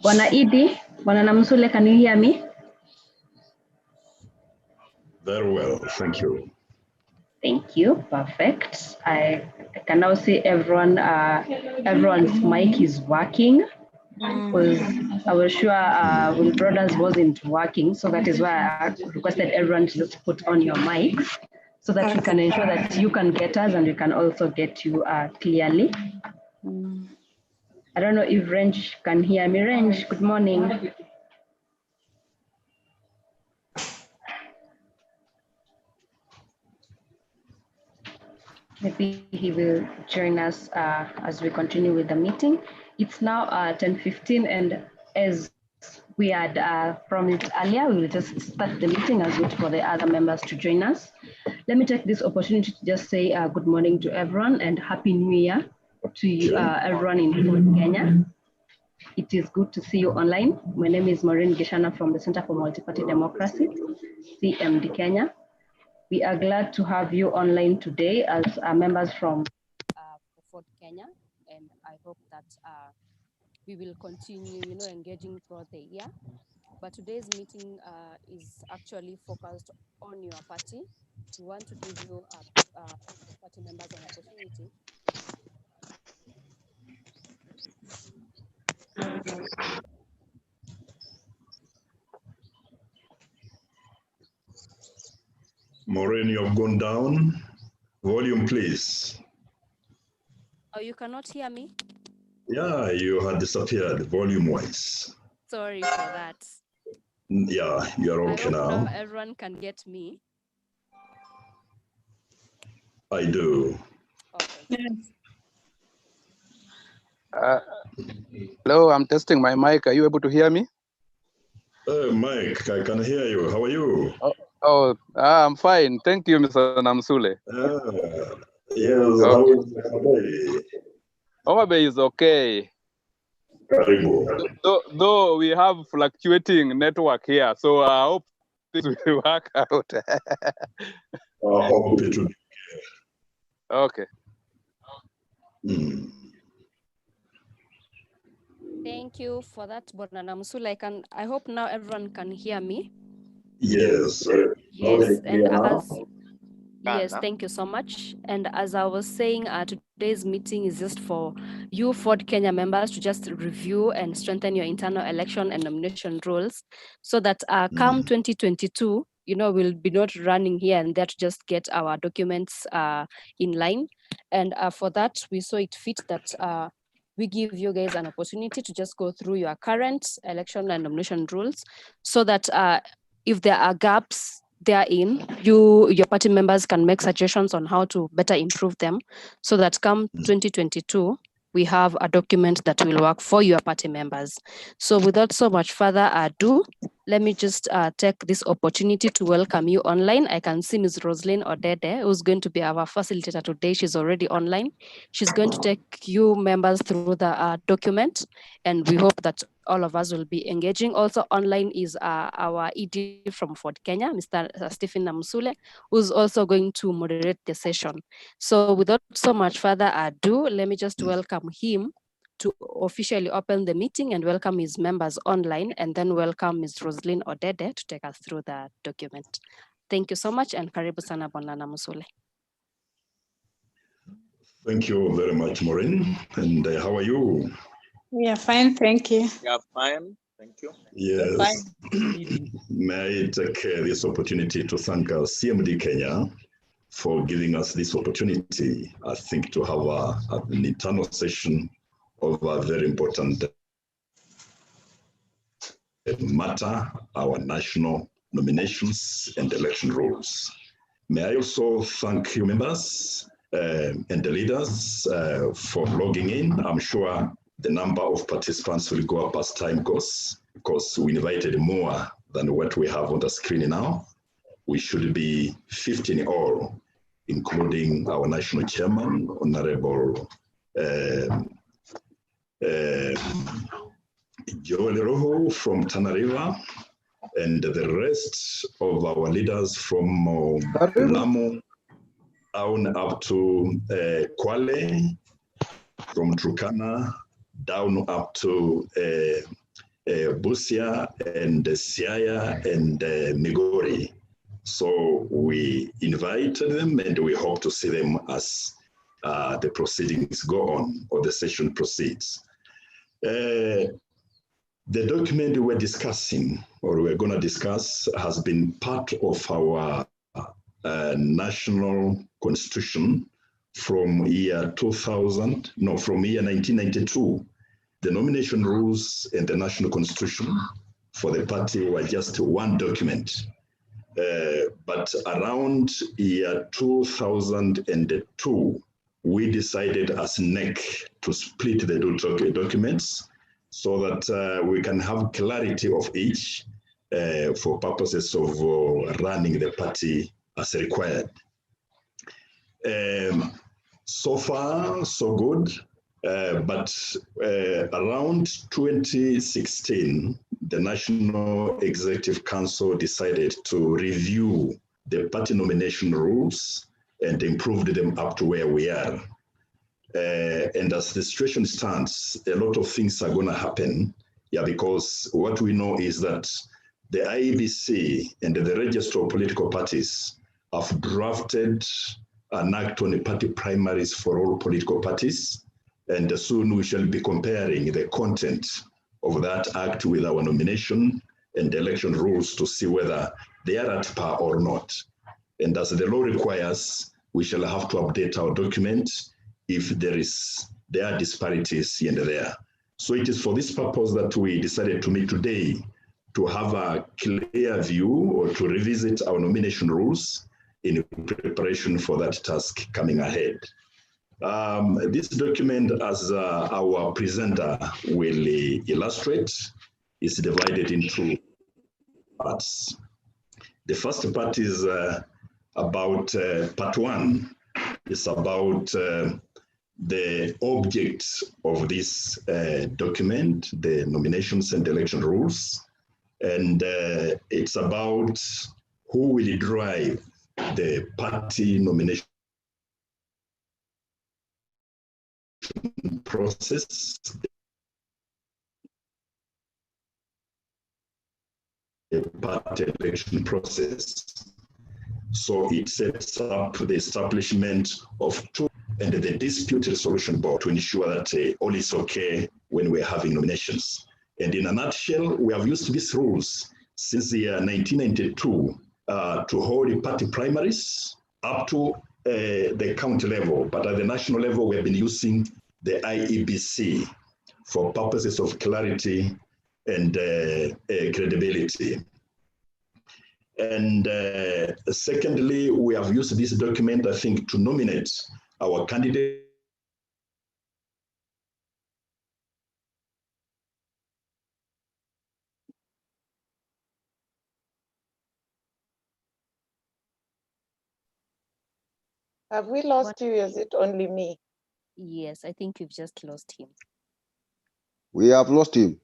Bwana Idi, Bwana Namsule, can you hear me? Very well, thank you. Thank you, perfect. I can now see everyone's mic is working, because I was sure Will Brothers wasn't working, so that is why I requested everyone to just put on your mics so that we can ensure that you can get us and we can also get you clearly. I don't know if Range can hear me. Range, good morning. Maybe he will join us as we continue with the meeting. It's now 10:15, and as we had promised earlier, we will just start the meeting and wait for the other members to join us. Let me take this opportunity to just say good morning to everyone and Happy New Year to you, everyone in Kenya. It is good to see you online. My name is Maureen Gishana from the Center for Multi-Party Democracy, Cmd-Kenya. We are glad to have you online today as members from Kenya, and I hope that we will continue, engaging throughout the year. But today's meeting is actually focused on your party. We want to give you party members an opportunity. Maureen, you have gone down. Volume, please. Oh, you cannot hear me? Yeah, you had disappeared volume-wise. Sorry for that. Yeah, you're okay now. Everyone can get me. I do. Okay. Hello, I'm testing my mic. Are you able to hear me? Mike, I can hear you. How are you? I'm fine. Thank you, Mr. Namsule. Yes, okay. How is Homabay? Homabay is okay. Though we have fluctuating network here, so I hope this will work out. I hope it will be okay. Thank you for that, Bwana Namsule. I hope now everyone can hear me. Yes. Yes, yes, thank you so much. And as I was saying, today's meeting is just for you Ford Kenya members to just review and strengthen your internal election and nomination rules so that come 2022, we'll be not running here and there to just get our documents in line. And for that, we saw it fit that we give you guys an opportunity to just go through your current election and nomination rules so that if there are gaps therein, your party members can make suggestions on how to better improve them so that come 2022, we have a document that will work for your party members. So without so much further ado, let me just take this opportunity to welcome you online. I can see Ms. Roslyn Odede, who's going to be our facilitator today. She's already online. She's going to take you members through the document, and we hope that all of us will be engaging. Also online is our ED from Ford Kenya, Mr. Stephen Namsule, who's also going to moderate the session. So without so much further ado, let me just welcome him to officially open the meeting and welcome his members online, and then welcome Ms. Roslyn Odede to take us through the document. Thank you so much, and karibu sana Bwana Namsule. Thank you very much, Maureen. And how are you? We are fine, thank you. We are fine, thank you. Yes. May I take this opportunity to thank CMD Kenya for giving us this opportunity, I think, to have an internal session of a very important matter, our national nominations and election rules. May I also thank you members and the leaders for logging in. I'm sure the number of participants will go up as time goes because we invited more than what we have on the screen now. We should be 15 all, including our national chairman, Honorable Joel Roho from Tana River, and the rest of our leaders from Lamu down up to Kwale, from Turkana down up to Busia and Siaya and Migori. So we invited them and we hope to see them as the proceedings go on or the session proceeds. The document we're discussing or we're going to discuss has been part of our national constitution from year 1992. The nomination rules and the national constitution for the party were just one document. But around year 2002, we decided as NEC to split the two documents so that we can have clarity of each for purposes of running the party as required. So far, so good. But around 2016, the National Executive Council decided to review the party nomination rules and improved them up to where we are. And as the situation stands, a lot of things are going to happen. Yeah, because what we know is that the IEBC and the Register of Political Parties have drafted an act on the party primaries for all political parties. And soon we shall be comparing the content of that act with our nomination and election rules to see whether they are at par or not. And as the law requires, we shall have to update our document if there are disparities here and there. So it is for this purpose that we decided to meet today to have a clear view or to revisit our nomination rules in preparation for that task coming ahead. This document, as our presenter will illustrate, is divided into parts. The first part is about part one. It's about the object of this document, the nominations and election rules. And it's about who will drive the party nomination process, the party election process. So it sets up the establishment of two and the dispute resolution board to ensure that all is okay when we're having nominations. And in a nutshell, we have used these rules since the year 1992 to hold party primaries up to the county level, but at the national level, we have been using the IEBC for purposes of clarity and credibility. And secondly, we have used this document, I think, to nominate our candidate. Have we lost you? Is it only me? Yes, I think we've just lost him. We have lost him.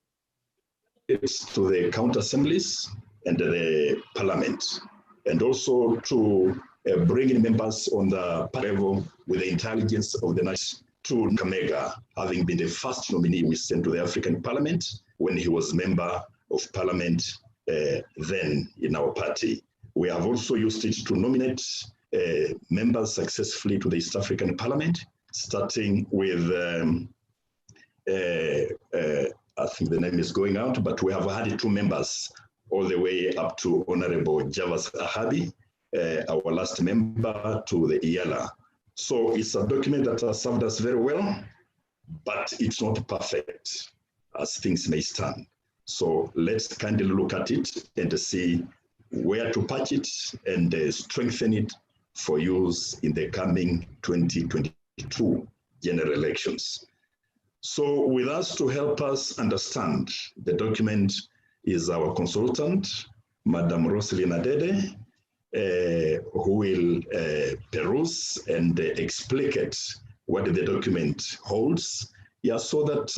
It's to the county assemblies and the parliament, and also to bring in members on the level with the intelligence of the nation. To Kamega, having been the first nominee we sent to the African Parliament when he was member of parliament then in our party. We have also used it to nominate members successfully to the East African Parliament, starting with, I think the name is going out, but we have had 2 members all the way up to Honorable Javas Ahabi, our last member to the IALA. So it's a document that has served us very well, but it's not perfect as things may stand. So let's kindly look at it and see where to patch it and strengthen it for use in the coming 2022 general elections. So with us to help us understand the document is our consultant, Madam Rosalina Dede, who will peruse and explicate what the document holds, so that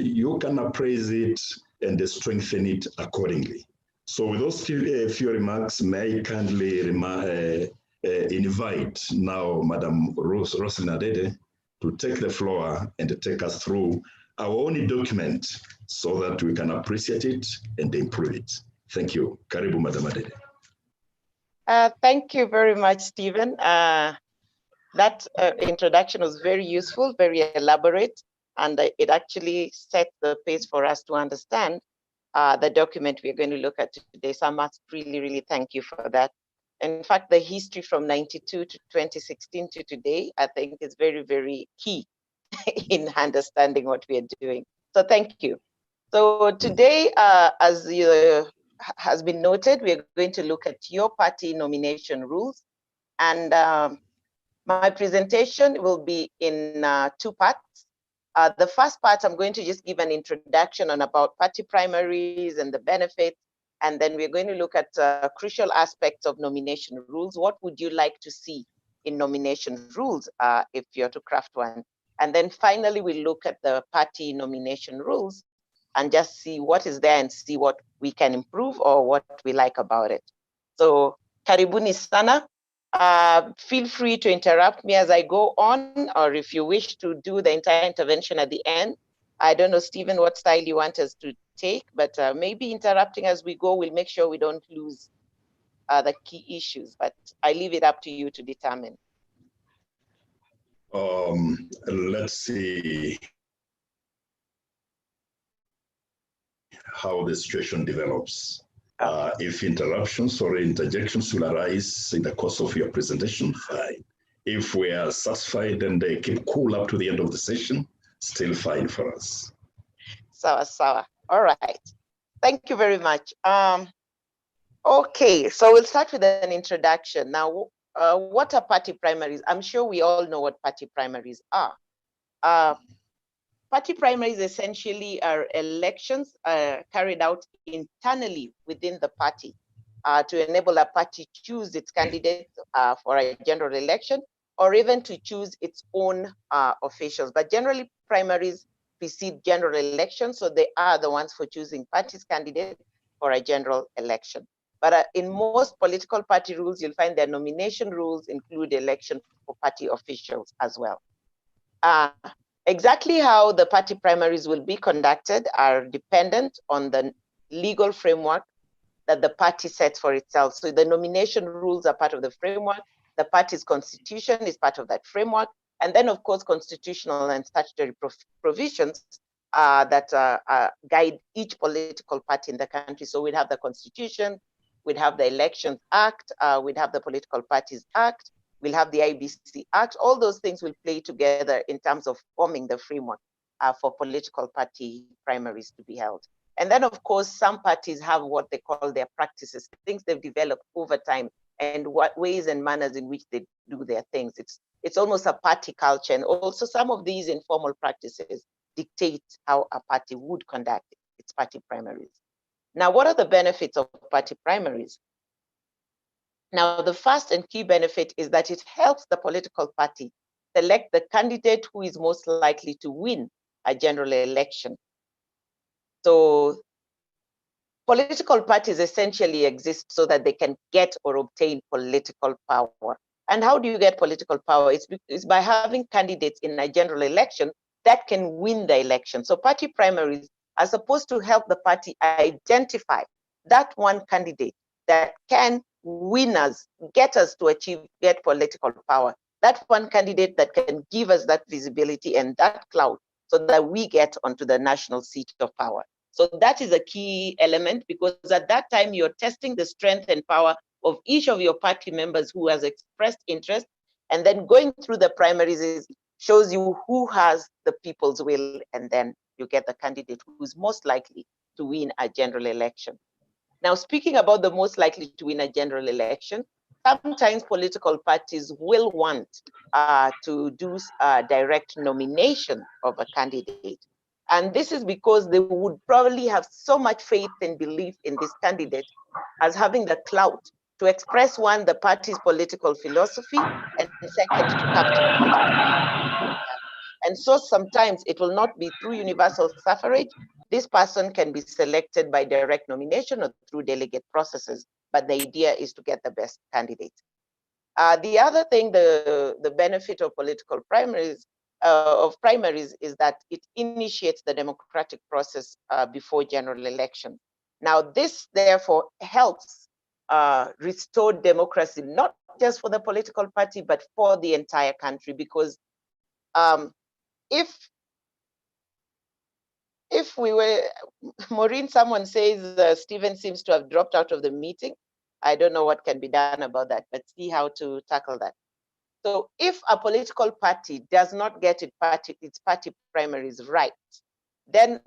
you can appraise it and strengthen it accordingly. So with those few remarks, may I kindly invite now Madam Rosalina Dede to take the floor and take us through our own document so that we can appreciate it and improve it. Thank you. Karibu, Madam Adede. Thank you very much, Stephen. That introduction was very useful, very elaborate, and it actually set the pace for us to understand the document we're going to look at today. So I must really, really thank you for that. In fact, the history from 92 to 2016 to today, I think is very, very key in understanding what we are doing. So thank you. So today, as has been noted, we're going to look at your party nomination rules. And my presentation will be in 2 parts. The first part, I'm going to just give an introduction on about party primaries and the benefits. And then we're going to look at crucial aspects of nomination rules. What would you like to see in nomination rules if you're to craft one? And then finally, we'll look at the party nomination rules and just see what is there and see what we can improve or what we like about it. So, karibuni sana. Feel free to interrupt me as I go on, or if you wish to do the entire intervention at the end. I don't know, Stephen, what style you want us to take, but maybe interrupting as we go will make sure we don't lose the key issues, but I leave it up to you to determine. Let's see how the situation develops. If interruptions or interjections will arise in the course of your presentation, fine. If we are satisfied and they keep cool up to the end of the session, still fine for us. Sawa, sawa. All right. Thank you very much. Okay, so we'll start with an introduction. Now, what are party primaries? I'm sure we all know what party primaries are. Party primaries essentially are elections carried out internally within the party to enable a party choose its candidate for a general election, or even to choose its own officials. But generally, primaries precede general elections, so they are the ones for choosing party's candidate for a general election. But in most political party rules, you'll find their nomination rules include election for party officials as well. Exactly how the party primaries will be conducted are dependent on the legal framework that the party sets for itself. So the nomination rules are part of the framework. The party's constitution is part of that framework. And then, of course, constitutional and statutory provisions that guide each political party in the country. So we'd have the constitution, we'd have the Elections Act, we'd have the Political Parties Act, we'll have the IBC Act. All those things will play together in terms of forming the framework for political party primaries to be held. And then, of course, some parties have what they call their practices, things they've developed over time, and what ways and manners in which they do their things. It's almost a party culture. And also some of these informal practices dictate how a party would conduct its party primaries. Now, what are the benefits of party primaries? Now, the first and key benefit is that it helps the political party select the candidate who is most likely to win a general election. So political parties essentially exist so that they can get or obtain political power. And how do you get political power? It's by having candidates in a general election that can win the election. So party primaries are supposed to help the party identify that one candidate that can win us, get us to get political power. That one candidate that can give us that visibility and that clout so that we get onto the national seat of power. So that is a key element, because at that time you're testing the strength and power of each of your party members who has expressed interest, and then going through the primaries shows you who has the people's will, and then you get the candidate who's most likely to win a general election. Now, speaking about the most likely to win a general election, sometimes political parties will want to do direct nomination of a candidate. And this is because they would probably have so much faith and belief in this candidate as having the clout to express, one, the party's political philosophy, and second, to capture. And so sometimes it will not be through universal suffrage. This person can be selected by direct nomination or through delegate processes, but the idea is to get the best candidate. The other thing, the benefit of political primaries of primaries is that it initiates the democratic process before general election. Now, this therefore helps restore democracy, not just for the political party, but for the entire country, because if we were, Maureen, someone says Stephen seems to have dropped out of the meeting. I don't know what can be done about that, but see how to tackle that. So if a political party does not get its party primaries right, then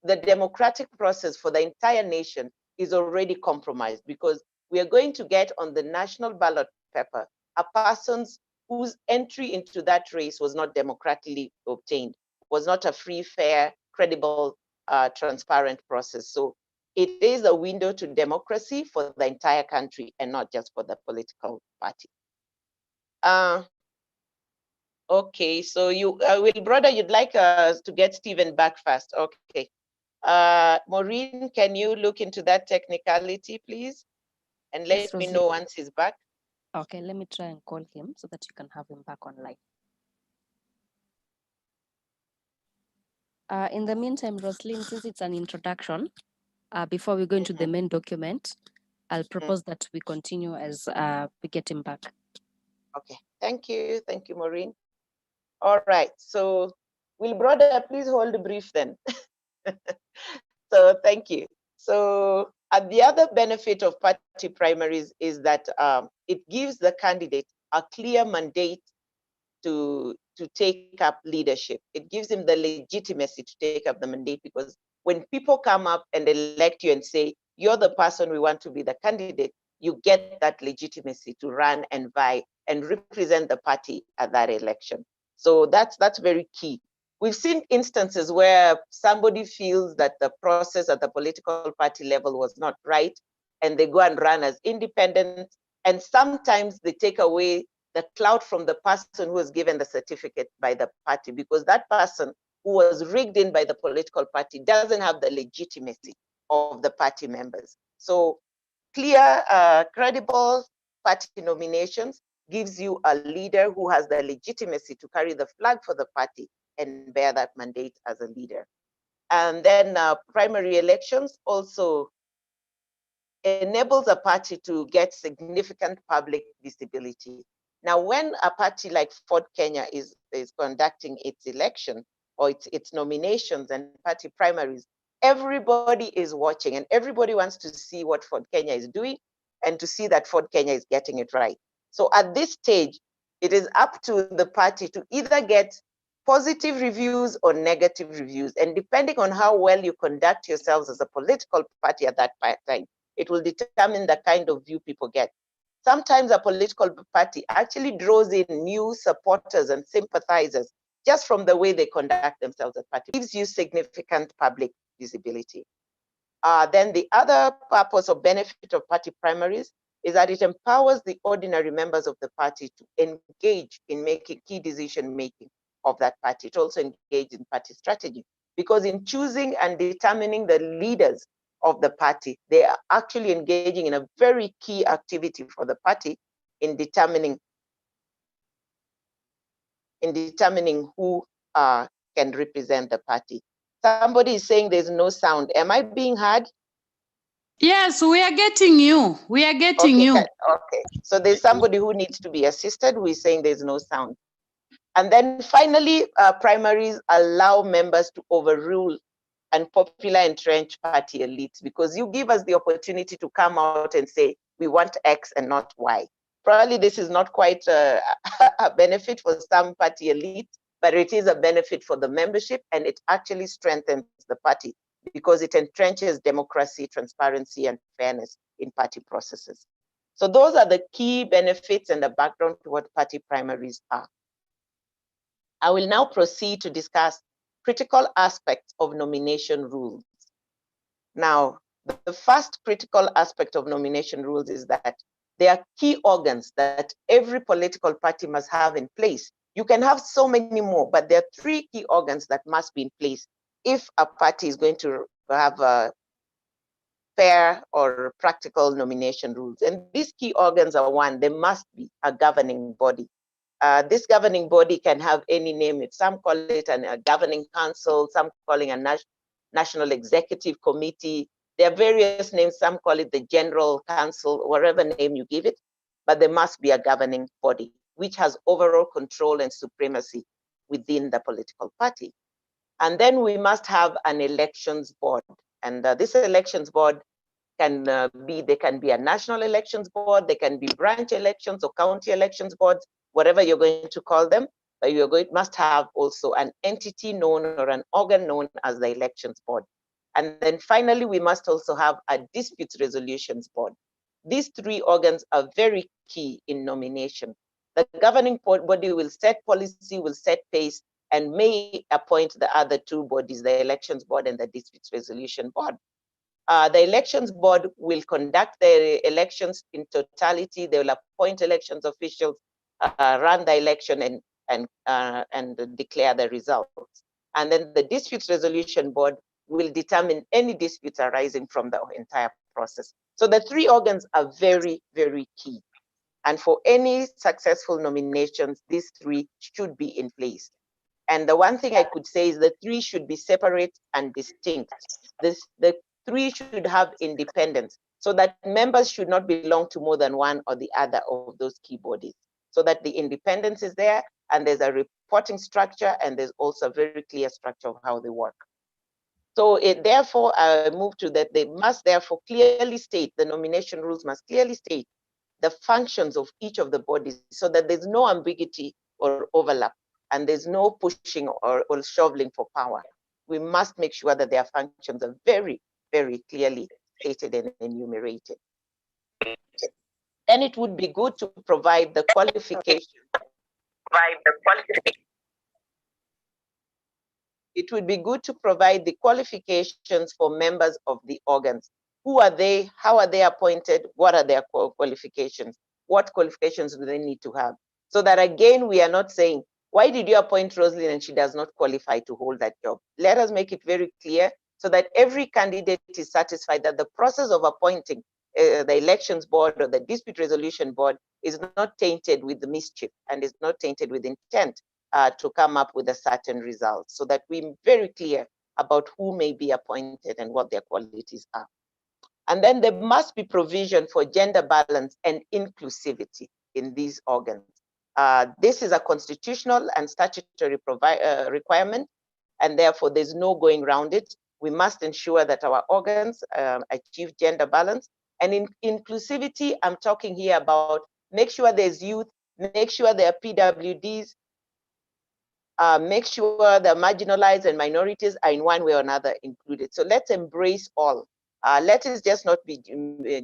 the democratic process for the entire nation is already compromised, because we are going to get on the national ballot paper a person whose entry into that race was not democratically obtained, was not a free, fair, credible, transparent process. So it is a window to democracy for the entire country and not just for the political party. Okay, so you, Will Brother, you'd like us to get Stephen back fast. Okay. Maureen, can you look into that technicality, please? And let Yes, me know once he's back. Okay, let me try and call him so that you can have him back online. In the meantime, Roslyn, since it's an introduction, before we go into the main document, I'll propose that we continue as we get him back. Okay, thank you, Maureen. All right, so Will Brother, please hold the brief then. So thank you. So the other benefit of party primaries is that it gives the candidate a clear mandate to take up leadership. It gives him the legitimacy to take up the mandate, because when people come up and elect you and say, you're the person we want to be the candidate, you get that legitimacy to run and vie and represent the party at that election. So that's very key. We've seen instances where somebody feels that the process at the political party level was not right, and they go and run as independent, and sometimes they take away the clout from the person who was given the certificate by the party, because that person who was rigged in by the political party doesn't have the legitimacy of the party members. So clear, credible party nominations gives you a leader who has the legitimacy to carry the flag for the party and bear that mandate as a leader. And then primary elections also enables a party to get significant public visibility. Now, when a party like Ford Kenya is conducting its election or its nominations and party primaries, everybody is watching and everybody wants to see what Ford Kenya is doing and to see that Ford Kenya is getting it right. So at this stage, it is up to the party to either get positive reviews or negative reviews. And depending on how well you conduct yourselves as a political party at that time, it will determine the kind of view people get. Sometimes a political party actually draws in new supporters and sympathizers just from the way they conduct themselves as party. It gives you significant public visibility. Then the other purpose or benefit of party primaries is that it empowers the ordinary members of the party to engage in making key decision making of that party. It also engages in party strategy, because in choosing and determining the leaders of the party, they are actually engaging in a very key activity for the party in determining who can represent the party. Somebody is saying there's no sound. Am I being heard? Yes, we are getting you. We are getting you. Okay. So there's somebody who needs to be assisted who is saying there's no sound. And then finally, primaries allow members to overrule unpopular entrenched party elites, because you give us the opportunity to come out and say, we want X and not Y. Probably this is not quite a benefit for some party elite, but it is a benefit for the membership, and it actually strengthens the party because it entrenches democracy, transparency, and fairness in party processes. So those are the key benefits and the background to what party primaries are. I will now proceed to discuss critical aspects of nomination rules. Now, the first critical aspect of nomination rules is that there are key organs that every political party must have in place. You can have so many more, but there are 3 key organs that must be in place if a party is going to have a fair or practical nomination rules. And these key organs are: 1, there must be a governing body. This governing body can have any name. Some call it a governing council, some calling a national executive committee. There are various names. Some call it the general council, whatever name you give it, but there must be a governing body which has overall control and supremacy within the political party. And then we must have an elections board. And this elections board can they can be a national elections board, they can be branch elections or county elections boards, whatever you're going to call them, but must have also an entity known or an organ known as the elections board. And then finally, we must also have a dispute resolutions board. These three organs are very key in nomination. The governing body will set policy, will set pace, and may appoint the other two bodies, the elections board and the dispute resolution board. The elections board will conduct the elections in totality. They will appoint elections officials, run the election, and declare the results. And then the dispute resolution board will determine any disputes arising from the entire process. So the three organs are very, very key. And for any successful nominations, these three should be in place. And the one thing I could say is the three should be separate and distinct. The three should have independence so that members should not belong to more than one or the other of those key bodies, so that the independence is there and there's a reporting structure and there's also a very clear structure of how they work. So therefore, I move to that they must therefore clearly state, the nomination rules must clearly state the functions of each of the bodies so that there's no ambiguity or overlap and there's no pushing or shoveling for power. We must make sure that their functions are very, very clearly stated and enumerated. Then it would be good to provide the qualification. It would be good to provide the qualifications for members of the organs. Who are they? How are they appointed? What are their qualifications? What qualifications do they need to have? So that again, we are not saying, why did you appoint Rosalind and she does not qualify to hold that job? Let us make it very clear so that every candidate is satisfied that the process of appointing the elections board or the dispute resolution board is not tainted with the mischief and is not tainted with intent to come up with a certain result, so that we're very clear about who may be appointed and what their qualities are. And then there must be provision for gender balance and inclusivity in these organs. This is a constitutional and statutory requirement, and therefore there's no going around it. We must ensure that our organs achieve gender balance. And in inclusivity, I'm talking here about make sure there's youth, make sure there are PWDs, make sure the marginalized and minorities are in one way or another included. So let's embrace all. Let us just not be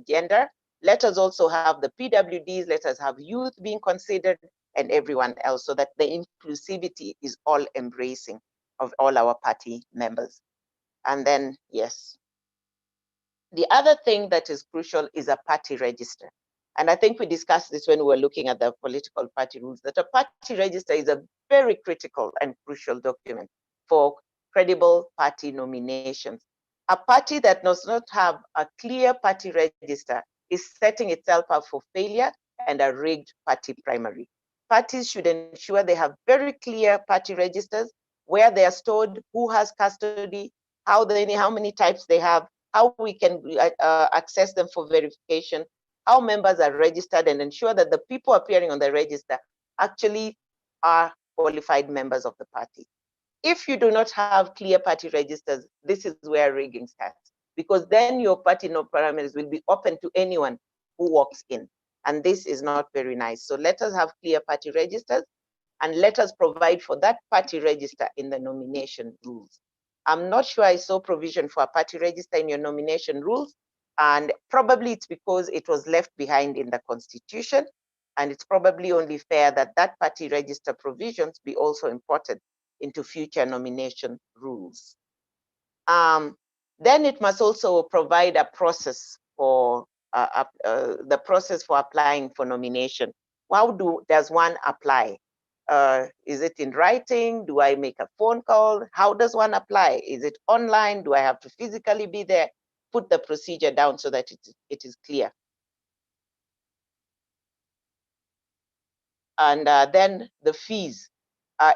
gender. Let us also have the PWDs, let us have youth being considered and everyone else, so that the inclusivity is all embracing of all our party members. And then, yes. The other thing that is crucial is a party register. And I think we discussed this when we were looking at the political party rules, that a party register is a very critical and crucial document for credible party nominations. A party that does not have a clear party register is setting itself up for failure and a rigged party primary. Parties should ensure they have very clear party registers, where they are stored, who has custody, how many types they have, how we can access them for verification, how members are registered, and ensure that the people appearing on the register actually are qualified members of the party. If you do not have clear party registers, this is where rigging starts, because then your party no parameters will be open to anyone who walks in. And this is not very nice. So let us have clear party registers, and let us provide for that party register in the nomination rules. I'm not sure I saw provision for a party register in your nomination rules, and probably it's because it was left behind in the Constitution, and it's probably only fair that that party register provisions be also imported into future nomination rules. Then it must also provide a process for the process for applying for nomination. How does one apply? Is it in writing? Do I make a phone call? How does one apply? Is it online? Do I have to physically be there? Put the procedure down so that it is clear. And then the fees.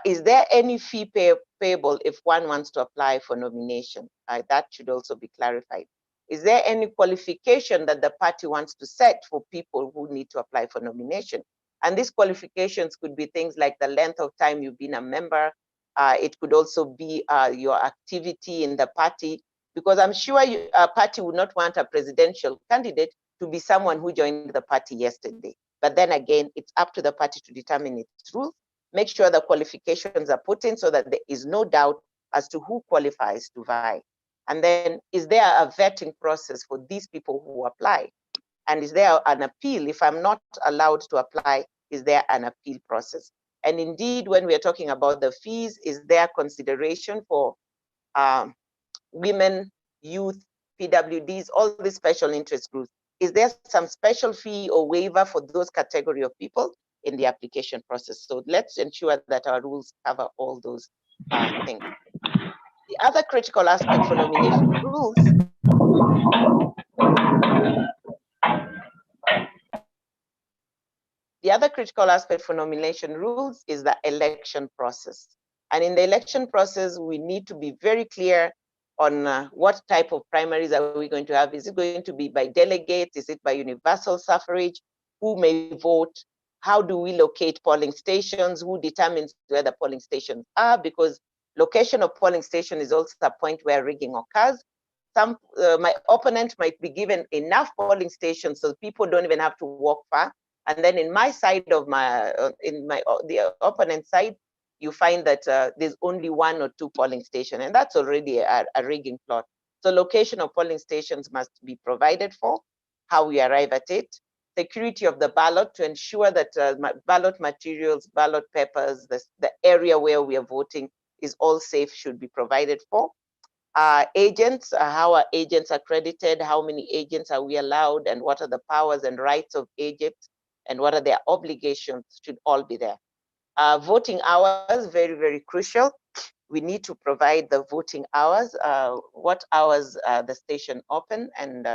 Is there any fee payable if one wants to apply for nomination? That should also be clarified. Is there any qualification that the party wants to set for people who need to apply for nomination? And these qualifications could be things like the length of time you've been a member. It could also be your activity in the party, because I'm sure a party would not want a presidential candidate to be someone who joined the party yesterday. But then again, it's up to the party to determine its rules. Make sure the qualifications are put in so that there is no doubt as to who qualifies to vie. And then, is there a vetting process for these people who apply? And is there an appeal? If I'm not allowed to apply, is there an appeal process? And indeed, when we're talking about the fees, is there consideration for women, youth, PWDs, all these special interest groups? Is there some special fee or waiver for those category of people in the application process? So let's ensure that our rules cover all those things. The other critical aspect for nomination rules is the election process. And in the election process, we need to be very clear on what type of primaries are we going to have. Is it going to be by delegates? Is it by universal suffrage? Who may vote? How do we locate polling stations? Who determines where the polling stations are? Because location of polling station is also a point where rigging occurs. My opponent might be given enough polling stations so people don't even have to walk far. And then in my side of the opponent side, you find that there's only 1 or 2 polling stations, and that's already a rigging plot. So location of polling stations must be provided for, how we arrive at it, security of the ballot to ensure that ballot materials, ballot papers, the area where we are voting is all safe, should be provided for. Agents, how are agents accredited? How many agents are we allowed? And what are the powers and rights of agents? And what are their obligations? Should all be there. Voting hours, very, very crucial. We need to provide the voting hours. What hours the station open, and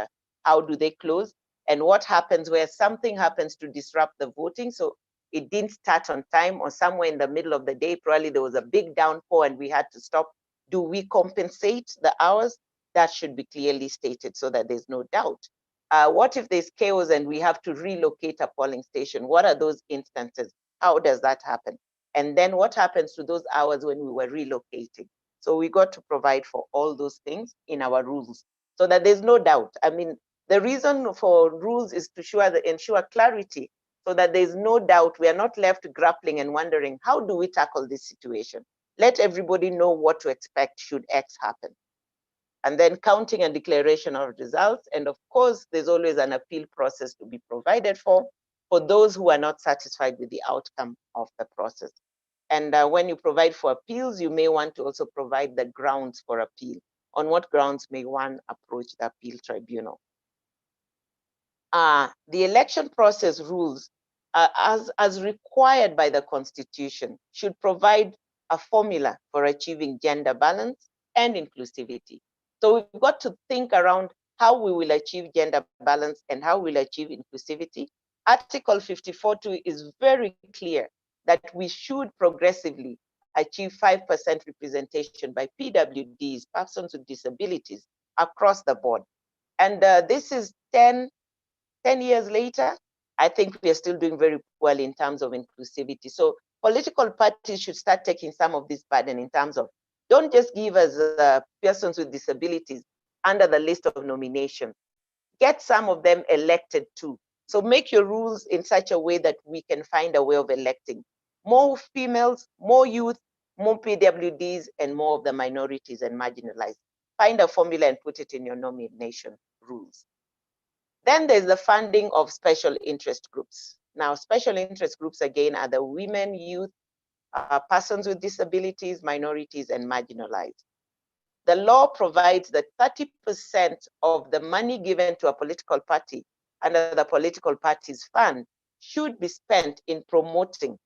how do they close? And what happens where something happens to disrupt the voting? So it didn't start on time, or somewhere in the middle of the day, probably there was a big downpour and we had to stop. Do we compensate the hours? That should be clearly stated so that there's no doubt. What if there's chaos and we have to relocate a polling station? What are those instances? How does that happen? And then what happens to those hours when we were relocating? So we got to provide for all those things in our rules so that there's no doubt. I mean, the reason for rules is to ensure clarity so that there's no doubt. We are not left grappling and wondering, how do we tackle this situation? Let everybody know what to expect should X happen. And then counting and declaration of results. And of course, there's always an appeal process to be provided for those who are not satisfied with the outcome of the process. And when you provide for appeals, you may want to also provide the grounds for appeal. On what grounds may one approach the appeal tribunal? The election process rules, as required by the Constitution, should provide a formula for achieving gender balance and inclusivity. So we've got to think around how we will achieve gender balance and how we'll achieve inclusivity. Article 54.2 is very clear that we should progressively achieve 5% representation by PWDs, persons with disabilities, across the board. And this is 10 years later. I think we are still doing very well in terms of inclusivity. So political parties should start taking some of this burden in terms of, don't just give us persons with disabilities under the list of nominations. Get some of them elected too. So make your rules in such a way that we can find a way of electing more females, more youth, more PWDs, and more of the minorities and marginalized. Find a formula and put it in your nomination rules. Then there's the funding of special interest groups. Now, special interest groups, again, are the women, youth, persons with disabilities, minorities, and marginalized. The law provides that 30% of the money given to a political party under the political party's fund should be spent in promoting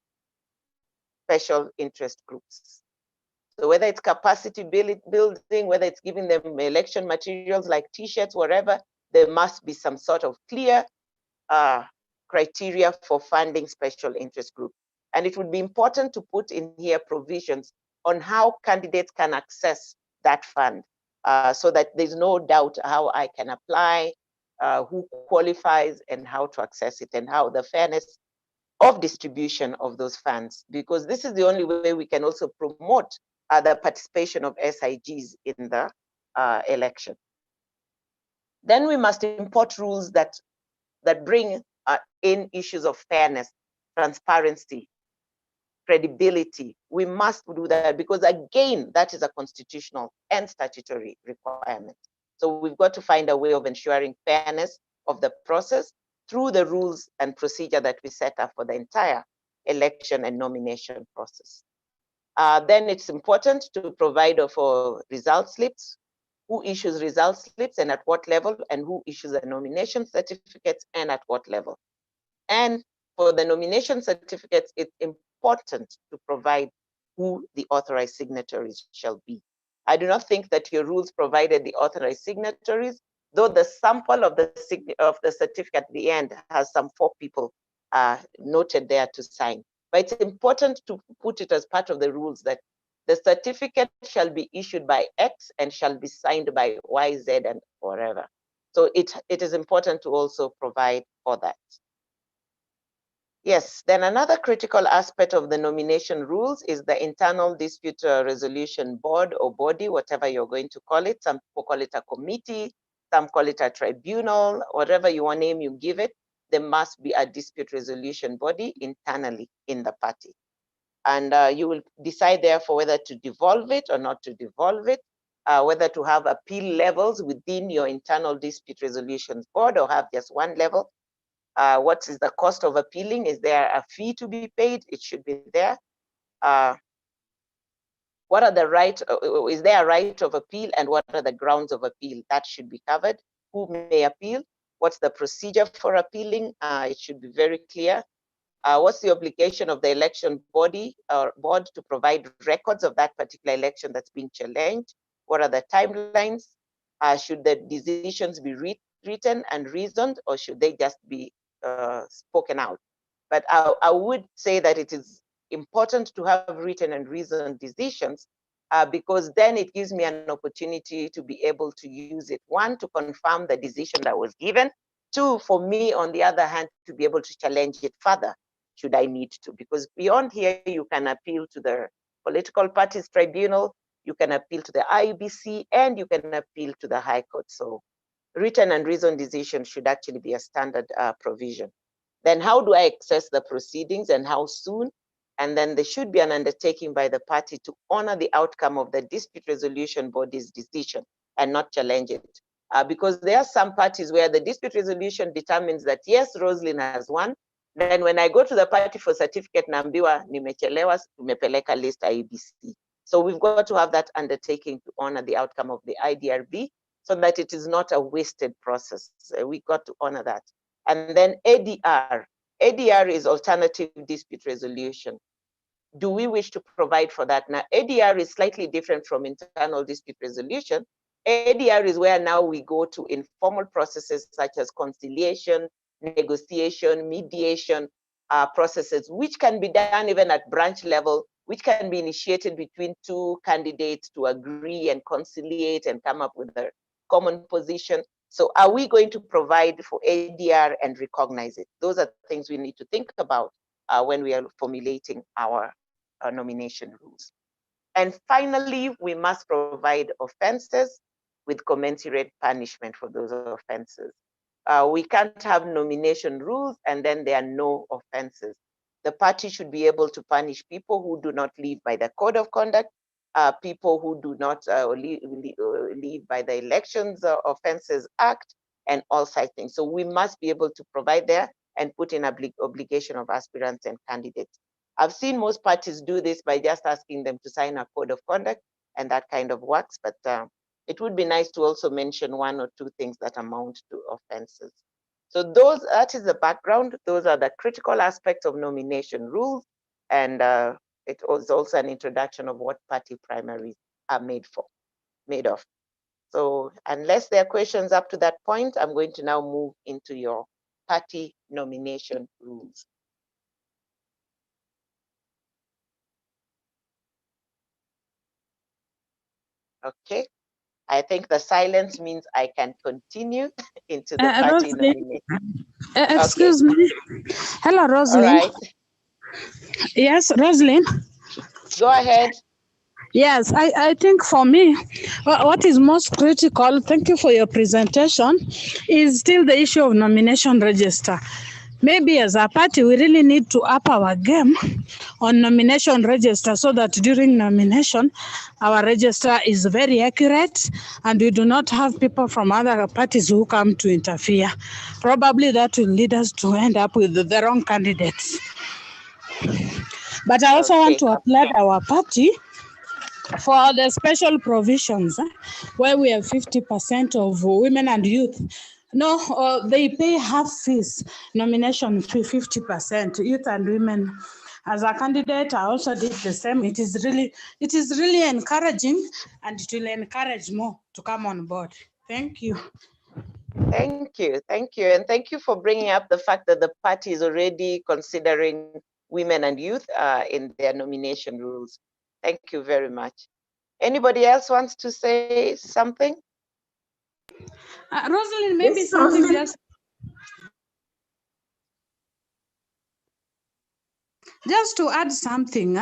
special interest groups. So whether it's capacity building, whether it's giving them election materials like T-shirts, whatever, there must be some sort of clear criteria for funding special interest groups. And it would be important to put in here provisions on how candidates can access that fund, so that there's no doubt how I can apply, who qualifies, and how to access it, and how the fairness of distribution of those funds, because this is the only way we can also promote the participation of SIGs in the election. Then we must import rules that bring in issues of fairness, transparency, credibility. We must do that because, again, that is a constitutional and statutory requirement. So we've got to find a way of ensuring fairness of the process through the rules and procedure that we set up for the entire election and nomination process. Then it's important to provide for result slips, who issues result slips and at what level, and who issues the nomination certificates and at what level. And for the nomination certificates, it's important to provide who the authorized signatories shall be. I do not think that your rules provided the authorized signatories, though the sample of the certificate at the end has some 4 people noted there to sign. But it's important to put it as part of the rules that the certificate shall be issued by X and shall be signed by Y, Z, and whatever. So it is important to also provide for that. Yes, then another critical aspect of the nomination rules is the internal dispute resolution board or body, whatever you're going to call it. Some people call it a committee, some call it a tribunal, whatever you want name you give it. There must be a dispute resolution body internally in the party. And you will decide therefore whether to devolve it or not to devolve it, whether to have appeal levels within your internal dispute resolution board or have just one level. What is the cost of appealing? Is there a fee to be paid? It should be there. What are the rights? Is there a right of appeal, and what are the grounds of appeal? That should be covered. Who may appeal? What's the procedure for appealing? It should be very clear. What's the obligation of the election body or board to provide records of that particular election that's being challenged? What are the timelines? Should the decisions be written and reasoned, or should they just be spoken out? But I would say that it is important to have written and reasoned decisions, because then it gives me an opportunity to be able to use it. 1, to confirm the decision that was given. 2, for me, on the other hand, to be able to challenge it further, should I need to. Because beyond here, you can appeal to the political parties tribunal, you can appeal to the IEBC, and you can appeal to the High Court. So written and reasoned decision should actually be a standard provision. Then how do I access the proceedings and how soon? And then there should be an undertaking by the party to honor the outcome of the dispute resolution body's decision and not challenge it. Because there are some parties where the dispute resolution determines that, yes, Roslyn has won. Then when I go to the party for certificate, naambiwa nimechelewa, tumepeleka list IEBC. So we've got to have that undertaking to honor the outcome of the IDRB so that it is not a wasted process. We've got to honor that. And then ADR. ADR is alternative dispute resolution. Do we wish to provide for that? Now, ADR is slightly different from internal dispute resolution. ADR is where now we go to informal processes such as conciliation, negotiation, mediation processes, which can be done even at branch level, which can be initiated between 2 candidates to agree and conciliate and come up with a common position. So are we going to provide for ADR and recognize it? Those are things we need to think about when we are formulating our nomination rules. And finally, we must provide offenses with commensurate punishment for those offenses. We can't have nomination rules and then there are no offenses. The party should be able to punish people who do not live by the code of conduct, people who do not live by the Elections Offences Act, and all such things. So we must be able to provide there and put in obligation of aspirants and candidates. I've seen most parties do this by just asking them to sign a code of conduct, and that kind of works, but it would be nice to also mention 1 or 2 things that amount to offenses. So that is the background. Those are the critical aspects of nomination rules, and it was also an introduction of what party primaries are made of. So unless there are questions up to that point, I'm going to now move into your party nomination rules. Okay. I think the silence means I can continue into the party nomination. Excuse me. Hello, Rosalind. All right. Yes, Rosalind. Go ahead. Yes, I think for me, what is most critical, thank you for your presentation, is still the issue of nomination register. Maybe as a party, we really need to up our game on nomination register so that during nomination, our register is very accurate and we do not have people from other parties who come to interfere. Probably that will lead us to end up with the wrong candidates. But I also want to applaud our party for the special provisions where we have 50% of women and youth. No, they pay half fees, nomination fee 50%, youth and women. As a candidate, I also did the same. It is really encouraging, and it will encourage more to come on board. Thank you. Thank you. And thank you for bringing up the fact that the party is already considering women and youth in their nomination rules. Thank you very much. Anybody else wants to say something? Rosalind, maybe something just to add something.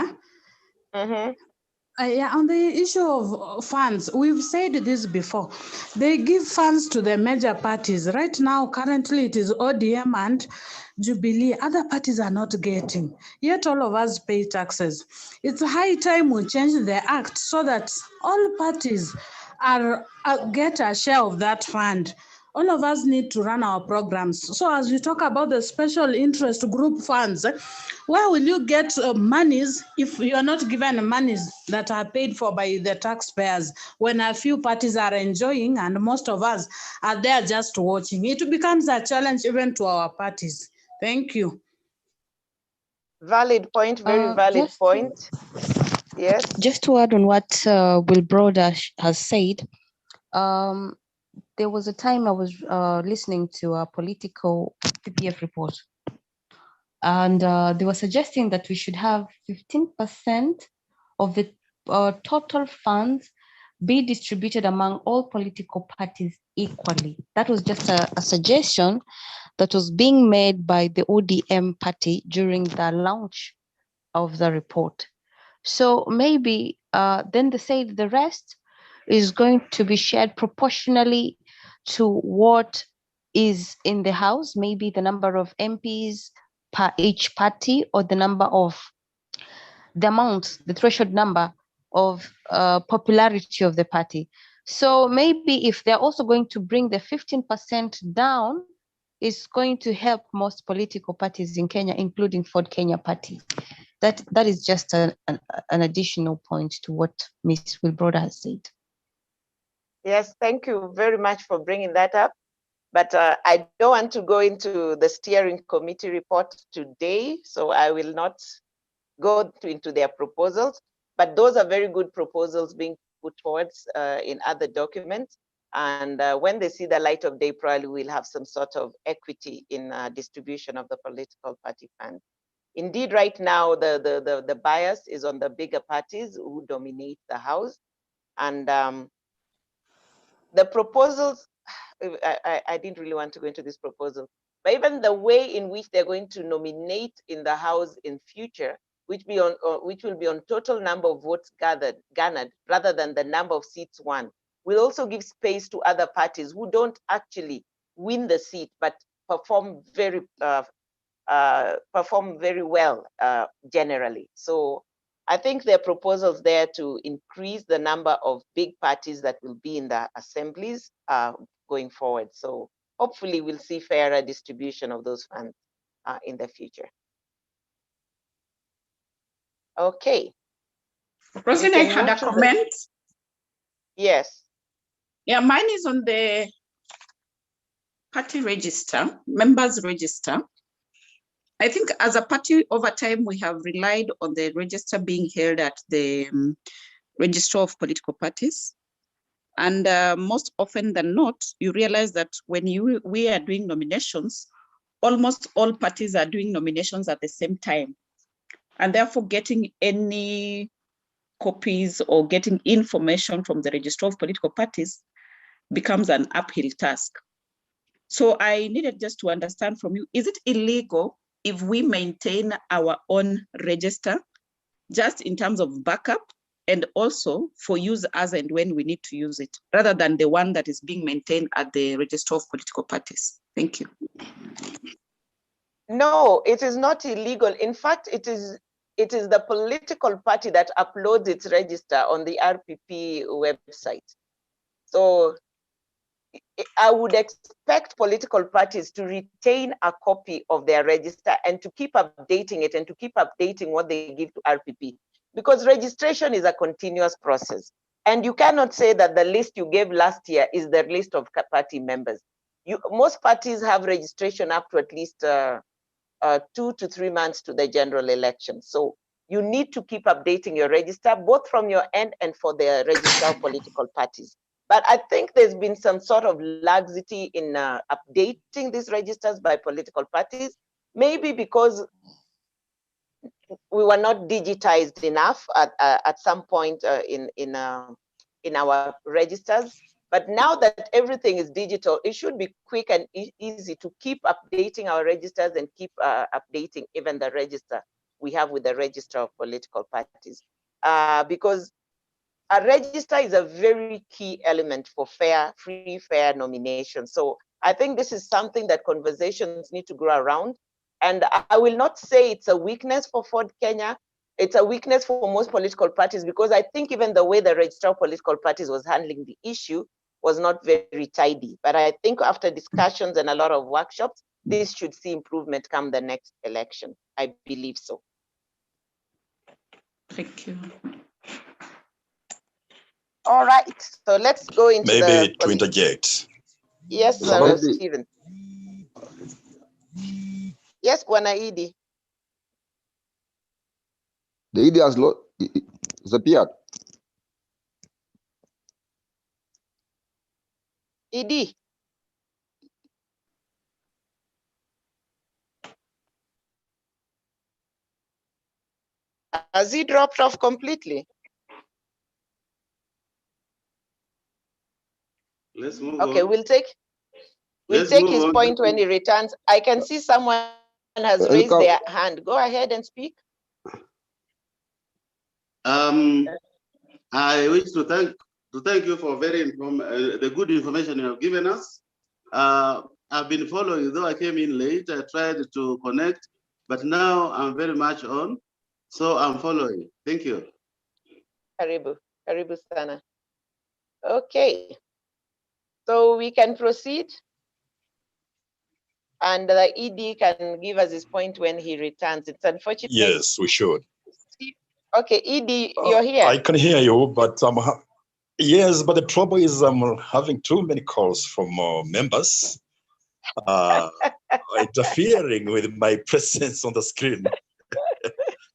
Yeah, on the issue of funds, we've said this before. They give funds to the major parties. Right now, currently, it is ODM and Jubilee. Other parties are not getting. Yet all of us pay taxes. It's high time we change the act so that all parties get a share of that fund. All of us need to run our programs. So as we talk about the special interest group funds, where will you get monies if you are not given monies that are paid for by the taxpayers when a few parties are enjoying and most of us are there just watching? It becomes a challenge even to our parties. Thank you. Valid point, very valid point. Yes. Just to add on what Will Broder has said, there was a time I was listening to a political PPF report, and they were suggesting that we should have 15% of the total funds be distributed among all political parties equally. That was just a suggestion that was being made by the ODM party during the launch of the report. So maybe then they said the rest is going to be shared proportionally to what is in the House, maybe the number of MPs per each party, or the number of the amount, the threshold number of popularity of the party. So maybe if they're also going to bring the 15% down, it's going to help most political parties in Kenya, including Ford Kenya Party. That is just an additional point to what Ms. Wilbroda has said. Yes, thank you very much for bringing that up. But I don't want to go into the steering committee report today, so I will not go into their proposals. But those are very good proposals being put towards in other documents. And when they see the light of day, probably we'll have some sort of equity in distribution of the political party fund. Indeed, right now, the bias is on the bigger parties who dominate the House. And the proposals, I didn't really want to go into this proposal, but even the way in which they're going to nominate in the House in future, which will be on total number of votes garnered rather than the number of seats won, will also give space to other parties who don't actually win the seat, but perform very well generally. So I think there are proposals there to increase the number of big parties that will be in the assemblies going forward. So hopefully we'll see fairer distribution of those funds in the future. Okay. Rosie, I had a comment. Yes. Yeah, mine is on the party register, members register. I think as a party over time, we have relied on the register being held at the Register of Political Parties. And most often than not, you realize that when we are doing nominations, almost all parties are doing nominations at the same time. And therefore getting any copies or getting information from the Registrar of Political Parties becomes an uphill task. So I needed just to understand from you, is it illegal if we maintain our own register, just in terms of backup and also for use as and when we need to use it, rather than the one that is being maintained at the Register of Political Parties? Thank you. No, it is not illegal. In fact, it is the political party that uploads its register on the RPP website. So I would expect political parties to retain a copy of their register and to keep updating it and to keep updating what they give to RPP, because registration is a continuous process. And you cannot say that the list you gave last year is the list of party members. Most parties have registration up to at least 2 to 3 months to the general election. So you need to keep updating your register, both from your end and for the register of political parties. But I think there's been some sort of laxity in updating these registers by political parties, maybe because we were not digitized enough at some point in our registers. But now that everything is digital, it should be quick and easy to keep updating our registers and keep updating even the register we have with the Register of Political Parties. Because a register is a very key element for free, fair nomination. So I think this is something that conversations need to grow around. And I will not say it's a weakness for Ford Kenya. It's a weakness for most political parties, because I think even the way the Registrar of Political Parties was handling the issue was not very tidy. But I think after discussions and a lot of workshops, this should see improvement come the next election. I believe so. Thank you. All right, so let's go into maybe to interject. Yes, Stephen. Yes, Bwana Idi. The Idi has disappeared. Idi. Has he dropped off completely? Let's move okay, on. we'll take his point when he returns. I can see someone has raised their hand. Go ahead and speak. I wish to thank you for the good information you have given us. I've been following, though I came in late. I tried to connect, but now I'm very much on, so I'm following. Thank you. Karibu sana. Okay, so we can proceed, and the ED can give us his point when he returns. It's unfortunate. Yes, we should. Okay, ED, you're here. I can hear you, but yes, but the trouble is I'm having too many calls from members interfering with my presence on the screen.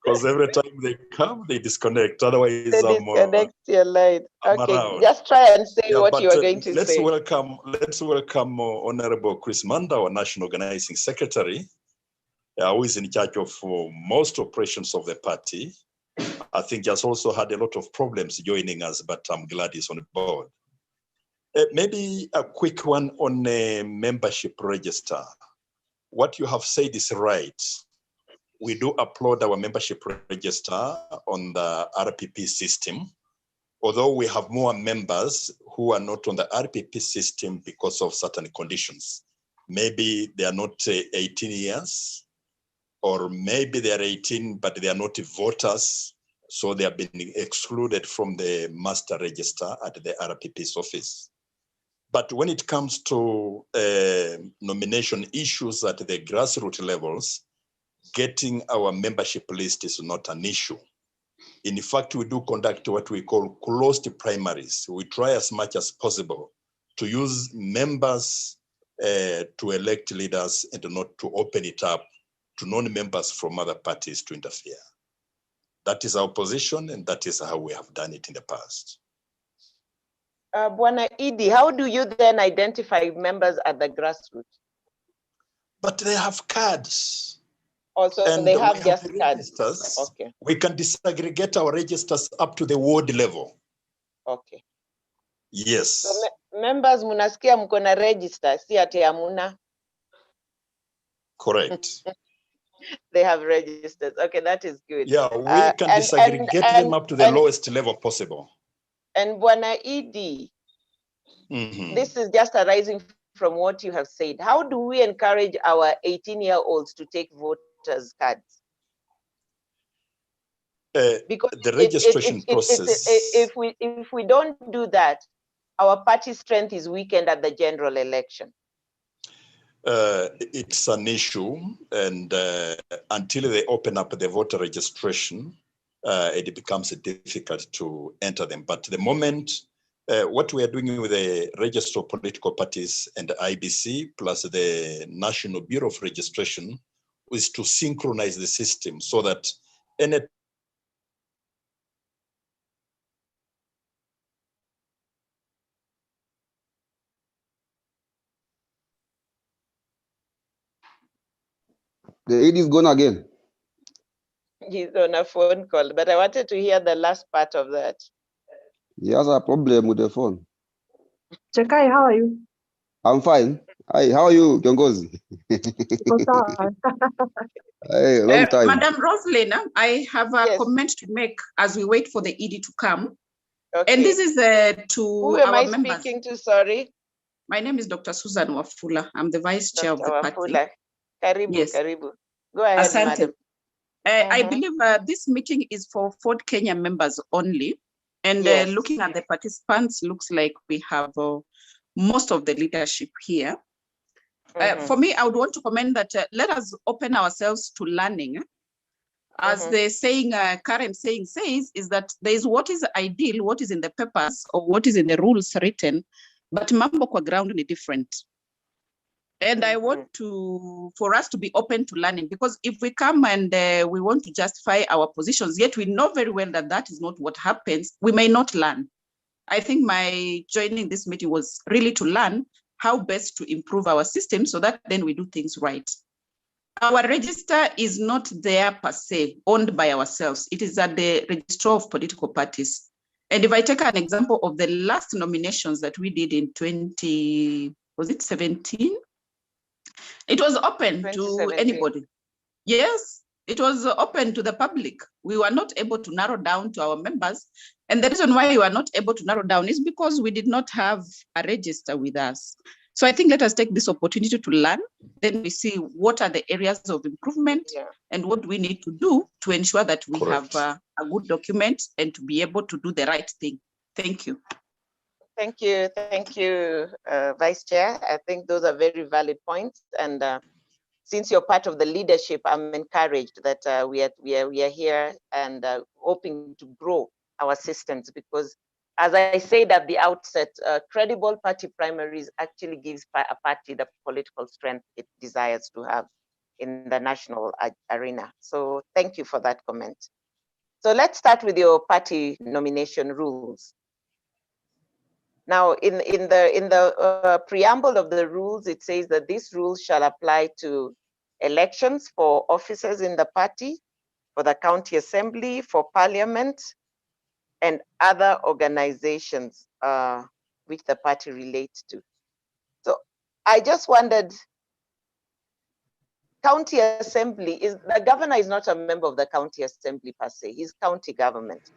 Because every time they come, they disconnect. Otherwise, they disconnect your line. Okay, around. Just try and say what you are going to say. Let's welcome Honorable Chris Manda, our National Organizing Secretary, who is in charge of most operations of the party. I think he has also had a lot of problems joining us, but I'm glad he's on board. Maybe a quick one on a membership register. What you have said is right. We do upload our membership register on the RPP system, although we have more members who are not on the RPP system because of certain conditions. Maybe they are not 18 years, or maybe they are 18, but they are not voters, so they have been excluded from the master register at the RPP's office. But when it comes to nomination issues at the grassroots levels, getting our membership list is not an issue. In fact, we do conduct what we call closed primaries. We try as much as possible to use members to elect leaders and not to open it up to non-members from other parties to interfere. That is our position, and that is how we have done it in the past. Bwana Idi, how do you then identify members at the grassroots? But they have cards. Also, and they have we just the cards. registers. Okay. We can disaggregate our registers up to the ward level. Okay. Yes. So members munasikia mko na register, si ati hamuna. Correct. They have registers. Okay, that is good. Yeah, we can disaggregate them up to the lowest level possible. And Bwana ED, this is just arising from what you have said. How do we encourage our 18-year-olds to take voters' cards? Because the registration process. If we don't do that, our party strength is weakened at the general election. It's an issue, and until they open up the voter registration, it becomes difficult to enter them. But the moment, what we are doing with the Register of Political Parties and the IBC plus the National Bureau of Registration is to synchronize the system so that any The AD is gone again. He's on a phone call, but I wanted to hear the last part of that. He has a problem with the phone. Chekai, how are you? I'm fine. Hi, how are you, Kiongozi? Hey, long time. Madam Roslyn, I have a comment to make as we wait for the ED to come. Okay. And this is to Who am our I members. speaking to? Sorry. My name is Dr. Susan Wafula. I'm the vice chair of the party. Karibu, yes. Karibu. Go ahead, Asante. madam. I believe this meeting is for Ford Kenya members only. And looking at the participants, looks like we have most of the leadership here. For me, I would want to comment that let us open ourselves to learning. As the saying, current saying says, is that there is what is ideal, what is in the papers or what is in the rules written, but mambo kwa ground is different. And I want for us to be open to learning, because if we come and we want to justify our positions, yet we know very well that that is not what happens, we may not learn. I think my joining this meeting was really to learn how best to improve our system so that then we do things right. Our register is not there per se, owned by ourselves. It is at the Registrar of Political Parties. And if I take an example of the last nominations that we did in 2017? It was open to anybody. Yes, it was open to the public. We were not able to narrow down to our members. And the reason why we were not able to narrow down is because we did not have a register with us. So I think let us take this opportunity to learn. Then we see what are the areas of improvement and what we need to do to ensure that we have a good document and to be able to do the right thing. Thank you. Thank you, Vice Chair. I think those are very valid points. And since you're part of the leadership, I'm encouraged that we are here and hoping to grow our systems, because as I said at the outset, credible party primaries actually gives a party the political strength it desires to have in the national arena. So thank you for that comment. So let's start with your party nomination rules. Now, in the preamble of the rules, it says that these rules shall apply to elections for officers in the party, for the county assembly, for parliament, and other organizations which the party relates to. So I just wondered, county assembly, the governor is not a member of the county assembly per se, he's county government.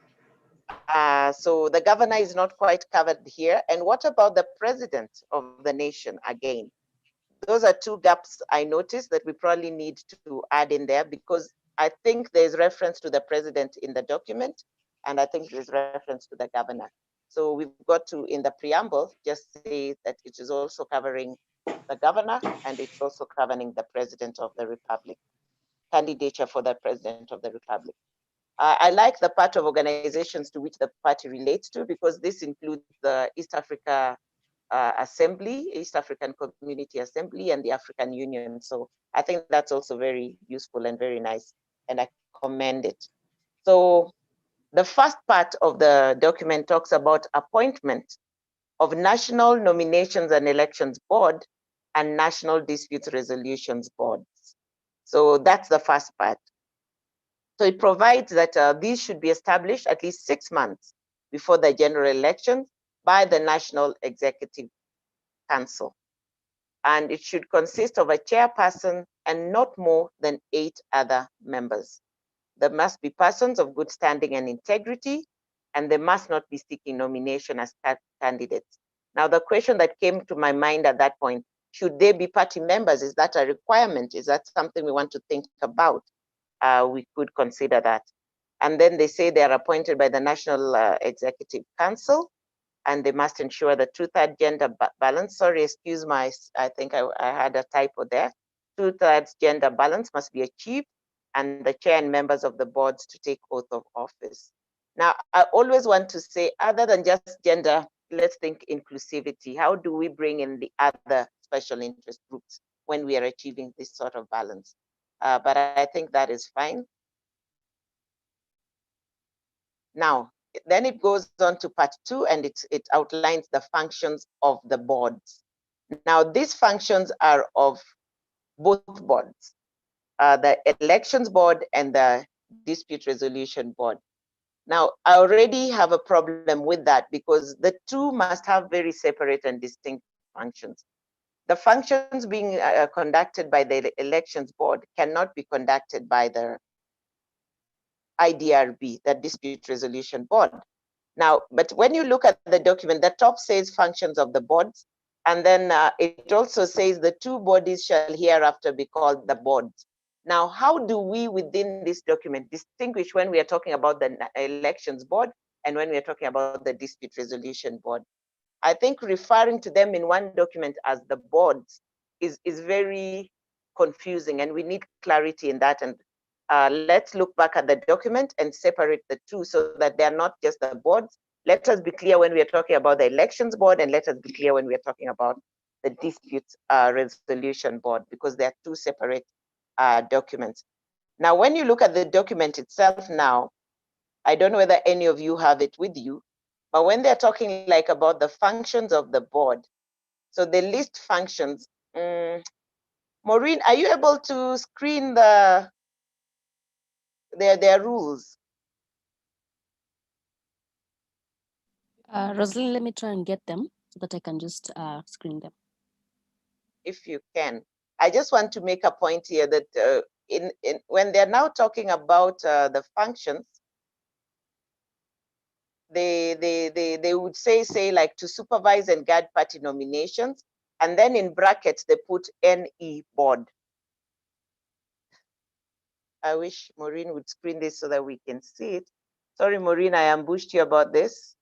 So the governor is not quite covered here. And what about the president of the nation again? Those are two gaps I noticed that we probably need to add in there, because I think there's reference to the president in the document, and I think there's reference to the governor. So we've got to, in the preamble, just say that it is also covering the governor and it's also covering the president of the republic, candidature for the president of the republic. I like the part of organizations to which the party relates to, because this includes the East Africa Assembly, East African Community Assembly, and the African Union. So I think that's also very useful and very nice, and I commend it. So the first part of the document talks about appointment of National Nominations and Elections Board and National Disputes Resolutions Boards. So that's the first part. So it provides that these should be established at least 6 months before the general elections by the National Executive Council. And it should consist of a chairperson and not more than 8 other members. There must be persons of good standing and integrity, and they must not be seeking nomination as candidates. Now, the question that came to my mind at that point, should they be party members? Is that a requirement? Is that something we want to think about? We could consider that. And then they say they are appointed by the National Executive Council, and they must ensure the 2/3 gender balance. Sorry, excuse my, I think I had a typo there. 2/3 gender balance must be achieved, and the chair and members of the boards to take oath of office. Now, I always want to say, other than just gender, let's think inclusivity. How do we bring in the other special interest groups when we are achieving this sort of balance? But I think that is fine. Now, then it goes on to part 2, and it outlines the functions of the boards. Now, these functions are of both boards, the elections board and the dispute resolution board. Now, I already have a problem with that because the two must have very separate and distinct functions. The functions being conducted by the elections board cannot be conducted by the IDRB, the dispute resolution board. Now, but when you look at the document, the top says functions of the boards, and then it also says the 2 bodies shall hereafter be called the boards. Now, how do we within this document distinguish when we are talking about the elections board and when we are talking about the dispute resolution board? I think referring to them in one document as the boards is very confusing, and we need clarity in that. And let's look back at the document and separate the two so that they are not just the boards. Let us be clear when we are talking about the elections board, and let us be clear when we are talking about the dispute resolution board, because they are 2 separate documents. Now, when you look at the document itself now, I don't know whether any of you have it with you, but when they're talking like about the functions of the board, so the list functions, Maureen, are you able to screen their rules? Rosalind, let me try and get them so that I can just screen them. If you can. I just want to make a point here that when they're now talking about the functions, they would say like to supervise and guide party nominations, and then in brackets they put NE board. I wish Maureen would screen this so that we can see it. Sorry, Maureen, I ambushed you about this.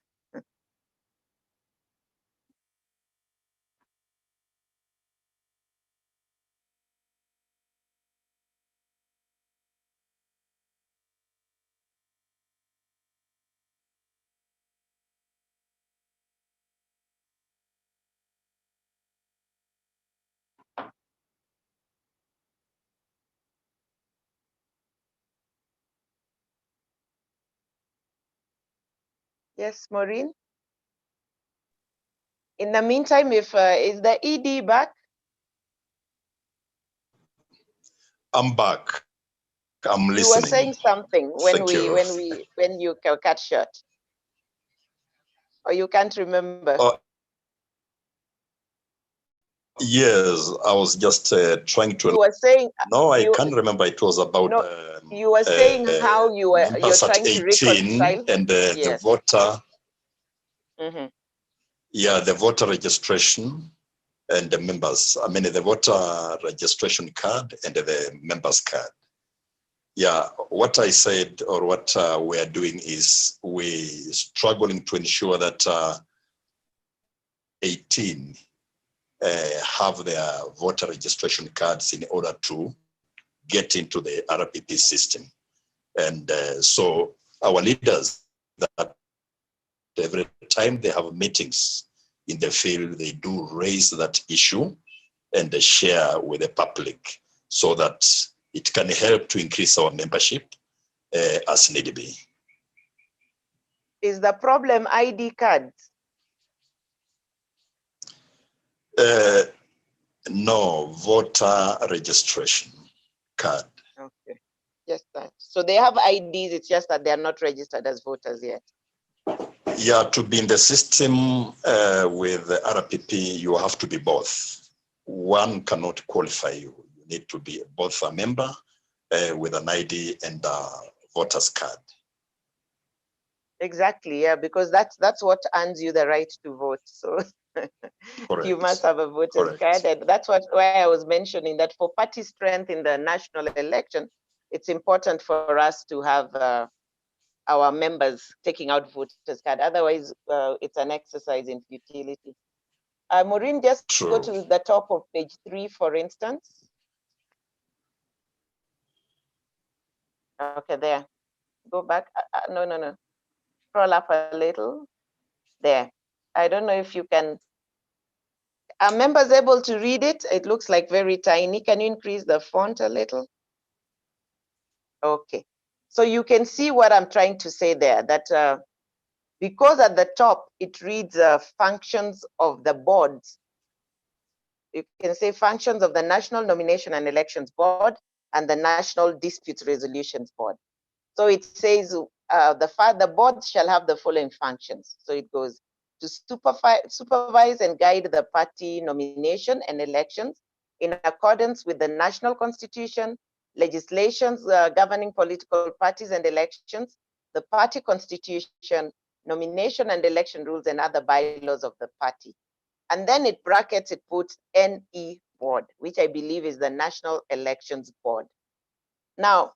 Yes, Maureen. In the meantime, if is the ED back? I'm back. I'm listening. You were saying something when you cut short, or you can't remember. Yes, I was just trying to. You were saying. No, I can't remember. It was about. No, you were saying how you're trying to reconcile. And yes. the voter. Mm-hmm. Yeah, the voter registration and the members. I mean, the voter registration card and the members card. Yeah, what I said or what we are doing is we're struggling to ensure that 18 have their voter registration cards in order to get into the RPP system. And so our leaders, that every time they have meetings in the field, they do raise that issue and they share with the public so that it can help to increase our membership as need be. Is the problem ID cards? No, voter registration. card. Okay. Yes, that. So they have IDs, it's just that they are not registered as voters yet. Yeah, to be in the system with the RPP, you have to be both. One cannot qualify you. You need to be both a member with an ID and a voter's card. Exactly, yeah, because that's what earns you the right to vote. So you must have a voter's card, and that's why I was mentioning that for party strength in the national election, it's important for us to have our members taking out voters card. Otherwise, it's an exercise in futility. Maureen, just go to the top of page 3, for instance. Okay, there. Go back. No. Scroll up a little. There. I don't know if you can. Are members able to read it? It looks like very tiny. Can you increase the font a little? Okay. So you can see what I'm trying to say there, that because at the top it reads functions of the boards. You can say functions of the National Nomination and Elections Board and the National Dispute Resolutions Board. So it says the board shall have the following functions. So it goes to supervise and guide the party nomination and elections in accordance with the national constitution, legislations governing political parties and elections, the party constitution, nomination and election rules, and other bylaws of the party. And then it brackets, it puts NE board, which I believe is the National Elections Board. Now,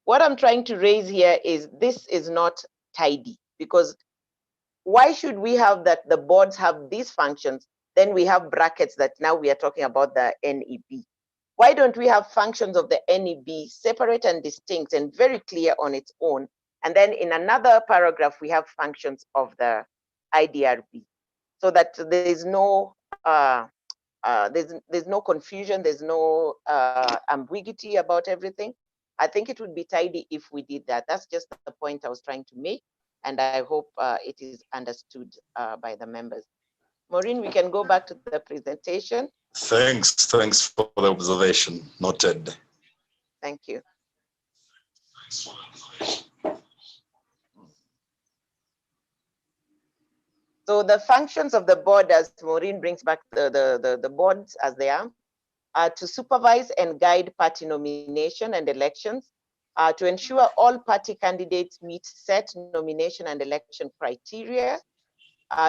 what I'm trying to raise here is this is not tidy, because why should we have that the boards have these functions, then we have brackets that now we are talking about the NEB? Why don't we have functions of the NEB separate and distinct and very clear on its own? And then in another paragraph, we have functions of the IDRB, so that there's no there's no confusion, there's no ambiguity about everything. I think it would be tidy if we did that. That's just the point I was trying to make, and I hope it is understood by the members. Maureen, we can go back to the presentation. Thanks for the observation. Noted. Thank you. So the functions of the board, as Maureen brings back the boards as they are to supervise and guide party nomination and elections, to ensure all party candidates meet set nomination and election criteria,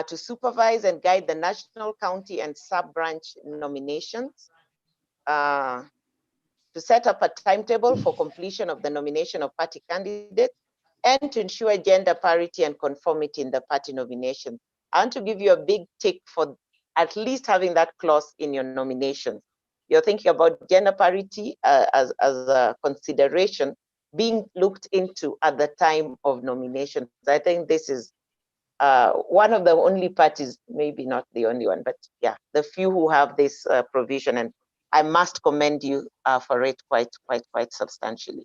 to supervise and guide the national, county, and sub-branch nominations, to set up a timetable for completion of the nomination of party candidates, and to ensure gender parity and conformity in the party nomination. I want to give you a big tick for at least having that clause in your nominations. You're thinking about gender parity as a consideration being looked into at the time of nominations. I think this is one of the only parties, maybe not the only one, but yeah, the few who have this provision, and I must commend you for it quite substantially.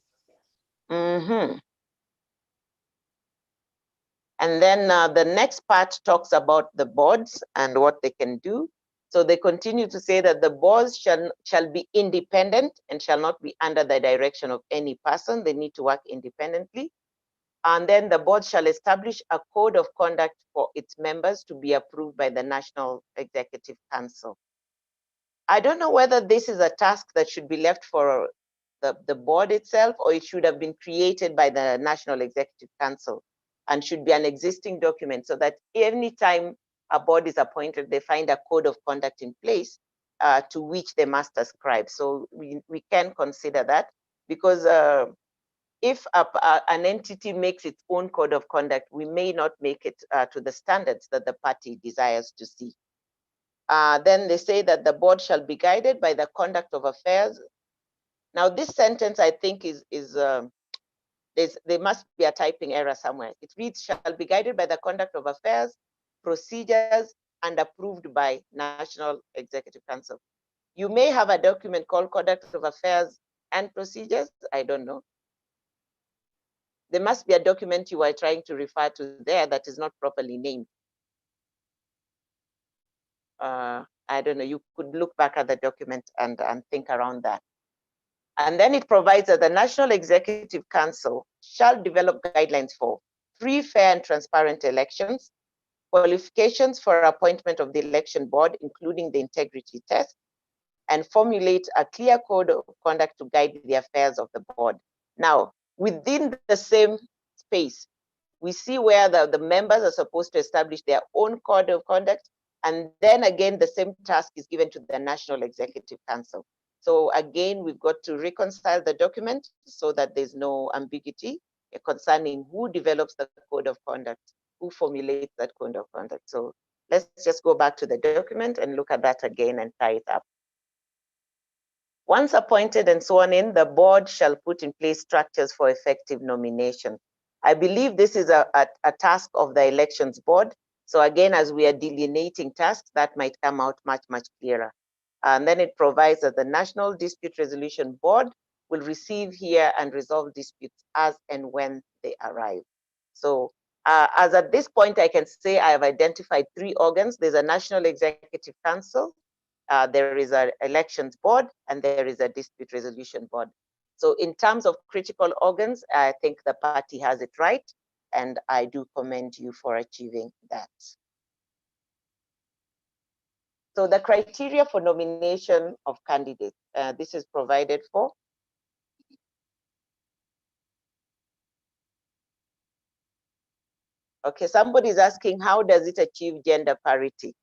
And then the next part talks about the boards and what they can do. So they continue to say that the boards shall be independent and shall not be under the direction of any person. They need to work independently. And then the board shall establish a code of conduct for its members to be approved by the National Executive Council. I don't know whether this is a task that should be left for the board itself, or it should have been created by the National Executive Council and should be an existing document, so that any time a board is appointed, they find a code of conduct in place to which they must ascribe. So we can consider that, because if an entity makes its own code of conduct, we may not make it to the standards that the party desires to see. Then they say that the board shall be guided by the conduct of affairs. Now, this sentence, I think, there must be a typing error somewhere. It reads, shall be guided by the conduct of affairs, procedures, and approved by National Executive Council. You may have a document called Conduct of Affairs and Procedures. I don't know. There must be a document you are trying to refer to there that is not properly named. I don't know. You could look back at the document and think around that. And then it provides that the National Executive Council shall develop guidelines for free, fair, and transparent elections, qualifications for appointment of the election board, including the integrity test, and formulate a clear code of conduct to guide the affairs of the board. Now, within the same space, we see where the members are supposed to establish their own code of conduct, and then again, the same task is given to the National Executive Council. So again, we've got to reconcile the document so that there's no ambiguity concerning who develops the code of conduct, who formulates that code of conduct. So let's just go back to the document and look at that again and tie it up. Once appointed and sworn in, the board shall put in place structures for effective nomination. I believe this is a task of the elections board. So again, as we are delineating tasks, that might come out much, much clearer. And then it provides that the National Dispute Resolution Board will receive, hear, and resolve disputes as and when they arrive. So as at this point, I can say I have identified 3 organs. There's a National Executive Council, there is an elections board, and there is a dispute resolution board. So in terms of critical organs, I think the party has it right, and I do commend you for achieving that. So the criteria for nomination of candidates, this is provided for. Okay, somebody's asking, how does it achieve gender parity?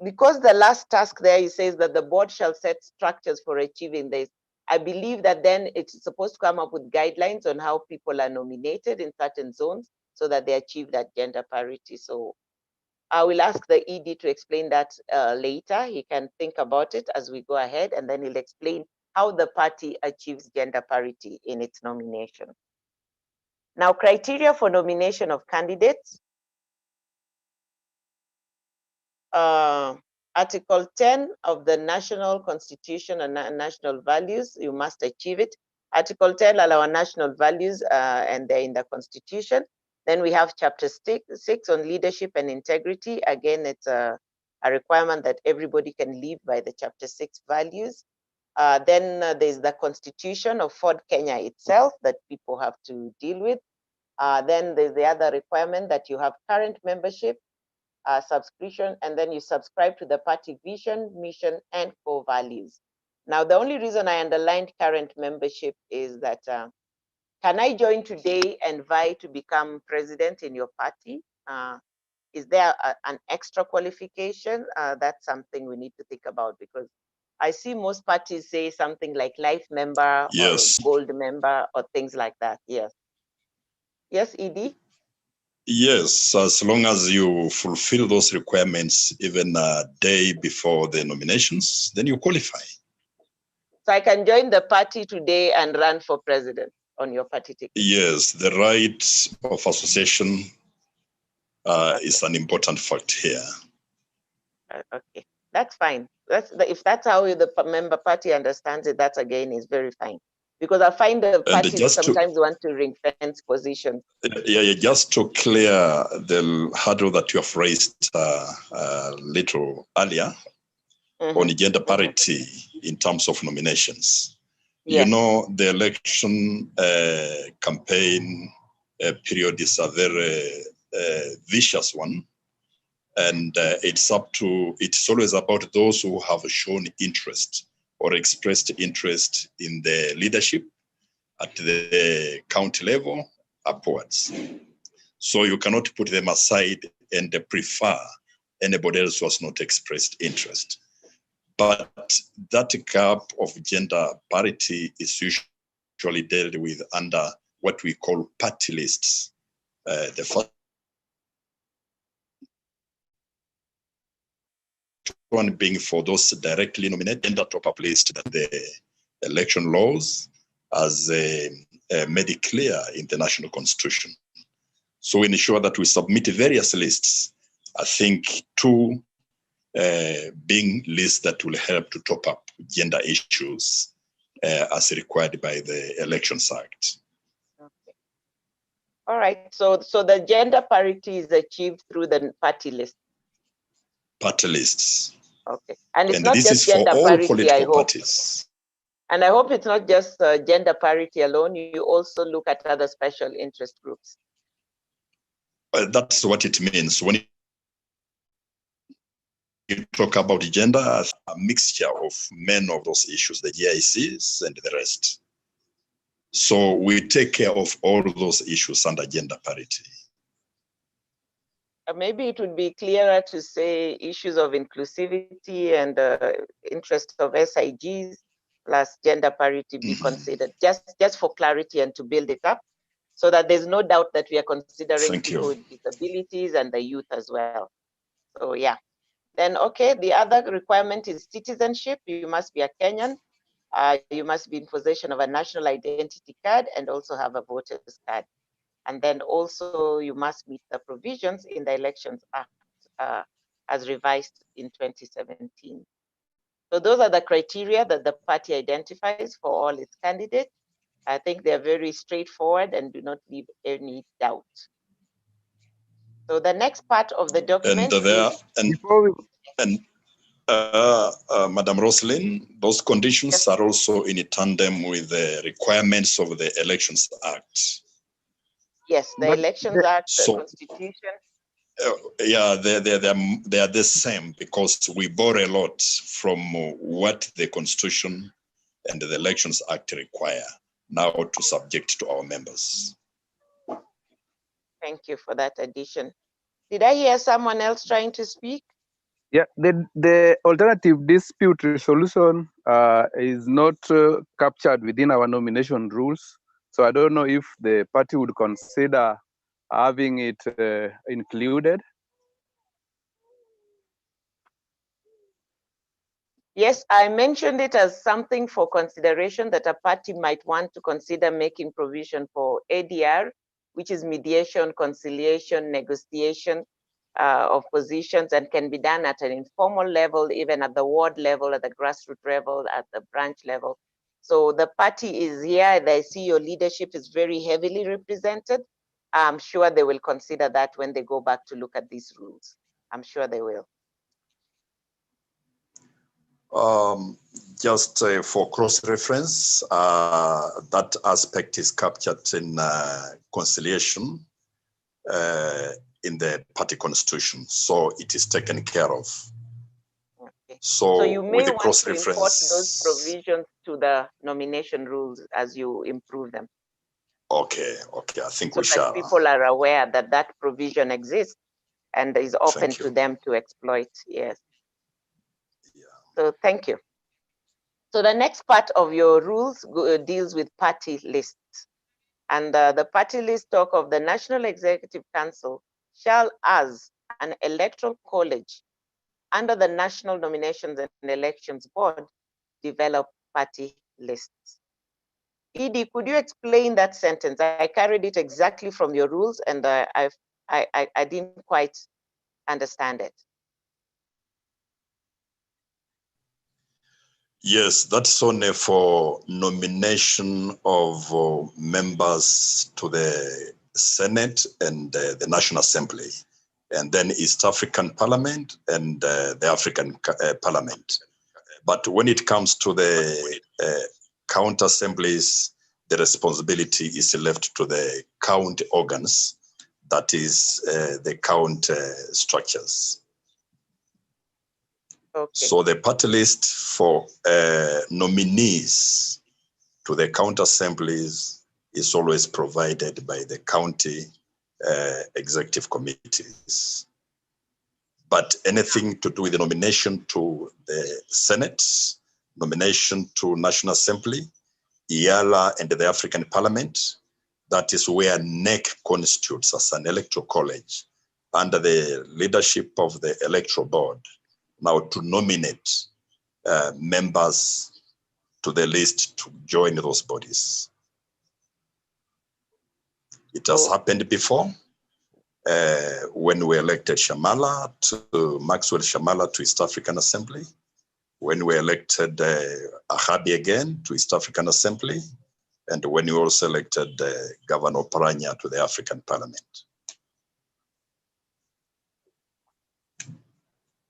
Because the last task there, it says that the board shall set structures for achieving this. I believe that then it's supposed to come up with guidelines on how people are nominated in certain zones so that they achieve that gender parity. So I will ask the ED to explain that later. He can think about it as we go ahead, and then he'll explain how the party achieves gender parity in its nomination. Now, criteria for nomination of candidates. Article 10 of the National Constitution and National Values, you must achieve it. Article 10 are our national values and they're in the Constitution. Then we have Chapter 6 on leadership and integrity. Again, it's a requirement that everybody can live by the Chapter 6 values. Then there's the Constitution of Ford Kenya itself that people have to deal with. Then there's the other requirement that you have current membership, subscription, and then you subscribe to the party vision, mission, and core values. Now, the only reason I underlined current membership is that can I join today and vie to become president in your party? Is there an extra qualification? That's something we need to think about, because I see most parties say something like life member, yes, or gold member, or things like that. Yes. Yes, ED? Yes, as long as you fulfill those requirements even a day before the nominations, then you qualify. So I can join the party today and run for president on your party ticket? Yes, the right of association is an important fact here. Okay, that's fine. If that's how the member party understands it, that again is very fine. Because I find the parties sometimes want to ring fence positions. Yeah, just to clear the hurdle that you have raised a little earlier on gender parity in terms of nominations. Yes. You know, the election campaign period is a very vicious one. And it's always about those who have shown interest or expressed interest in the leadership at the county level upwards. So you cannot put them aside and prefer anybody else who has not expressed interest. But that gap of gender parity is usually dealt with under what we call party lists. The first one being for those directly nominated in the top-up list that the election laws has made it clear in the national constitution. So we ensure that we submit various lists. I think 2 being lists that will help to top up gender issues as required by the Elections Act. Okay. All right, so the gender parity is achieved through the party list. Party lists. Okay, and it's not just gender parity, I hope. Parties. And I hope it's not just gender parity alone. You also look at other special interest groups. That's what it means. When you talk about gender, a mixture of many of those issues, the GICs and the rest. So we take care of all those issues under gender parity. Maybe it would be clearer to say issues of inclusivity and interest of SIGs plus gender parity be considered, just for clarity and to build it up, so that there's no doubt that we are considering people with disabilities and the youth as well. So yeah. Then, okay, the other requirement is citizenship. You must be a Kenyan. You must be in possession of a national identity card and also have a voter's card. And then also you must meet the provisions in the Elections Act as revised in 2017. So those are the criteria that the party identifies for all its candidates. I think they're very straightforward and do not leave any doubt. So the next part of the document Madam Roslyn, those conditions are also in tandem with the requirements of the Elections Act. Yes, the Elections Act, the Constitution. Yeah, they are the same because we borrow a lot from what the Constitution and the Elections Act require now to subject to our members. Thank you for that addition. Did I hear someone else trying to speak? Yeah, the alternative dispute resolution is not captured within our nomination rules. So I don't know if the party would consider having it included. Yes, I mentioned it as something for consideration that a party might want to consider making provision for ADR, which is mediation, conciliation, negotiation of positions, and can be done at an informal level, even at the ward level, at the grassroots level, at the branch level. So the party is here. I see your leadership is very heavily represented. I'm sure they will consider that when they go back to look at these rules. I'm sure they will. Just for cross-reference, that aspect is captured in conciliation in the party constitution, so it is taken care of. Okay. So you may with the want to import cross-reference, those provisions to the nomination rules as you improve them. Okay, I think so we shall. People are aware that that provision exists and is open to them to exploit. Yes. Yeah. So thank you. So the next part of your rules deals with party lists. And the party list talk of the National Executive Council shall, as an electoral college under the National Nominations and Elections Board, develop party lists. Edie, could you explain that sentence? I carried it exactly from your rules and I didn't quite understand it. Yes, that's only for nomination of members to the Senate and the National Assembly, and then East African Parliament and the African Parliament. But when it comes to the county assemblies, the responsibility is left to the county organs, that is the county structures. Okay. So the party list for nominees to the county assemblies is always provided by the county executive committees. But anything to do with the nomination to the Senate, nomination to National Assembly, IALA and the African Parliament, that is where NEC constitutes as an electoral college under the leadership of the electoral board, now to nominate members to the list to join those bodies. It has happened before when we elected Maxwell Shamala to East African Assembly, when we elected Ahabi again to East African Assembly, and when we also elected Governor Paranya to the African Parliament.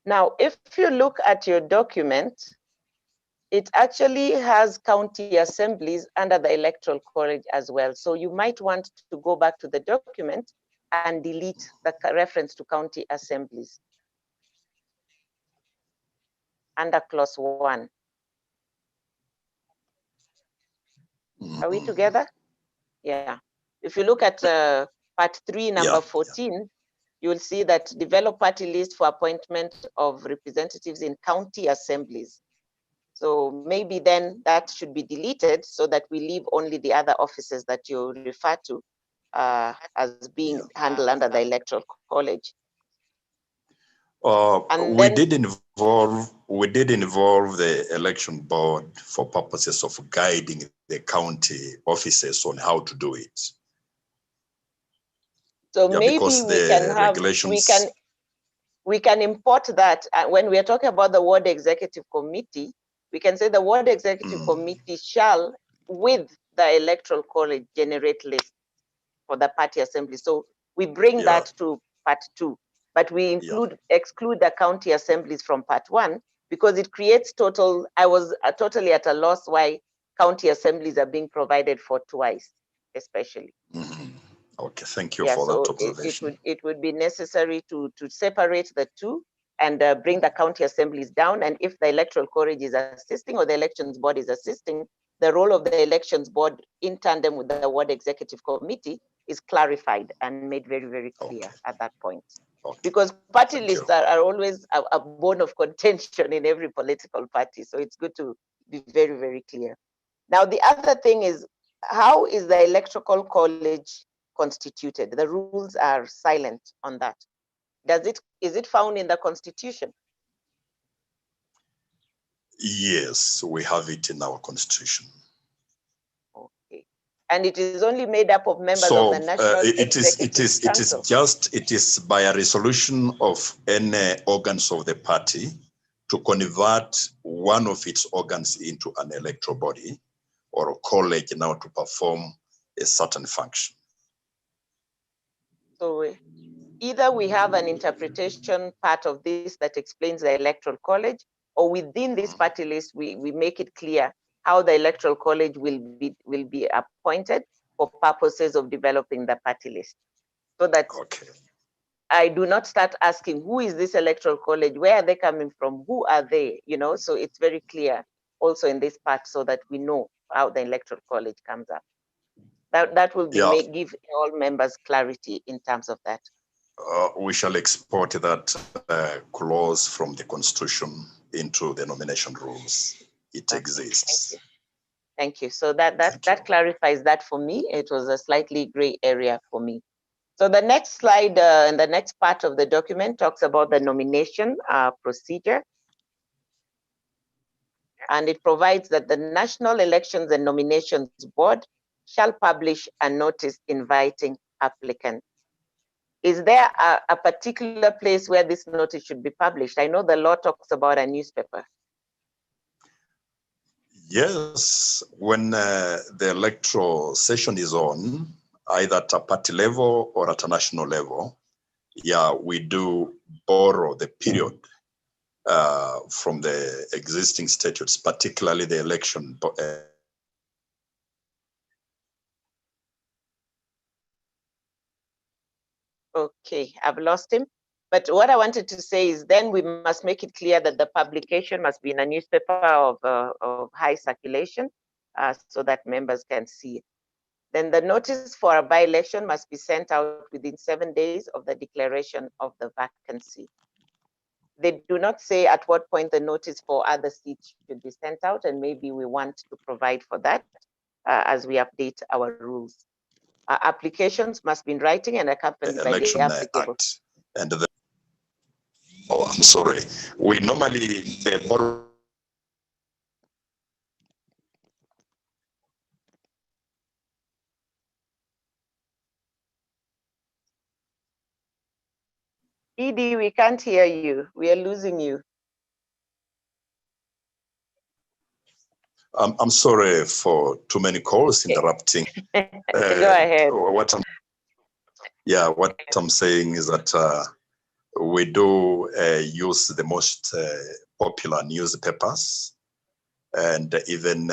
Now, if you look at your document, It actually has county assemblies under the Electoral College as well. So you might want to go back to the document and delete the reference to county assemblies under clause 1. Are we together? Yeah. If you look at part 3, number 14, you will see that develop party list for appointment of representatives in county assemblies. So maybe then that should be deleted so that we leave only the other offices that you refer to as being handled under the Electoral College. We did involve the election board for purposes of guiding the county offices on how to do it. So maybe we can have we can import that when we are talking about the ward executive committee. We can say the ward executive committee shall, with the Electoral College, generate lists for the party assembly. So we bring that to part 2, but we exclude the county assemblies from part 1 because it creates total. I was totally at a loss why county assemblies are being provided for twice, especially. Okay, thank you for that observation. It would be necessary to separate the two and bring the county assemblies down. And if the Electoral College is assisting or the elections board is assisting, the role of the elections board in tandem with the ward executive committee is clarified and made very, very clear at that point. Because party lists are always a bone of contention in every political party. So it's good to be very, very clear. Now, the other thing is, how is the Electoral College constituted? The rules are silent on that. Is it found in the Constitution? Yes, we have it in our Constitution. Okay, and it is only made up of members of the National Executive Council. It is by a resolution of any organs of the party to convert one of its organs into an electoral body or a college now to perform a certain function. So either we have an interpretation part of this that explains the Electoral College, or within this party list, we make it clear how the Electoral College will be appointed for purposes of developing the party list. So that I do not start asking, who is this Electoral College? Where are they coming from? Who are they? You know, so it's very clear also in this part so that we know how the Electoral College comes up. That will be give all members clarity in terms of that. We shall export that clause from the Constitution into the nomination rules. It exists. Thank you. So that clarifies that for me. It was a slightly gray area for me. So the next slide and the next part of the document talks about the nomination procedure. And it provides that the National Elections and Nominations Board shall publish a notice inviting applicants. Is there a particular place where this notice should be published? I know the law talks about a newspaper. Yes, when the electoral session is on, either at a party level or at a national level, we do borrow the period from the existing statutes, particularly the election. Okay, I've lost him. But what I wanted to say is then we must make it clear that the publication must be in a newspaper of high circulation so that members can see it. Then the notice for a by-election must be sent out within 7 days of the declaration of the vacancy. They do not say at what point the notice for other seats should be sent out, and maybe we want to provide for that as we update our rules. Applications must be in writing and accompanied by the applicable. And I'm sorry. We normally borrow. Edie, we can't hear you. We are losing you. I'm sorry for too many calls interrupting. Go ahead. What I'm saying is that we do use the most popular newspapers and even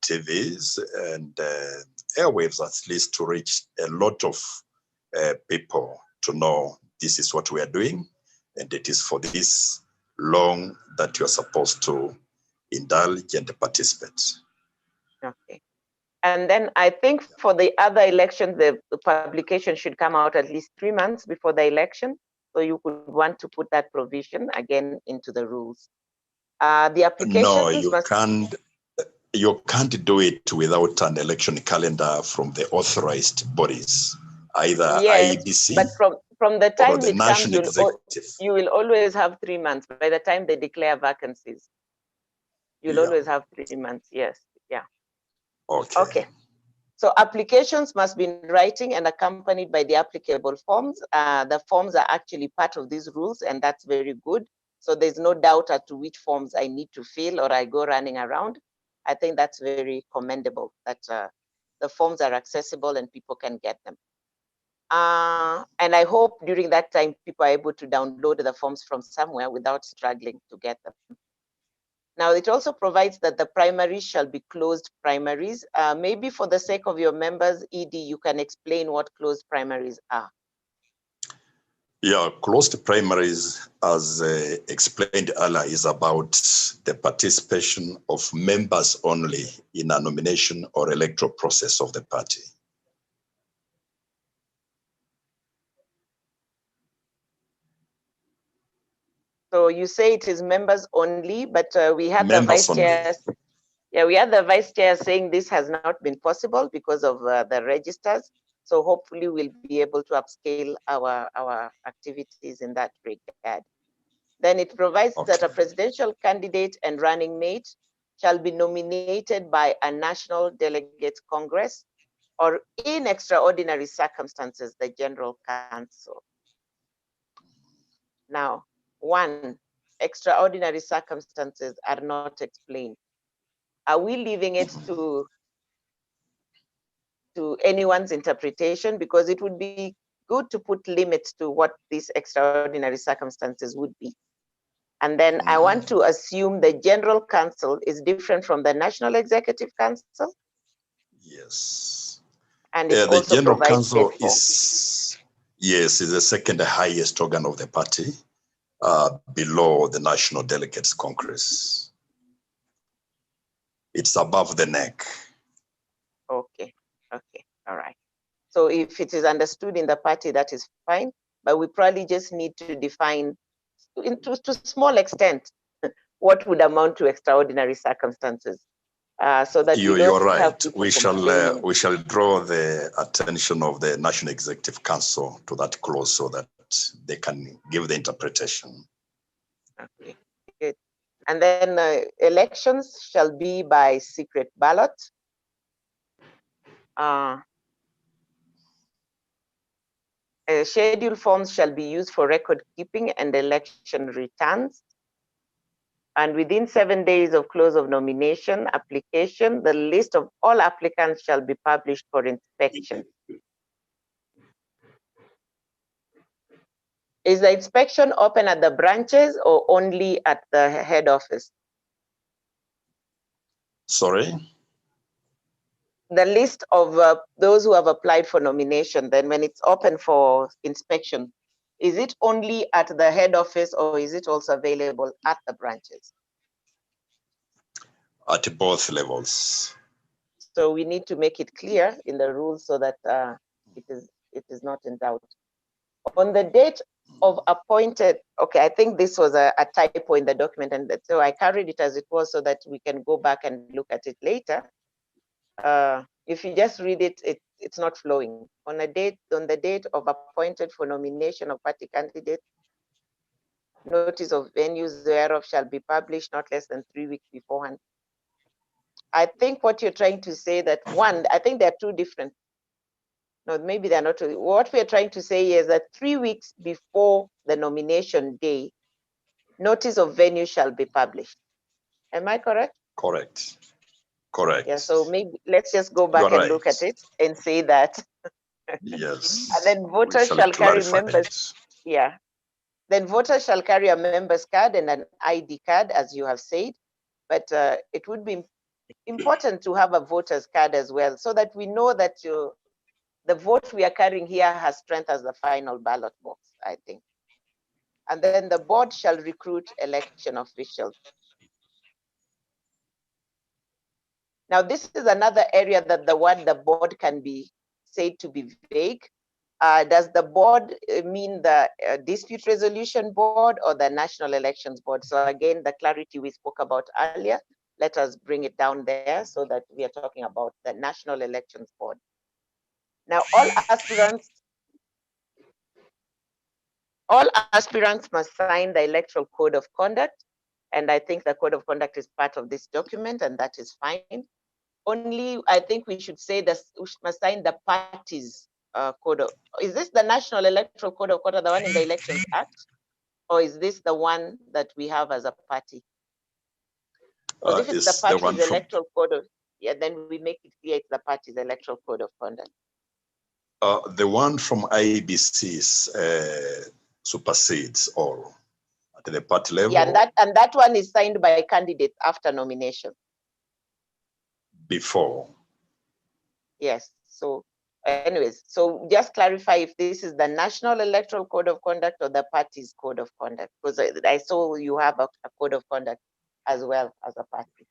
TVs and airwaves, at least to reach a lot of people to know this is what we are doing, and it is for this long that you are supposed to indulge and participate. Okay. And then I think for the other elections, the publication should come out at least 3 months before the election. So you could want to put that provision again into the rules. The applications No, you can't do it without an election calendar from the authorized bodies, either yes, IEBC but from the time or the it comes, national executive. you will always have 3 months. By the time they declare vacancies, you'll always have 3 months. Yes, yeah. Okay. Okay. So applications must be in writing and accompanied by the applicable forms. The forms are actually part of these rules, and that's very good. So there's no doubt as to which forms I need to fill or I go running around. I think that's very commendable that the forms are accessible and people can get them. And I hope during that time, people are able to download the forms from somewhere without struggling to get them. Now, it also provides that the primaries shall be closed primaries. Maybe for the sake of your members, ED, you can explain what closed primaries are. Yeah, closed primaries, as explained earlier, is about the participation of members only in a nomination or electoral process of the party. So you say it is members only, but we had members the vice chair. Yeah, we had the vice chair saying this has not been possible because of the registers. So hopefully we'll be able to upscale our activities in that regard. Then it provides that a presidential candidate and running mate shall be nominated by a national delegate congress or in extraordinary circumstances, the general council. Now, one, extraordinary circumstances are not explained. Are we leaving it to anyone's interpretation? Because it would be good to put limits to what these extraordinary circumstances would be. And then I want to assume the General Council is different from the National Executive Council. Yes. And it the also General provides Council is the second highest organ of the party, below the National Delegates Congress. It's above the neck. Okay, okay, all right. So if it is understood in the party, that is fine, but we probably just need to define to small extent what would amount to extraordinary circumstances, so that You're right. We complaining. shall draw the attention of the National Executive Council to that clause so that they can give the interpretation. Okay, good. And then elections shall be by secret ballot. Schedule forms shall be used for record keeping and election returns. And within 7 days of close of nomination application, the list of all applicants shall be published for inspection. Is the inspection open at the branches or only at the head office? Sorry? The list of those who have applied for nomination, then when it's open for inspection, is it only at the head office or is it also available at the branches? At both levels. So we need to make it clear in the rules so that it is not in doubt. On the date of appointed, okay, I think this was a typo in the document, and so I carried it as it was so that we can go back and look at it later. If you just read it, it's not flowing. On the date of appointed for nomination of party candidate, notice of venues thereof shall be published not less than 3 weeks beforehand. I think what you're trying to say that one, I think they're two different. No, maybe they're not. What we're trying to say is that 3 weeks before the nomination day, notice of venue shall be published. Am I correct? Correct. Correct. Yeah, so maybe let's just go back and look at it and say that. Yes. And then voters shall carry members. Yeah. Then voters shall carry a member's card and an ID card, as you have said. but it would be important to have a voter's card as well, so that we know that the vote we are carrying here has strength as the final ballot box, I think. And then the board shall recruit election officials. Now, this is another area that the word the board can be said to be vague. Does the board mean the dispute resolution board or the national elections board? So again, the clarity we spoke about earlier, let us bring it down there so that we are talking about the national elections board. Now, all aspirants must sign the electoral code of conduct. And I think the code of conduct is part of this document, and that is fine. Only, I think we should say that we must sign the party's code of, is this the National Electoral Code of Conduct, the one in the Elections Act? Or is this the one that we have as a party? Because if it's the party's electoral code of, yeah, then we make it clear it's the party's electoral code of conduct. The one from IBC's supersedes all at the party level. Yeah, and that one is signed by candidates after nomination. Before. Yes. So anyways, so just clarify if this is the National Electoral Code of Conduct or the party's code of conduct, because I saw you have a code of conduct as well as a party.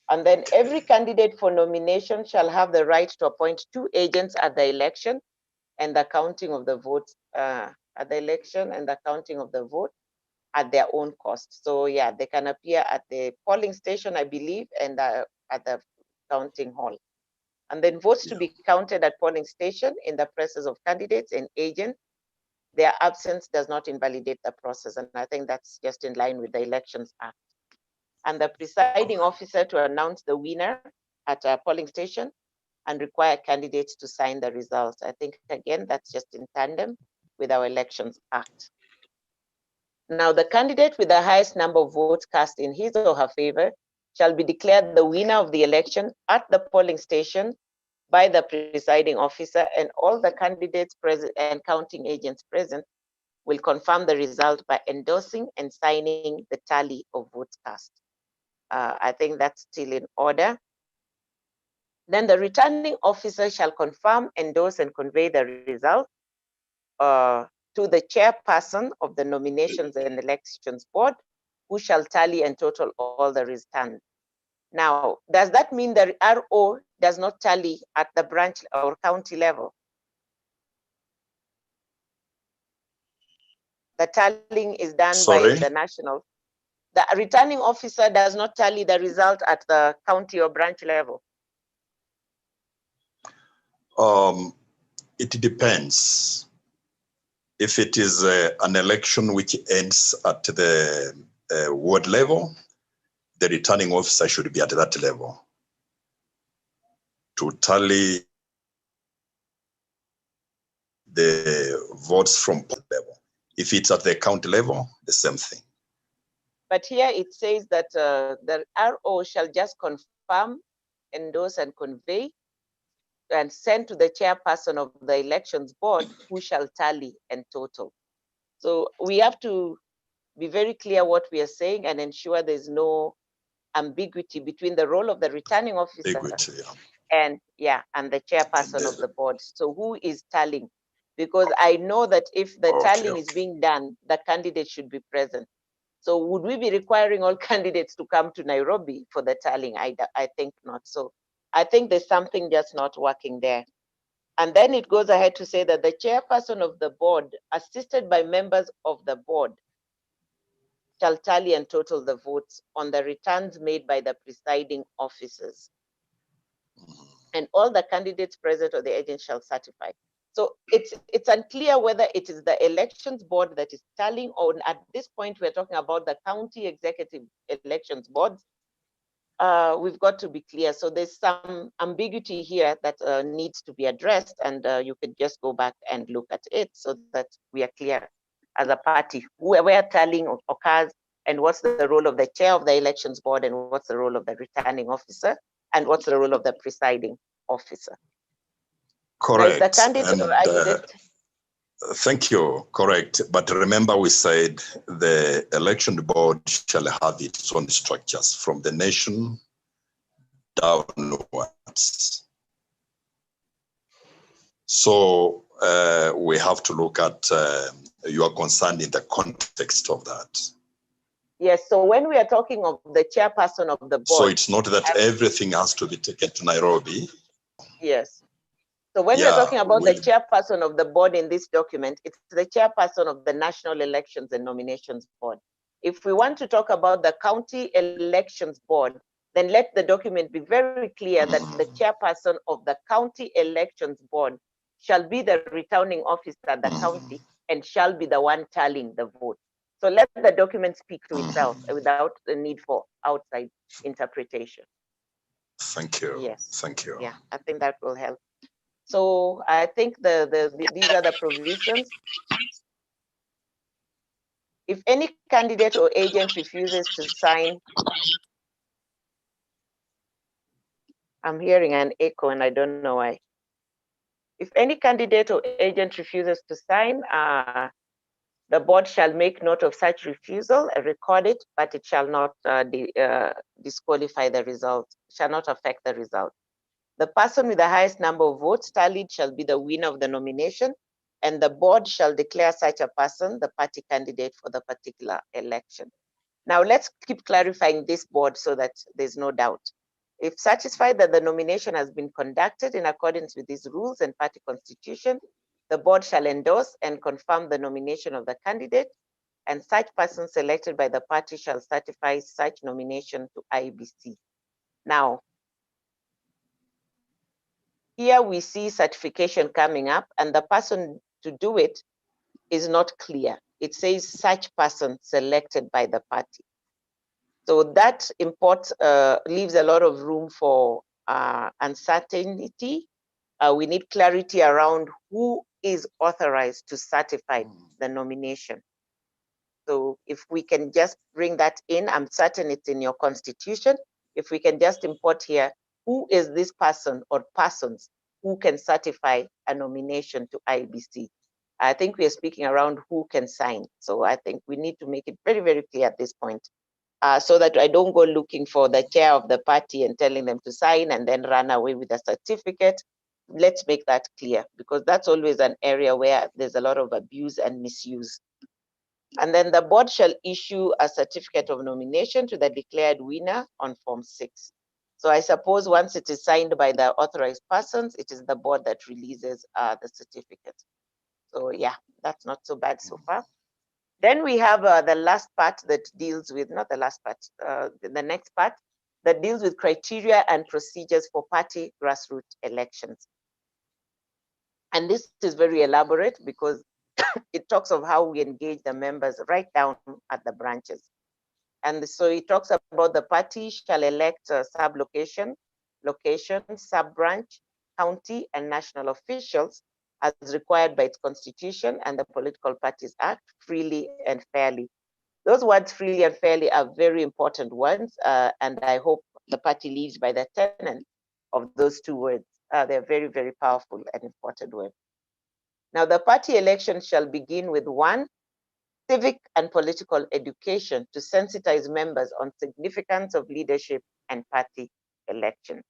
And then every candidate for nomination shall have the right to appoint 2 agents at the election and the counting of the votes at the election and the counting of the vote at their own cost. So yeah, they can appear at the polling station, I believe, and at the counting hall. And then votes to be counted at polling station in the presence of candidates and agents. Their absence does not invalidate the process. And I think that's just in line with the Elections Act. And the presiding officer to announce the winner at a polling station and require candidates to sign the results. I think, again, that's just in tandem with our Elections Act. Now, the candidate with the highest number of votes cast in his or her favor shall be declared the winner of the election at the polling station by the presiding officer, and all the candidates present and counting agents present will confirm the result by endorsing and signing the tally of votes cast. I think that's still in order. Then the returning officer shall confirm, endorse, and convey the result to the chairperson of the Nominations and Elections Board, who shall tally and total all the returns. Now, does that mean the RO does not tally at the branch or county level? The tallying is done by the national. The returning officer does not tally the result at the county or branch level. It depends. If it is an election which ends at the ward level, the returning officer should be at that level to tally the votes from level. If it's at the county level, the same thing. But here it says that the RO shall just confirm, endorse, and convey, and send to the chairperson of the elections board, who shall tally and total. So we have to be very clear what we are saying and ensure there's no ambiguity between the role of the returning officer and the chairperson of the board. So who is tallying? Because I know that if the tallying is being done, the candidate should be present. So would we be requiring all candidates to come to Nairobi for the tallying? I think not. So I think there's something just not working there. And then it goes ahead to say that the chairperson of the board, assisted by members of the board, shall tally and total the votes on the returns made by the presiding officers. And all the candidates present or the agent shall certify. So it's unclear whether it is the elections board that is tallying, or at this point we're talking about the county executive elections boards. We've got to be clear. So there's some ambiguity here that needs to be addressed, and you could just go back and look at it so that we are clear as a party where tallying occurs, and what's the role of the chair of the elections board, and what's the role of the returning officer, and what's the role of the presiding officer. Correct. Now, is the candidate, Thank you. Correct. But remember, we said the election board shall have its own structures from the nation downwards. So we have to look at your concern in the context of that. Yes, so when we are talking of the chairperson of the board. So it's not that everything has to be taken to Nairobi. Yes. So when we're talking about the chairperson of the board in this document, it's the chairperson of the National Elections and Nominations Board. If we want to talk about the county elections board, then let the document be very clear that the chairperson of the county elections board shall be the returning officer at the county and shall be the one tallying the vote. So let the document speak to itself without the need for outside interpretation. Thank you. Yes. Thank you. Yeah, I think that will help. So I think these are the provisions. If any candidate or agent refuses to sign, I'm hearing an echo and I don't know why. If any candidate or agent refuses to sign, the board shall make note of such refusal and record it, but it shall not disqualify the result, shall not affect the result. The person with the highest number of votes tallied shall be the winner of the nomination, and the board shall declare such a person the party candidate for the particular election. Now let's keep clarifying this board so that there's no doubt. If satisfied that the nomination has been conducted in accordance with these rules and party constitution, the board shall endorse and confirm the nomination of the candidate, and such person selected by the party shall certify such nomination to IEBC. Now, here we see certification coming up, and the person to do it is not clear. It says such person selected by the party. So that leaves a lot of room for uncertainty. We need clarity around who is authorized to certify the nomination. So if we can just bring that in, I'm certain it's in your constitution. If we can just import here, who is this person or persons who can certify a nomination to IEBC? I think we are speaking around who can sign. So I think we need to make it very, very clear at this point, so that I don't go looking for the chair of the party and telling them to sign and then run away with a certificate. Let's make that clear, because that's always an area where there's a lot of abuse and misuse. And then the board shall issue a certificate of nomination to the declared winner on Form 6. So I suppose once it is signed by the authorized persons, it is the board that releases the certificate. So yeah, that's not so bad so far. Then we have the last part that deals with, not the last part, the next part that deals with criteria and procedures for party grassroots elections. And this is very elaborate because it talks of how we engage the members right down at the branches. And so it talks about the party shall elect sub-location, location, sub-branch, county, and national officials as required by its constitution and the Political Parties Act, freely and fairly. Those words, freely and fairly, are very important ones, and I hope the party lives by the tenet of those two words. They're very, very powerful and important words. Now, the party election shall begin with 1, civic and political education to sensitize members on significance of leadership and party election.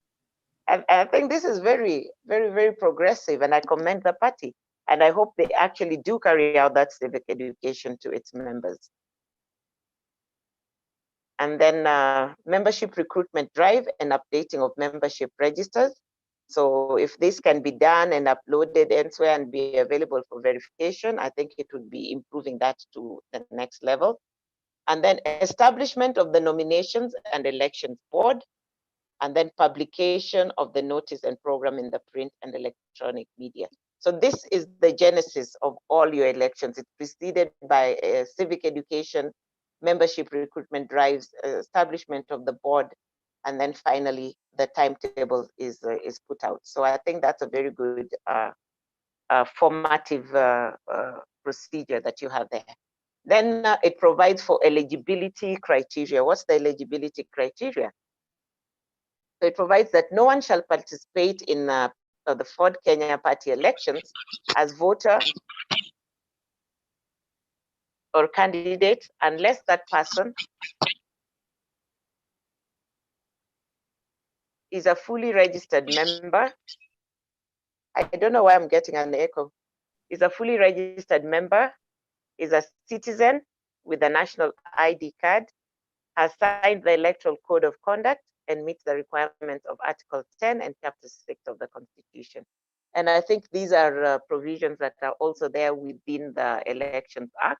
And I think this is very, very, very progressive, and I commend the party. And I hope they actually do carry out that civic education to its members. And then membership recruitment drive and updating of membership registers. So if this can be done and uploaded elsewhere and be available for verification, I think it would be improving that to the next level. And then establishment of the nominations and elections board, and then publication of the notice and program in the print and electronic media. So this is the genesis of all your elections. It's preceded by civic education, membership recruitment drives, establishment of the board, and then finally the timetable is put out. So I think that's a very good formative procedure that you have there. Then it provides for eligibility criteria. What's the eligibility criteria? So it provides that no one shall participate in the Ford Kenya party elections as voter or candidate unless that person is a fully registered member. I don't know why I'm getting an echo. Is a fully registered member, is a citizen with a national ID card, has signed the Electoral Code of Conduct, and meets the requirements of Article 10 and Chapter 6 of the Constitution. And I think these are provisions that are also there within the Elections Act,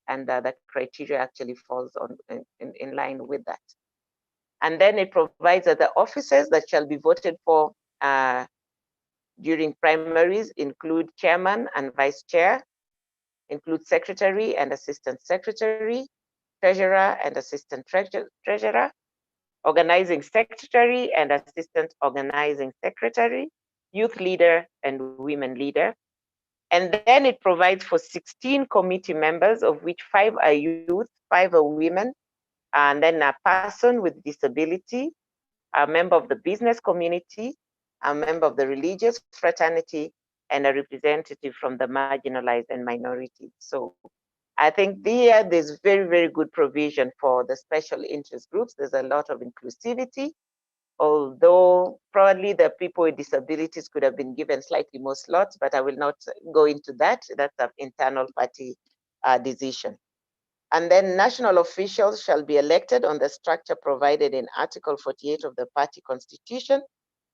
and the criteria actually falls in line with that. And then it provides that the officers that shall be voted for during primaries include chairman and vice chair, include secretary and assistant secretary, treasurer and assistant treasurer, organizing secretary and assistant organizing secretary, youth leader and women leader. And then it provides for 16 committee members, of which 5 are youth, 5 are women, and then a person with disability, a member of the business community, a member of the religious fraternity, and a representative from the marginalized and minorities. So I think there's very, very good provision for the special interest groups. There's a lot of inclusivity, although probably the people with disabilities could have been given slightly more slots, but I will not go into that. That's an internal party decision. And then national officials shall be elected on the structure provided in Article 48 of the party constitution,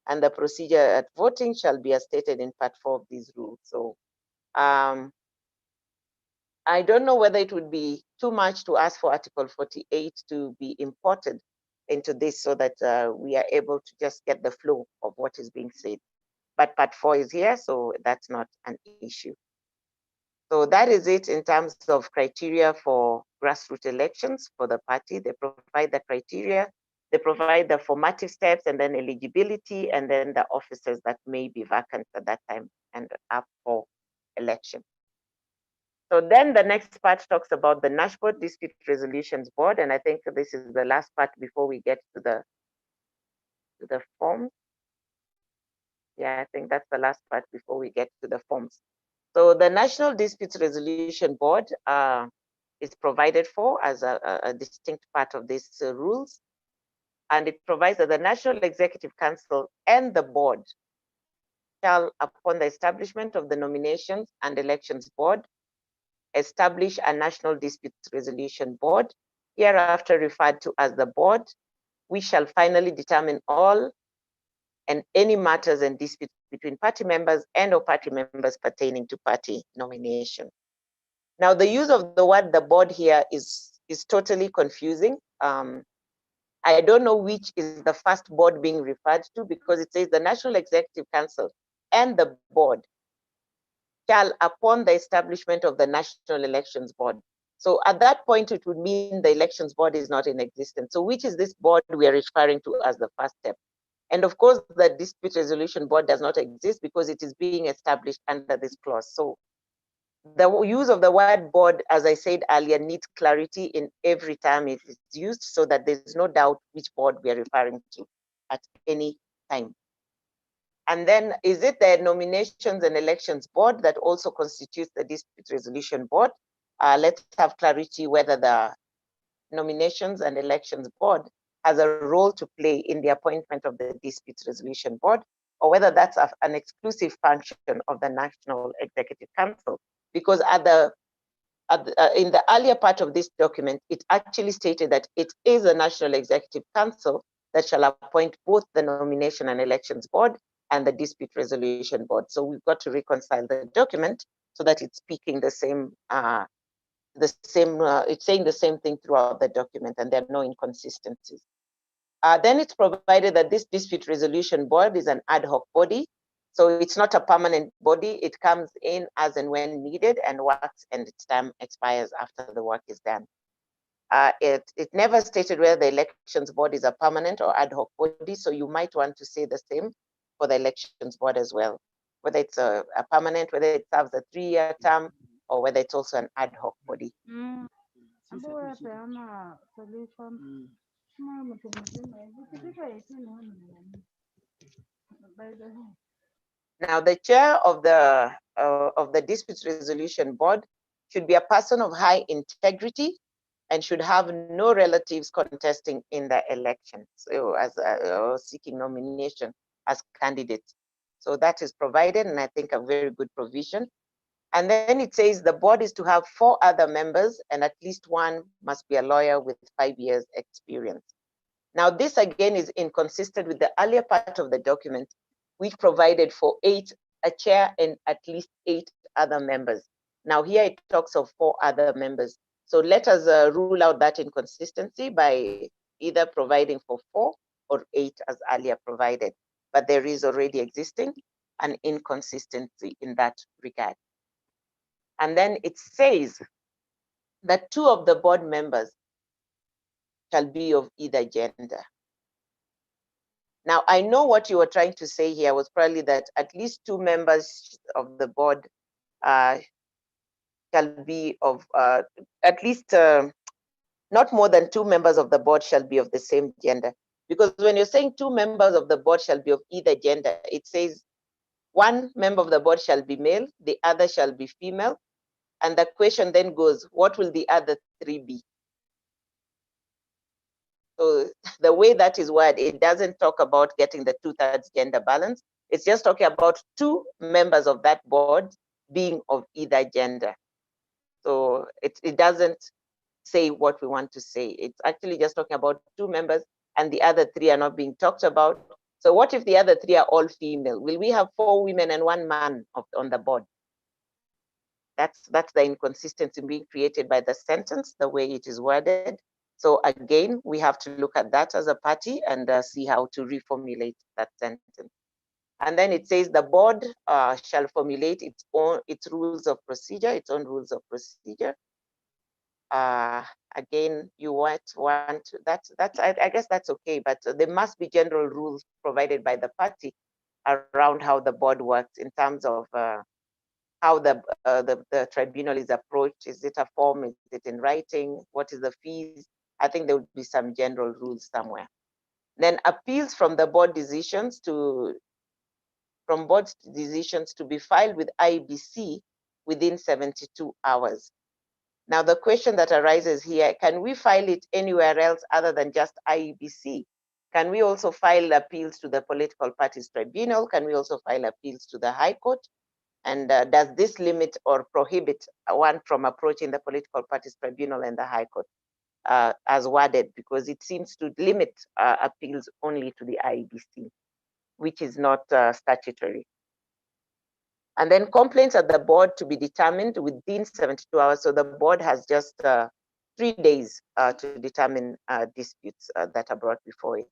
and the procedure at voting shall be as stated in Part 4 of these rules. So I don't know whether it would be too much to ask for Article 48 to be imported into this so that we are able to just get the flow of what is being said. But Part 4 is here, so that's not an issue. So that is it in terms of criteria for grassroots elections for the party. They provide the criteria, they provide the formative steps, and then eligibility, and then the offices that may be vacant at that time and up for election. So then the next part talks about the National Dispute Resolutions Board, and I think this is the last part before we get to the forms. Yeah, I think that's the last part before we get to the forms. So the National Disputes Resolution Board is provided for as a distinct part of these rules. And it provides that the National Executive Council and the board shall, upon the establishment of the Nominations and Elections Board, establish a National Disputes Resolution Board, hereafter referred to as the board. We shall finally determine all and any matters and disputes between party members and or party members pertaining to party nomination. Now, the use of the word the board here is totally confusing. I don't know which is the first board being referred to, because it says the National Executive Council and the board shall, upon the establishment of the National Elections Board. So at that point, it would mean the Elections Board is not in existence. So which is this board we are referring to as the first step? And of course, the Dispute Resolution Board does not exist because it is being established under this clause. So the use of the word board, as I said earlier, needs clarity in every time it is used so that there's no doubt which board we are referring to at any time. And then, is it the Nominations and Elections Board that also constitutes the Dispute Resolution Board? Let's have clarity whether the Nominations and Elections Board has a role to play in the appointment of the Dispute Resolution Board, or whether that's an exclusive function of the National Executive Council. Because in the earlier part of this document, it actually stated that it is the National Executive Council that shall appoint both the Nomination and Elections Board and the Dispute Resolution Board. So we've got to reconcile the document so that it's speaking it's saying the same thing throughout the document, and there are no inconsistencies. Then it's provided that this Dispute Resolution Board is an ad hoc body. So it's not a permanent body. It comes in as and when needed and works, and its term expires after the work is done. It never stated whether the Elections Board is a permanent or ad hoc body. So you might want to say the same for the Elections Board as well, whether it's a permanent, whether it serves a 3-year term, or whether it's also an ad hoc body. Now, the chair of the Dispute Resolution Board should be a person of high integrity and should have no relatives contesting in the election, so as or seeking nomination as candidates. So that is provided, and I think a very good provision. And then it says the board is to have 4 other members, and at least one must be a lawyer with 5 years experience. Now, this again is inconsistent with the earlier part of the document, which provided for 8, a chair and at least 8 other members. Now here it talks of 4 other members. So let us rule out that inconsistency by either providing for 4 or 8 as earlier provided. But there is already existing an inconsistency in that regard. And then it says that 2 of the board members shall be of either gender. Now, I know what you were trying to say here was probably that at least 2 members of the board shall be of at least not more than 2 members of the board shall be of the same gender. Because when you're saying 2 members of the board shall be of either gender, it says 1 member of the board shall be male, the other shall be female. And the question then goes, what will the other 3 be? So the way that is worded, it doesn't talk about getting the 2/3 gender balance. It's just talking about 2 members of that board being of either gender. So it doesn't say what we want to say. It's actually just talking about 2 members and the other 3 are not being talked about. So what if the other 3 are all female? Will we have 4 women and 1 man on the board? That's the inconsistency being created by the sentence, the way it is worded. So again, we have to look at that as a party and see how to reformulate that sentence. And then it says the board shall formulate its own rules of procedure, its own rules of procedure. Again, you want that's I guess that's okay, but there must be general rules provided by the party around how the board works in terms of how the tribunal is approached. Is it a form? Is it in writing? What is the fees? I think there would be some general rules somewhere. Then appeals from the board decisions to be filed with IEBC within 72 hours. Now, the question that arises here, can we file it anywhere else other than just IEBC? Can we also file appeals to the Political Parties Tribunal? Can we also file appeals to the High Court? And does this limit or prohibit one from approaching the Political Parties Tribunal and the High Court as worded? Because it seems to limit appeals only to the IEBC, which is not statutory. And then complaints at the board to be determined within 72 hours. So the board has just 3 days to determine disputes that are brought before it.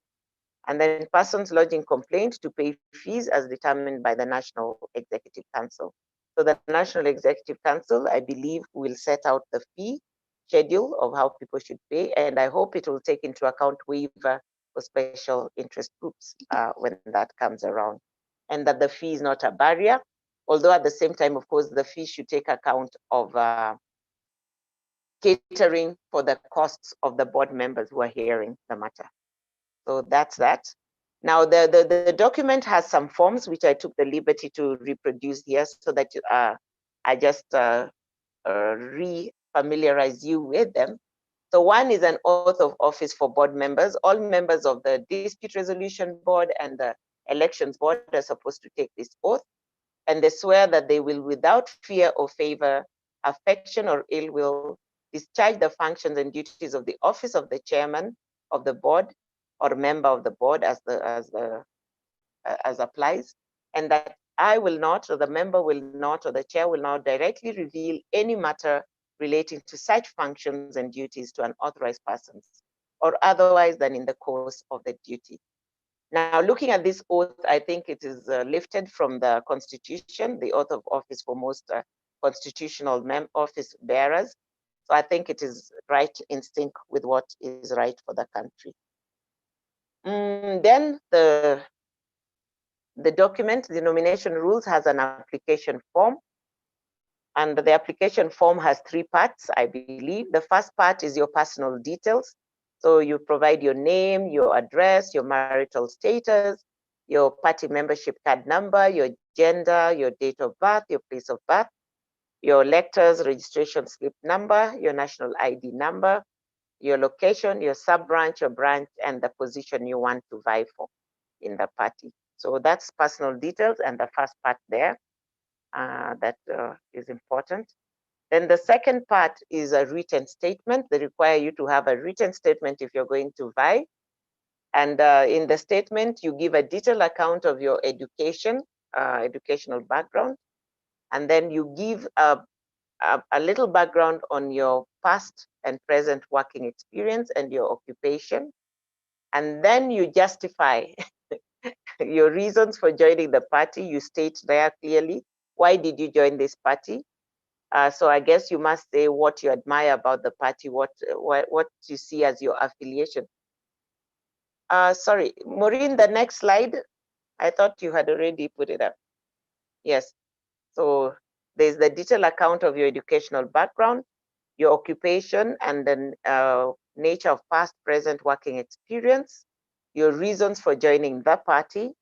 And then persons lodging complaint to pay fees as determined by the National Executive Council. So the National Executive Council, I believe, will set out the fee schedule of how people should pay. And I hope it will take into account waiver for special interest groups when that comes around. And that the fee is not a barrier. Although at the same time, of course, the fee should take account of catering for the costs of the board members who are hearing the matter. So that's that. Now, the document has some forms, which I took the liberty to reproduce here so that I just re-familiarize you with them. So one is an oath of office for board members. All members of the Dispute Resolution Board and the Elections Board are supposed to take this oath. And they swear that they will, without fear or favor, affection or ill will, discharge the functions and duties of the office of the chairman of the board or member of the board as applies, and that I will not, or the member will not, or the chair will not directly reveal any matter relating to such functions and duties to unauthorized persons, or otherwise than in the course of the duty. Now, looking at this oath, I think it is lifted from the Constitution, the oath of office for most constitutional office bearers. So I think it is right in sync with what is right for the country. Then the document, the nomination rules, has an application form. And the application form has 3 parts, I believe. The first part is your personal details. So you provide your name, your address, your marital status, your party membership card number, your gender, your date of birth, your place of birth. your elector's registration slip number, your national ID number, your location, your sub-branch, your branch, and the position you want to vie for in the party. So that's personal details and the first part there that is important. Then the second part is a written statement. They require you to have a written statement if you're going to vie. And in the statement, you give a detailed account of your education, educational background, and then you give a little background on your past and present working experience and your occupation. And then you justify your reasons for joining the party. You state there clearly, why did you join this party? So I guess you must say what you admire about the party, what you see as your affiliation. Sorry, Maureen, the next slide. I thought you had already put it up. Yes. So there's the detailed account of your educational background, your occupation, and the nature of past, present working experience, your reasons for joining the party,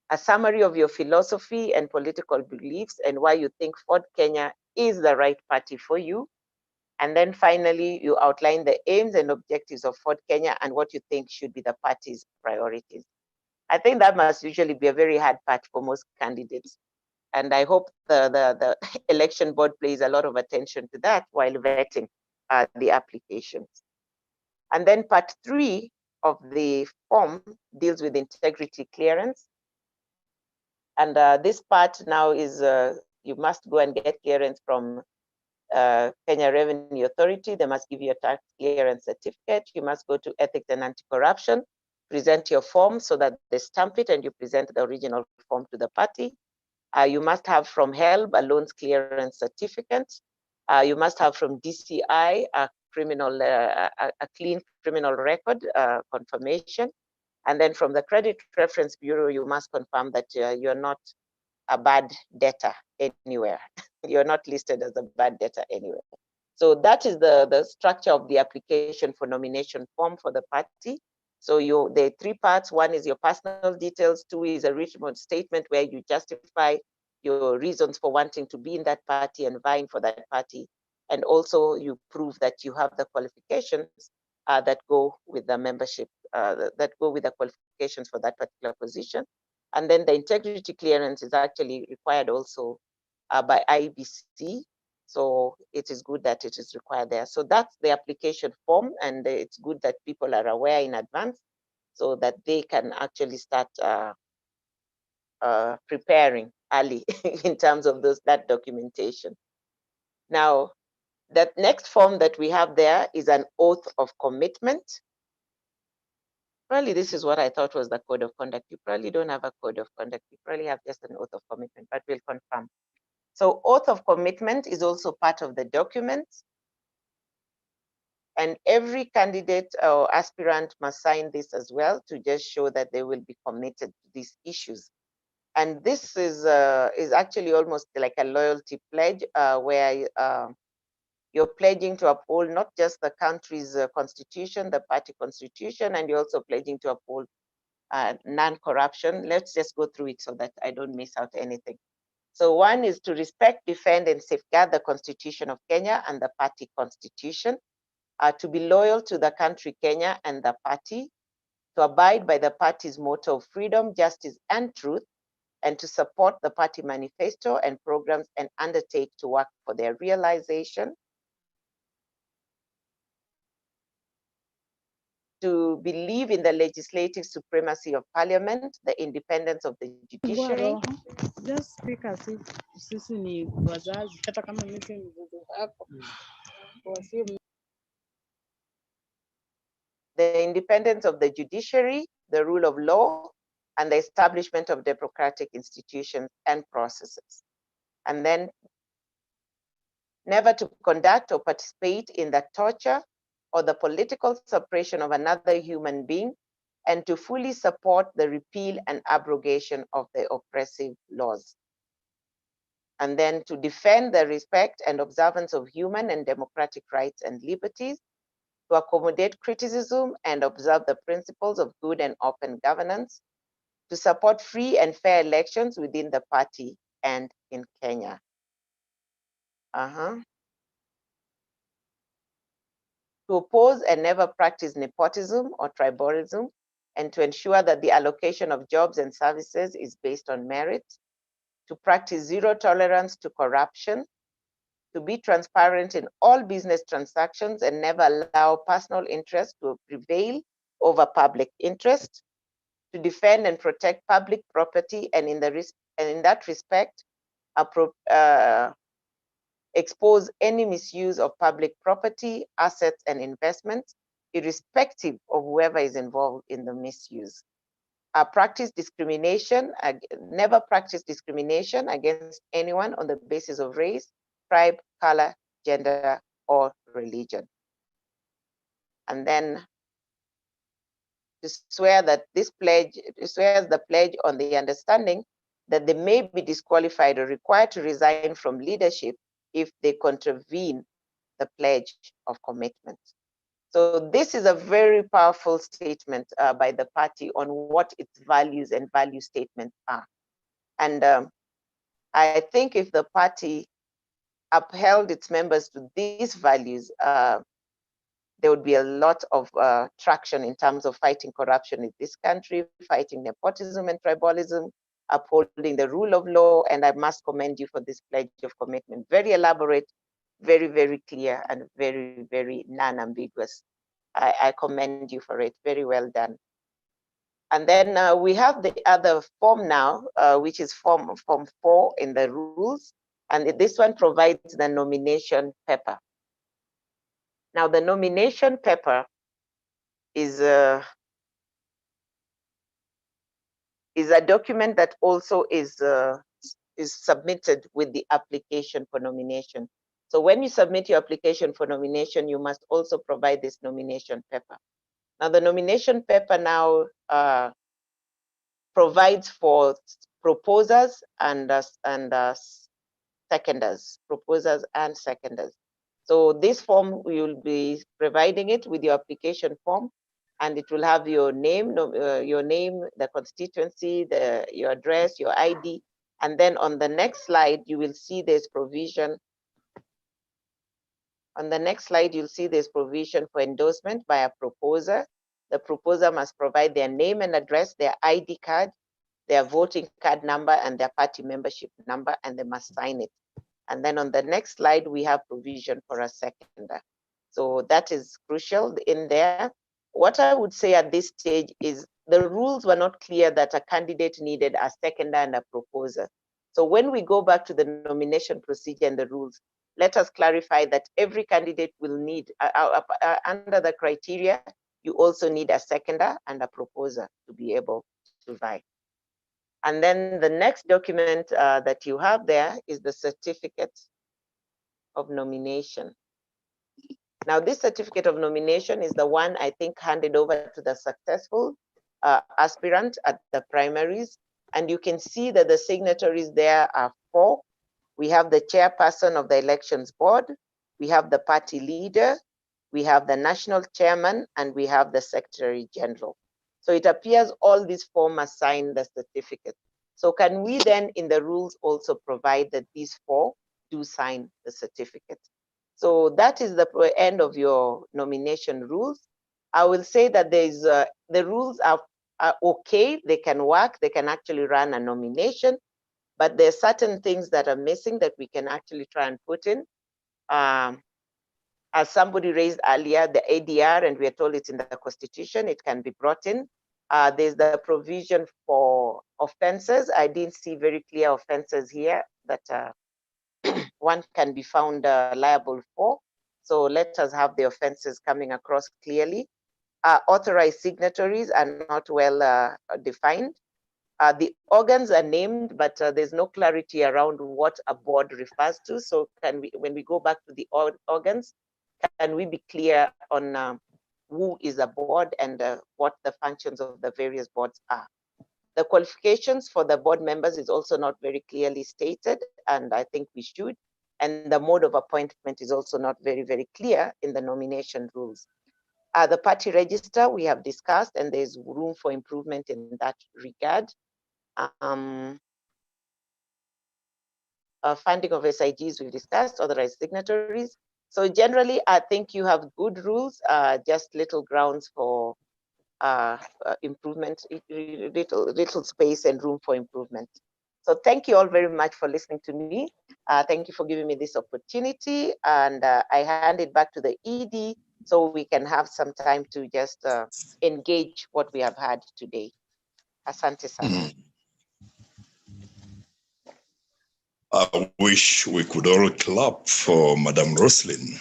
a summary of your philosophy and political beliefs and why you think Ford Kenya is the right party for you. And then finally, you outline the aims and objectives of Ford Kenya and what you think should be the party's priorities. I think that must usually be a very hard part for most candidates. And I hope the election board pays a lot of attention to that while vetting the applications. And then part 3 of the form deals with integrity clearance. And this part now is you must go and get clearance from Kenya Revenue Authority. They must give you a tax clearance certificate. You must go to Ethics and Anti-Corruption, present your form so that they stamp it and you present the original form to the party. You must have from HELB a loans clearance certificate. You must have from DCI a clean criminal record confirmation. And then from the Credit Reference Bureau, you must confirm that you're not a bad debtor anywhere. You're not listed as a bad debtor anywhere. So that is the structure of the application for nomination form for the party. So there are 3 parts. 1 is your personal details. 2 is a written statement where you justify your reasons for wanting to be in that party and vying for that party. And also you prove that you have the qualifications that go with the membership, that go with the qualifications for that particular position. And then the integrity clearance is actually required also by IBC. So it is good that it is required there. So that's the application form, and it's good that people are aware in advance so that they can actually start preparing early in terms of that documentation. Now, that next form that we have there is an oath of commitment. Probably this is what I thought was the code of conduct. You probably don't have a code of conduct. You probably have just an oath of commitment, but we'll confirm. So oath of commitment is also part of the document. And every candidate or aspirant must sign this as well to just show that they will be committed to these issues. And this is actually almost like a loyalty pledge where you're pledging to uphold not just the country's constitution, the party constitution, and you're also pledging to uphold non-corruption. Let's just go through it so that I don't miss out anything. So 1 is to respect, defend, and safeguard the Constitution of Kenya and the party constitution, to be loyal to the country Kenya and the party, to abide by the party's motto of freedom, justice, and truth, and to support the party manifesto and programs and undertake to work for their realization, to believe in the legislative supremacy of parliament, the independence of the judiciary. Just speak as if sisi ni wazazi, hata kama mimi si mzazi wako. The independence of the judiciary, the rule of law, and the establishment of democratic institutions and processes. And then never to conduct or participate in the torture or the political suppression of another human being, and to fully support the repeal and abrogation of the oppressive laws. And then to defend the respect and observance of human and democratic rights and liberties, to accommodate criticism and observe the principles of good and open governance, to support free and fair elections within the party and in Kenya. To oppose and never practice nepotism or tribalism, and to ensure that the allocation of jobs and services is based on merit. To practice zero tolerance to corruption. To be transparent in all business transactions and never allow personal interest to prevail over public interest. To defend and protect public property, and in that respect, expose any misuse of public property, assets, and investments, irrespective of whoever is involved in the misuse. Practice discrimination, never practice discrimination against anyone on the basis of race, tribe, color, gender, or religion. And then to swear that this pledge, swears the pledge on the understanding that they may be disqualified or required to resign from leadership if they contravene the pledge of commitment. So this is a very powerful statement by the party on what its values and value statements are. And I think if the party upheld its members to these values, there would be a lot of traction in terms of fighting corruption in this country, fighting nepotism and tribalism, upholding the rule of law. And I must commend you for this pledge of commitment. Very elaborate, very, very clear, and very, very non-ambiguous. I commend you for it. Very well done. And then we have the other form now, which is form 4 in the rules. And this one provides the nomination paper. Now, the nomination paper is a document that also is submitted with the application for nomination. So when you submit your application for nomination, you must also provide this nomination paper. Now, the nomination paper now provides for proposers and seconders, proposers and seconders. So this form, we will be providing it with your application form, and it will have your name, the constituency, your address, your ID, and then on the next slide, you will see this provision. On the next slide, you'll see this provision for endorsement by a proposer. The proposer must provide their name and address, their ID card, their voting card number, and their party membership number, and they must sign it. And then on the next slide, we have provision for a seconder. So that is crucial in there. What I would say at this stage is the rules were not clear that a candidate needed a seconder and a proposer. So when we go back to the nomination procedure and the rules, let us clarify that every candidate will need, under the criteria, you also need a seconder and a proposer to be able to vie. And then the next document that you have there is the certificate of nomination. Now, this certificate of nomination is the one I think handed over to the successful aspirant at the primaries. And you can see that the signatories there are 4. We have the chairperson of the elections board, we have the party leader, we have the national chairman, and we have the secretary general. So it appears all these 4 must sign the certificate. So can we then in the rules also provide that these 4 do sign the certificate? So that is the end of your nomination rules. I will say that the rules are okay, they can work, they can actually run a nomination, but there are certain things that are missing that we can actually try and put in. As somebody raised earlier, the ADR, and we are told it's in the Constitution, it can be brought in. There's the provision for offenses. I didn't see very clear offenses here that one can be found liable for. So let us have the offenses coming across clearly. Authorized signatories are not well defined. The organs are named, but there's no clarity around what a board refers to. So can we, when we go back to the organs, can we be clear on who is a board and what the functions of the various boards are? The qualifications for the board members is also not very clearly stated, and I think we should. And the mode of appointment is also not very, very clear in the nomination rules. The party register we have discussed, and there's room for improvement in that regard. funding of SIGs we've discussed, authorized signatories. So generally, I think you have good rules, just little grounds for improvement, little space and room for improvement. So thank you all very much for listening to me. Thank you for giving me this opportunity. And I hand it back to the ED so we can have some time to just engage what we have had today. Asante sana. I wish we could all clap for Madam Roslyn.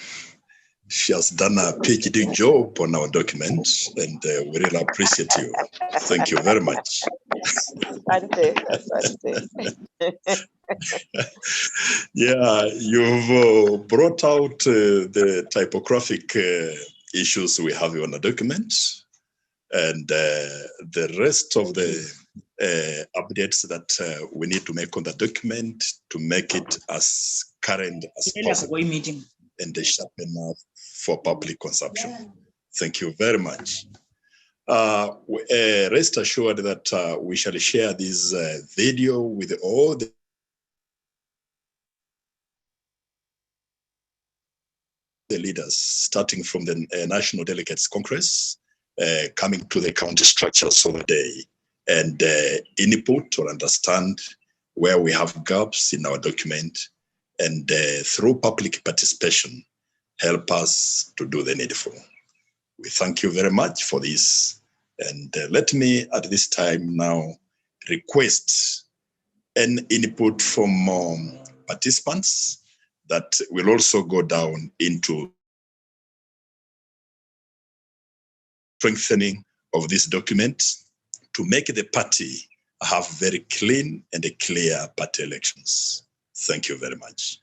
She has done a PhD job on our documents, and we really appreciate you. Thank you very much. Asante, asante. Yeah, you've brought out the typographic issues we have on the documents, and the rest of the updates that we need to make on the document to make it as current as possible and sharp enough for public consumption. Thank you very much. Rest assured that we shall share this video with all the leaders, starting from the National Delegates Congress, coming to the county structures of the day, and input or understand where we have gaps in our document, and through public participation, help us to do the needful. We thank you very much for this. And let me at this time now request an input from participants that will also go down into strengthening of this document to make the party have very clean and clear party elections. Thank you very much.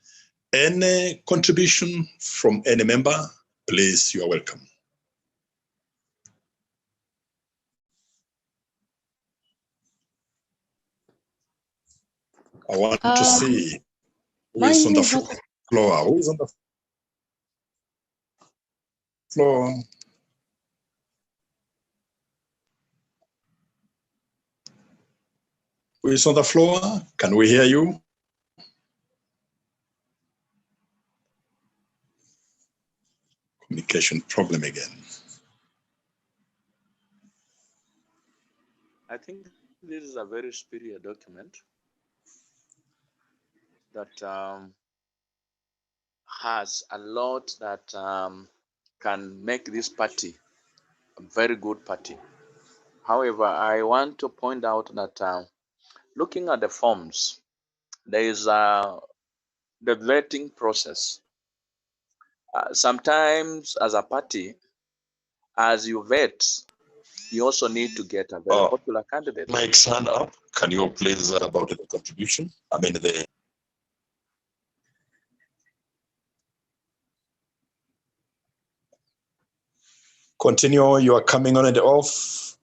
Any contribution from any member, please, you are welcome. I want to see who is on the floor. Who is on the floor? Who is on the floor? Can we hear you? Communication problem again. I think this is a very superior document that has a lot that can make this party a very good party. However, I want to point out that looking at the forms, there is the vetting process. Sometimes as a party, as you vet, you also need to get a very popular candidate. Mike's hand up. Can you please about the contribution? I mean the. Continue. You are coming on and off.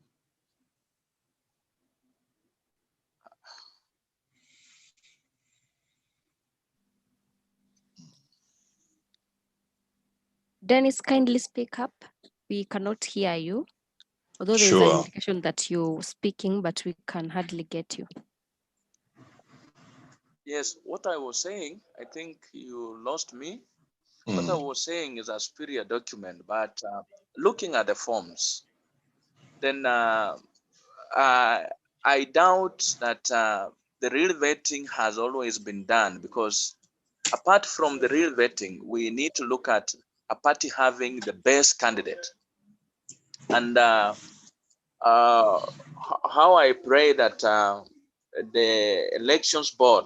Dennis, kindly speak up. We cannot hear you. Although there's an indication that you're speaking, but we can hardly get you. Yes, what I was saying, I think you lost me. What I was saying is a superior document, but looking at the forms, then I doubt that the real vetting has always been done, because apart from the real vetting, we need to look at a party having the best candidate. And how I pray that the elections board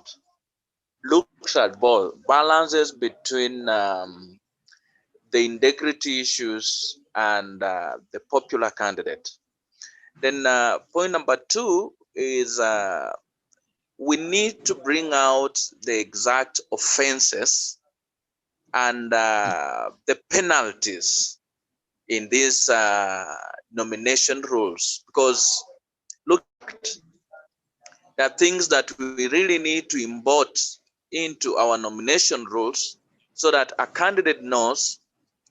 looks at both balances between the integrity issues and the popular candidate. Then point number 2 is we need to bring out the exact offenses and the penalties in these nomination rules, because look, there are things that we really need to import into our nomination rules so that a candidate knows,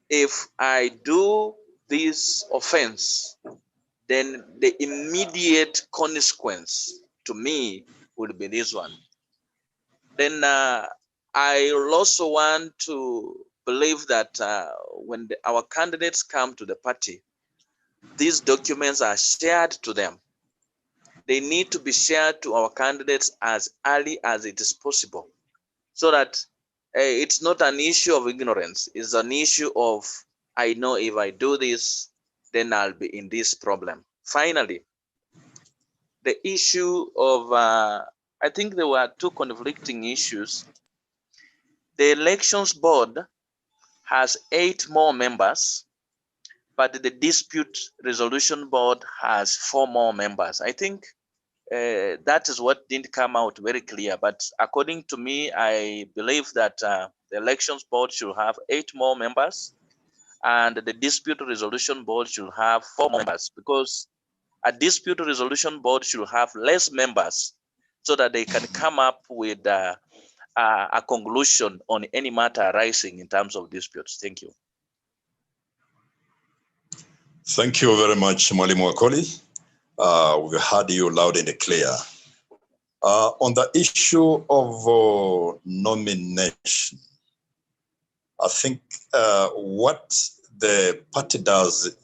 if I do this offense, then the immediate consequence to me will be this one. Then I also want to believe that when our candidates come to the party, these documents are shared to them. They need to be shared to our candidates as early as it is possible, so that it's not an issue of ignorance. It's an issue of, I know if I do this, then I'll be in this problem. Finally, the issue of, I think there were two conflicting issues. The elections board has 8 more members, but the dispute resolution board has 4 more members. I think that is what didn't come out very clear. But according to me, I believe that the elections board should have 8 more members, and the dispute resolution board should have 4 members, because a dispute resolution board should have less members so that they can come up with a conclusion on any matter arising in terms of disputes. Thank you. Thank you very much, Mwalimu Wakoli. We've heard you loud and clear. On the issue of nomination, I think what the party does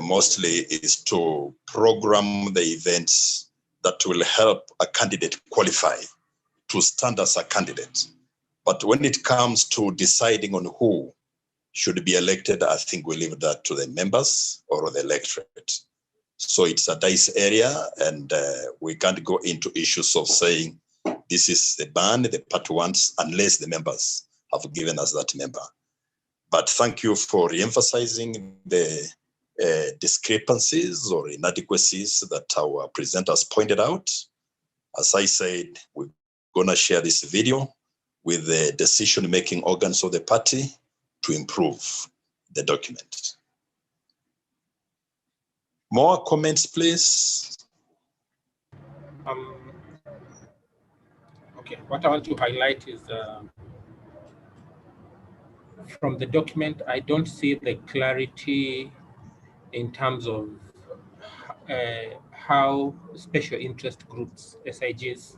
mostly is to program the events that will help a candidate qualify to stand as a candidate. But when it comes to deciding on who should be elected, I think we leave that to the members or the electorate. So it's a dice area, and we can't go into issues of saying this is the band the party wants unless the members have given us that member. But thank you for re-emphasizing the discrepancies or inadequacies that our presenters pointed out. As I said, we're gonna share this video with the decision-making organs of the party to improve the document. More comments, please. Okay, what I want to highlight is from the document, I don't see the clarity in terms of how special interest groups, SIGs,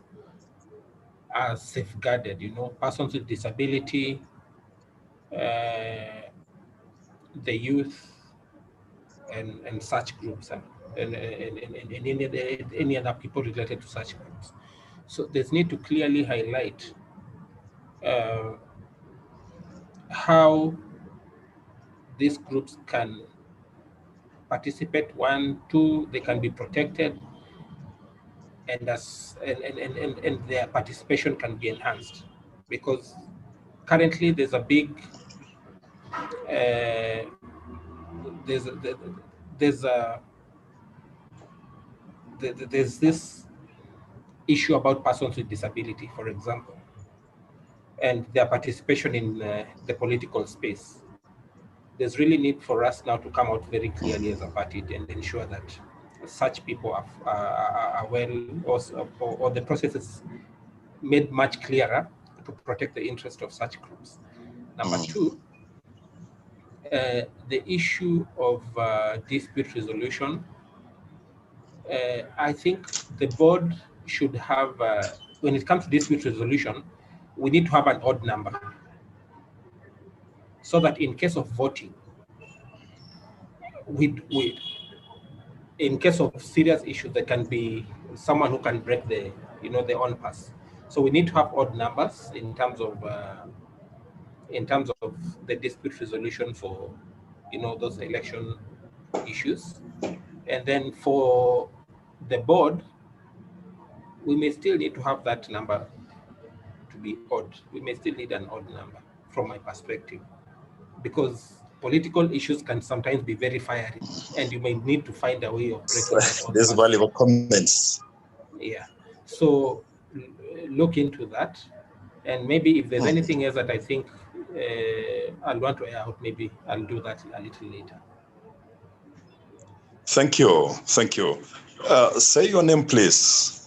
are safeguarded, persons with disability, the youth, and such groups, and any other people related to such groups. So there's need to clearly highlight how these groups can participate. 1, 2, they can be protected, and their participation can be enhanced, because currently there's a big there's this issue about persons with disability, for example, and their participation in the political space. There's really need for us now to come out very clearly as a party and ensure that such people are well, or the process is made much clearer to protect the interest of such groups. Number 2, the issue of dispute resolution. I think the board should have, when it comes to dispute resolution, we need to have an odd number, so that in case of voting, in case of serious issues, there can be someone who can break the on pass. So we need to have odd numbers in terms of the dispute resolution for those election issues. And then for the board, we may still need to have that number to be odd. We may still need an odd number from my perspective, because political issues can sometimes be very fiery, and you may need to find a way of breaking that. These valuable comments. Yeah, so look into that, and maybe if there's anything else that I think I'll want to air out, maybe I'll do that a little later. Thank you. Say your name, please.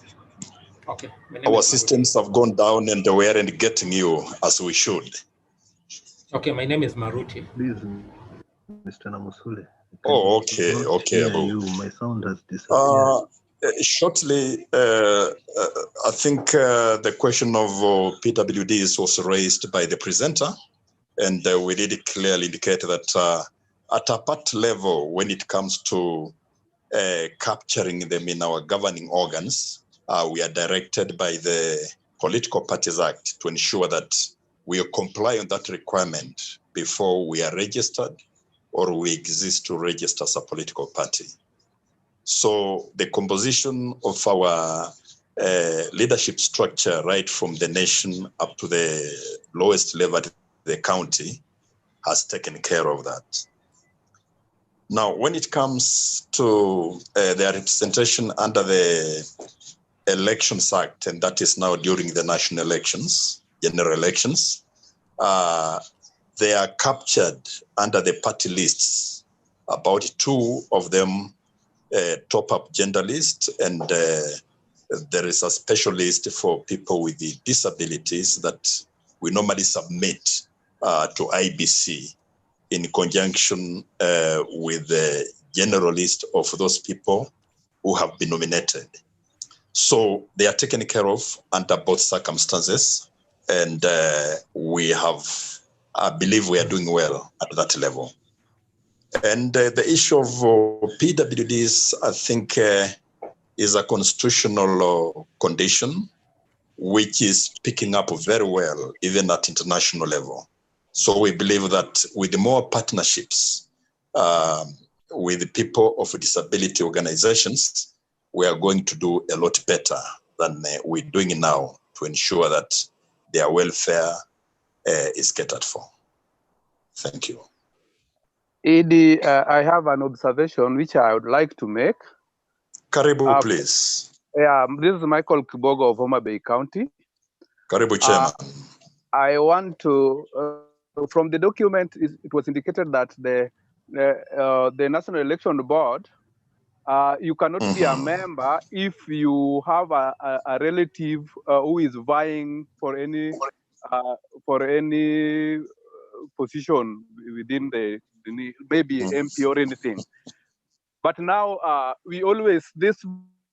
Okay. Our systems have gone down and we aren't getting you as we should. Okay, my name is Maruti. Please, Mr. Namusule. Oh, okay. You. My sound has disappeared. Shortly, I think the question of PWDs was raised by the presenter, and we did clearly indicate that at a party level, when it comes to capturing them in our governing organs, we are directed by the Political Parties Act to ensure that we comply on that requirement before we are registered or we exist to register as a political party. So the composition of our leadership structure, right from the nation up to the lowest level at the county, has taken care of that. Now, when it comes to their representation under the Elections Act, and that is now during the national elections, general elections, they are captured under the party lists, about 2 of them top-up gender list, and there is a special list for people with the disabilities that we normally submit to IBC in conjunction with the general list of those people who have been nominated. So they are taken care of under both circumstances, and I believe we are doing well at that level. And the issue of PWDs, I think, is a constitutional condition which is picking up very well, even at international level. So we believe that with more partnerships with people of disability organizations, we are going to do a lot better than we're doing now to ensure that their welfare is catered for. Thank you. Edie, I have an observation which I would like to make. Karibu, please. Yeah, this is Michael Kibogo of Homa Bay County. Karibu, Chairman. I want to, from the document, it was indicated that the National Election Board, you cannot be a member if you have a relative who is vying for any position within the maybe MP or anything. But now this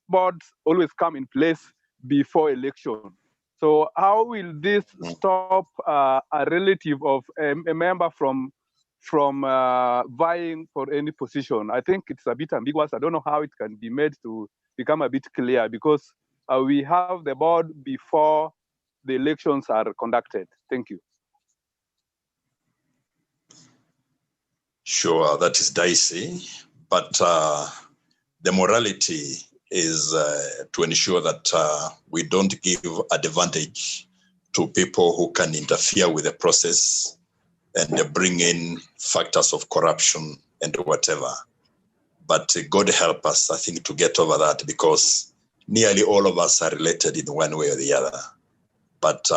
boards always come in place before election. So how will this stop a relative of a member from vying for any position? I think it's a bit ambiguous. I don't know how it can be made to become a bit clear, because we have the board before the elections are conducted. Thank you. Sure, that is dicey, but the morality is to ensure that we don't give advantage to people who can interfere with the process and bring in factors of corruption and whatever. But God help us, I think, to get over that, because nearly all of us are related in one way or the other. But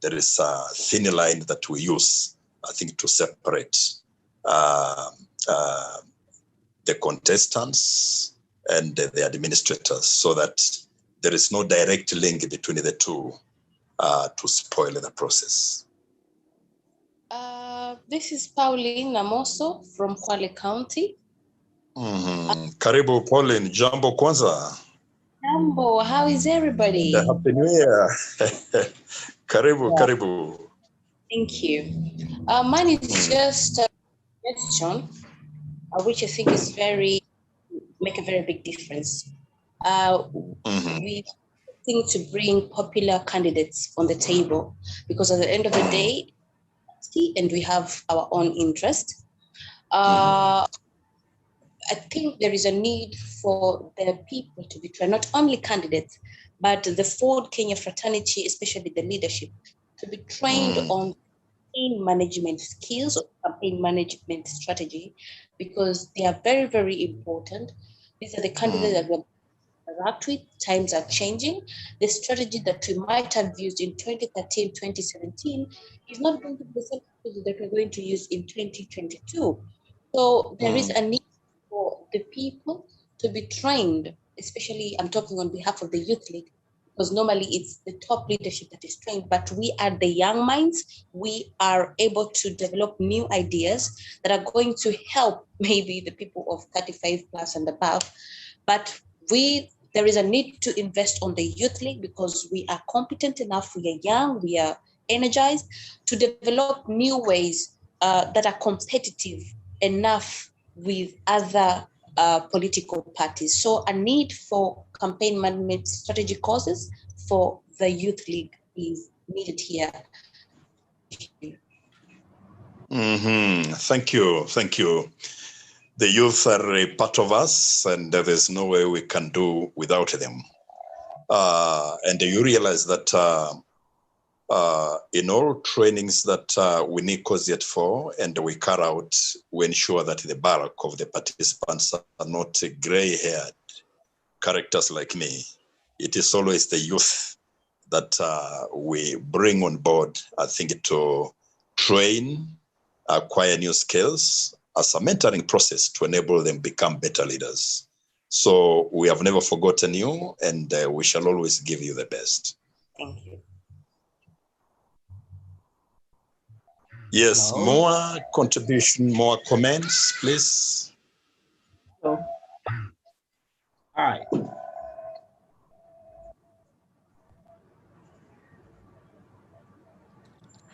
there is a thin line that we use, I think, to separate the contestants and the administrators, so that there is no direct link between the two to spoil the process. This is Pauline Namoso from Kwale County. Karibu Pauline, jambo kwanza. Jambo, how is everybody? Happy New Year. Karibu, karibu. Thank you. Mine is just a question, which I think is make a very big difference. We think to bring popular candidates on the table, because at the end of the day, and we have our own interest. I think there is a need for the people to be trained, not only candidates, but the Ford Kenya fraternity, especially the leadership, to be trained on campaign management skills or campaign management strategy, because they are very, very important. These are the candidates that we interact with. Times are changing. The strategy that we might have used in 2013, 2017 is not going to be the same strategy that we're going to use in 2022. So there is a need for the people to be trained, especially I'm talking on behalf of the Youth League, because normally it's the top leadership that is trained, but we are the young minds. We are able to develop new ideas that are going to help maybe the people of 35 plus and above. But with there is a need to invest on the Youth League because we are competent enough, we are young, we are energized to develop new ways that are competitive enough with other political parties. So a need for campaign management strategy courses for the Youth League is needed here. Thank you. Thank you. The youth are a part of us, and there's no way we can do without them. And you realize that in all trainings that we need COSIET for and we carry out, we ensure that the bulk of the participants are not gray-haired characters like me. It is always the youth that we bring on board, I think, to train, acquire new skills as a mentoring process to enable them become better leaders. So we have never forgotten you, and we shall always give you the best. Thank you. Yes, more contribution, more comments, please. Hi.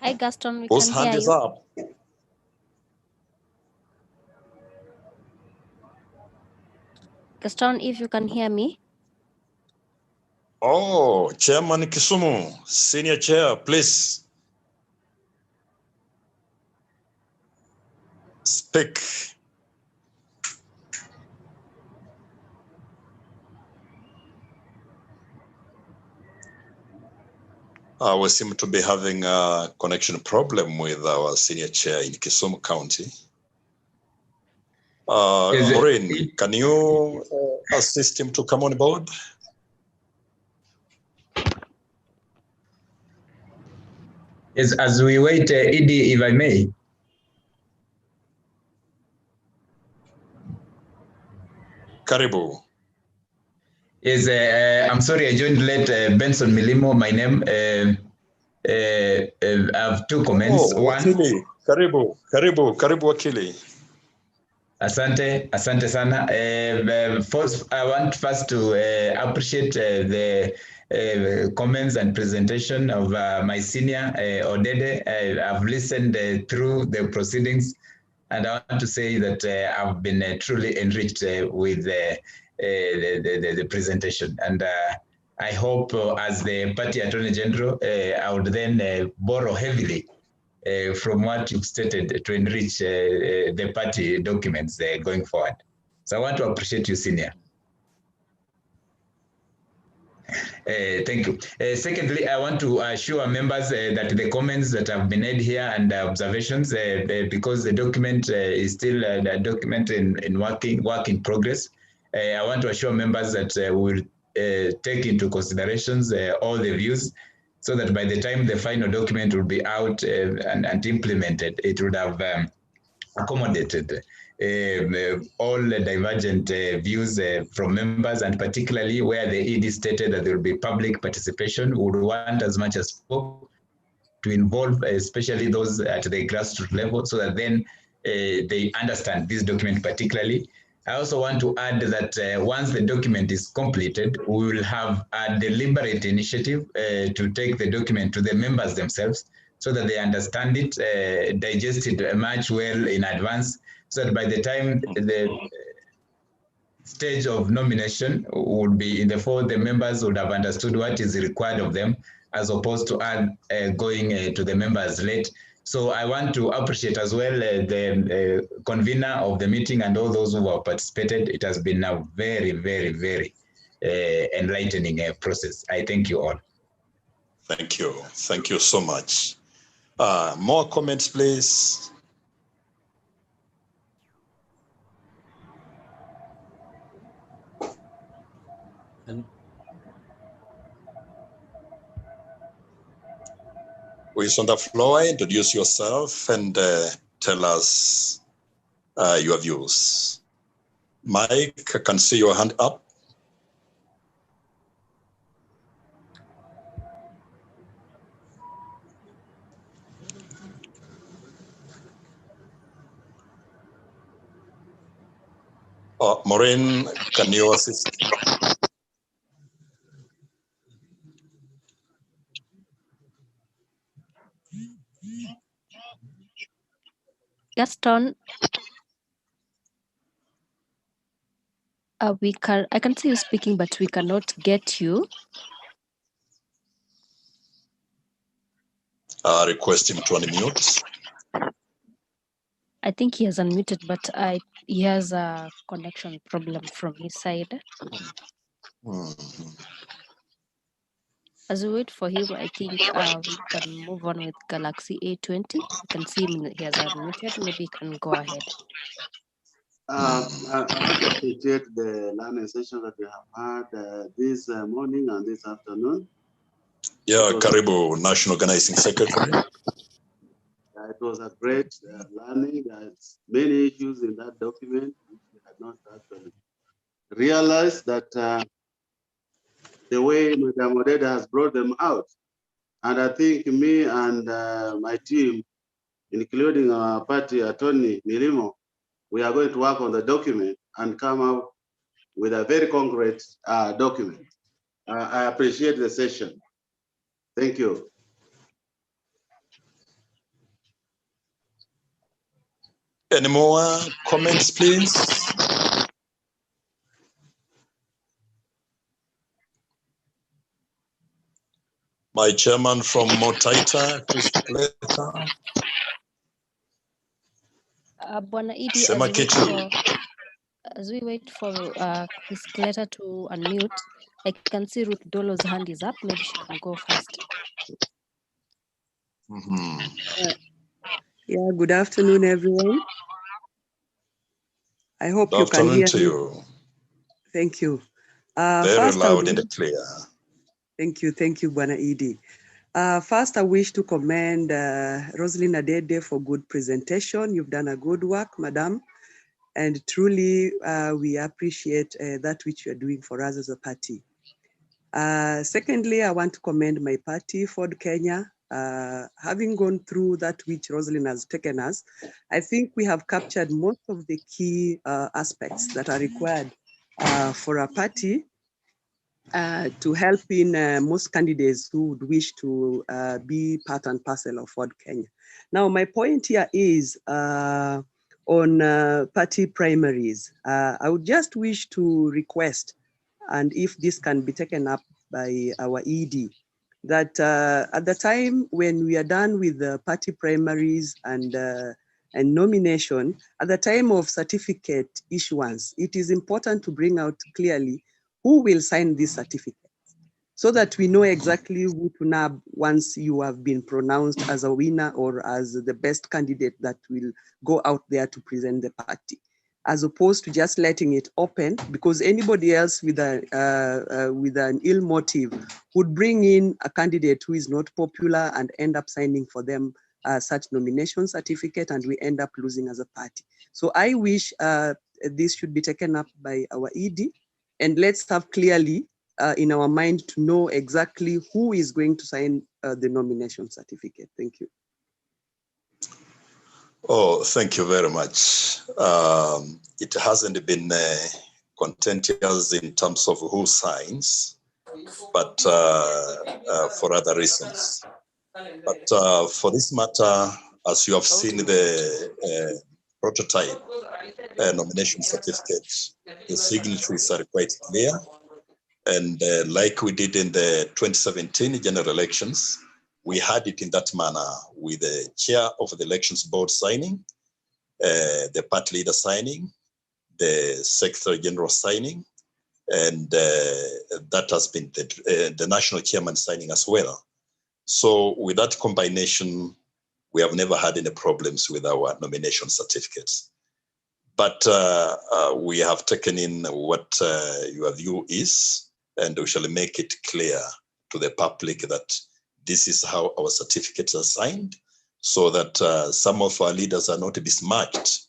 Hi, Gaston. We Whose can hand hear is you. up? Gaston, if you can hear me. Oh, Chairman Kisumu, Senior Chair, please. Speak. We seem to be having a connection problem with our Senior Chair in Kisumu County. Maureen, can you assist him to come on board? Yes, as we wait, Edie, if I may. Karibu. Yes, I'm sorry I joined late. Benson Milimo, my name. I have two comments. Wakili. Karibu, Wakili. Asante sana. First, I want first to appreciate the comments and presentation of my senior, Odede. I've listened through the proceedings, and I want to say that I've been truly enriched with the presentation. And I hope as the party Attorney General, I would then borrow heavily from what you've stated to enrich the party documents going forward. So I want to appreciate you, Senior. Thank you. Secondly, I want to assure members that the comments that have been made here and observations, because the document is still a document in work in progress, I want to assure members that we'll take into considerations all the views, so that by the time the final document will be out and implemented, it would have accommodated all the divergent views from members, and particularly where the ED stated that there will be public participation. We would want as much as possible to involve especially those at the grassroots level, so that then they understand this document particularly. I also want to add that once the document is completed, we will have a deliberate initiative to take the document to the members themselves, so that they understand it, digest it much well in advance, so that by the time the stage of nomination would be in the fall, the members would have understood what is required of them, as opposed to going to the members late. So I want to appreciate as well the convener of the meeting and all those who have participated. It has been a very, very, very enlightening process. I thank you all. Thank you. Thank you so much. More comments, please. Who is on the floor? Introduce yourself and tell us your views. Mike, I can see your hand up. Maureen, can you assist? Gaston, I can see you speaking, but we cannot get you. Request him to unmute. I think he has unmuted, but he has a connection problem from his side. As we wait for him, I think we can move on with Galaxy A20. You can see him, he has unmuted. Maybe you can go ahead. I want to appreciate the learning session that we have had this morning and this afternoon. Yeah, Karibu, National Organizing Secretary. It was a great learning. There's many issues in that document which we had not actually realized that the way Madam Odeda has brought them out. And I think me and my team, including our party attorney, Milimo, we are going to work on the document and come out with a very concrete document. I appreciate the session. Thank you. Any more comments, please? My chairman from Motaita, Bwana Idi, as we wait for Chris Cletter to unmute, I can see Ruth Dolo's hand is up. Maybe she can go first. Yeah, good afternoon, everyone. I hope you can hear me. You. Thank you. Very loud and clear. Thank you, Bwana Idi. First, I wish to commend Rosalind Adede for good presentation. You've done a good work, madam. And truly, we appreciate that which you're doing for us as a party. Secondly, I want to commend my party, Ford Kenya. Having gone through that which Rosalind has taken us, I think we have captured most of the key aspects that are required for a party to help in most candidates who would wish to be part and parcel of Ford Kenya. Now, my point here is on party primaries. I would just wish to request, and if this can be taken up by our ED, that at the time when we are done with the party primaries and nomination, at the time of certificate issuance, it is important to bring out clearly who will sign this certificate so that we know exactly who to nab once you have been pronounced as a winner or as the best candidate that will go out there to present the party, as opposed to just letting it open, because anybody else with an ill motive would bring in a candidate who is not popular and end up signing for them such nomination certificate, and we end up losing as a party. So I wish this should be taken up by our ED, and let's have clearly in our mind to know exactly who is going to sign the nomination certificate. Thank you. Oh, thank you very much. It hasn't been contentious in terms of who signs, but for other reasons. But for this matter, as you have seen the prototype nomination certificate, the signatories are quite clear. And like we did in the 2017 general elections, we had it in that manner with the chair of the elections board signing, the party leader signing, the secretary general signing, and that has been the national chairman signing as well. So with that combination, we have never had any problems with our nomination certificates. But we have taken in what your view is, and we shall make it clear to the public that this is how our certificates are signed, so that some of our leaders are not besmirched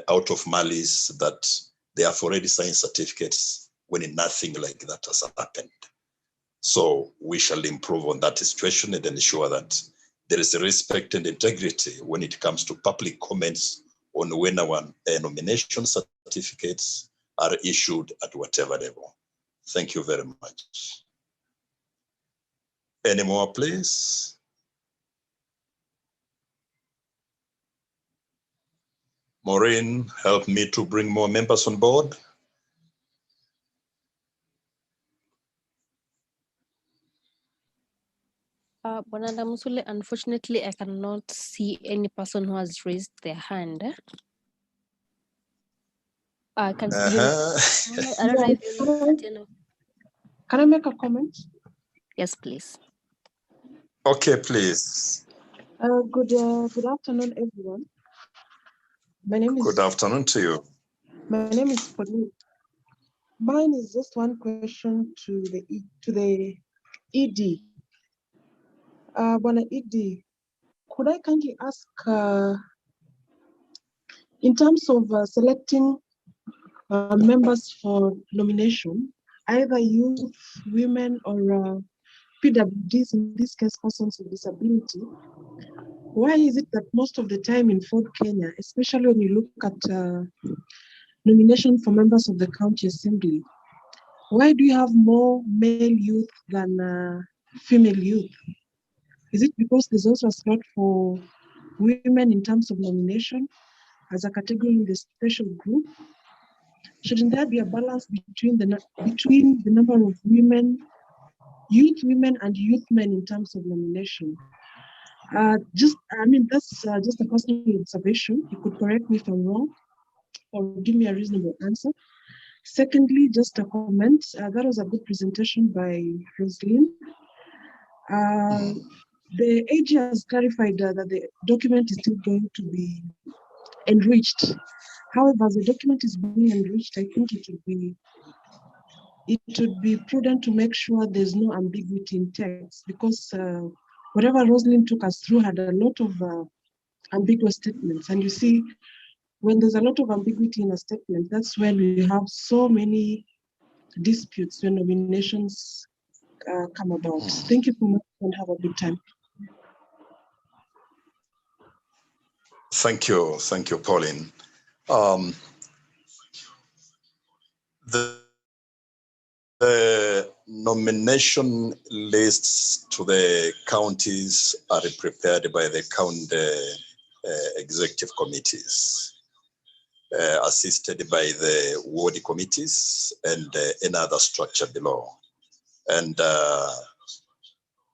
out of malice that they have already signed certificates when nothing like that has happened. So we shall improve on that situation and ensure that there is a respect and integrity when it comes to public comments on when our nomination certificates are issued at whatever level. Thank you very much. Any more, please? Maureen, help me to bring more members on board. Bwana Musule, unfortunately, I cannot see any person who has raised their hand. I don't know if you Can I make a comment? Yes, please. Okay, please. Good afternoon, everyone. My name is. Good afternoon to you. My name is Pauline. Mine is just one question to the ED. Bwana ED, could I kindly ask, in terms of selecting members for nomination, either youth, women, or PWDs, in this case, persons with disability, why is it that most of the time in Ford Kenya, especially when you look at nomination for members of the county assembly, why do you have more male youth than female youth? Is it because there's also a slot for women in terms of nomination as a category in the special group? Shouldn't there be a balance between the number of women, youth women and youth men in terms of nomination? That's just a personal observation. You could correct me if I'm wrong or give me a reasonable answer. Secondly, just a comment. That was a good presentation by Roslyn. The AG has clarified that the document is still going to be enriched. However, as the document is being enriched, I think it would be prudent to make sure there's no ambiguity in text, because whatever Roslyn took us through had a lot of ambiguous statements. And you see, when there's a lot of ambiguity in a statement, that's when we have so many disputes when nominations come about. Thank you so much and have a good time. Thank you, Pauline. The nomination lists to the counties are prepared by the county executive committees, assisted by the ward committees and any other structure below. And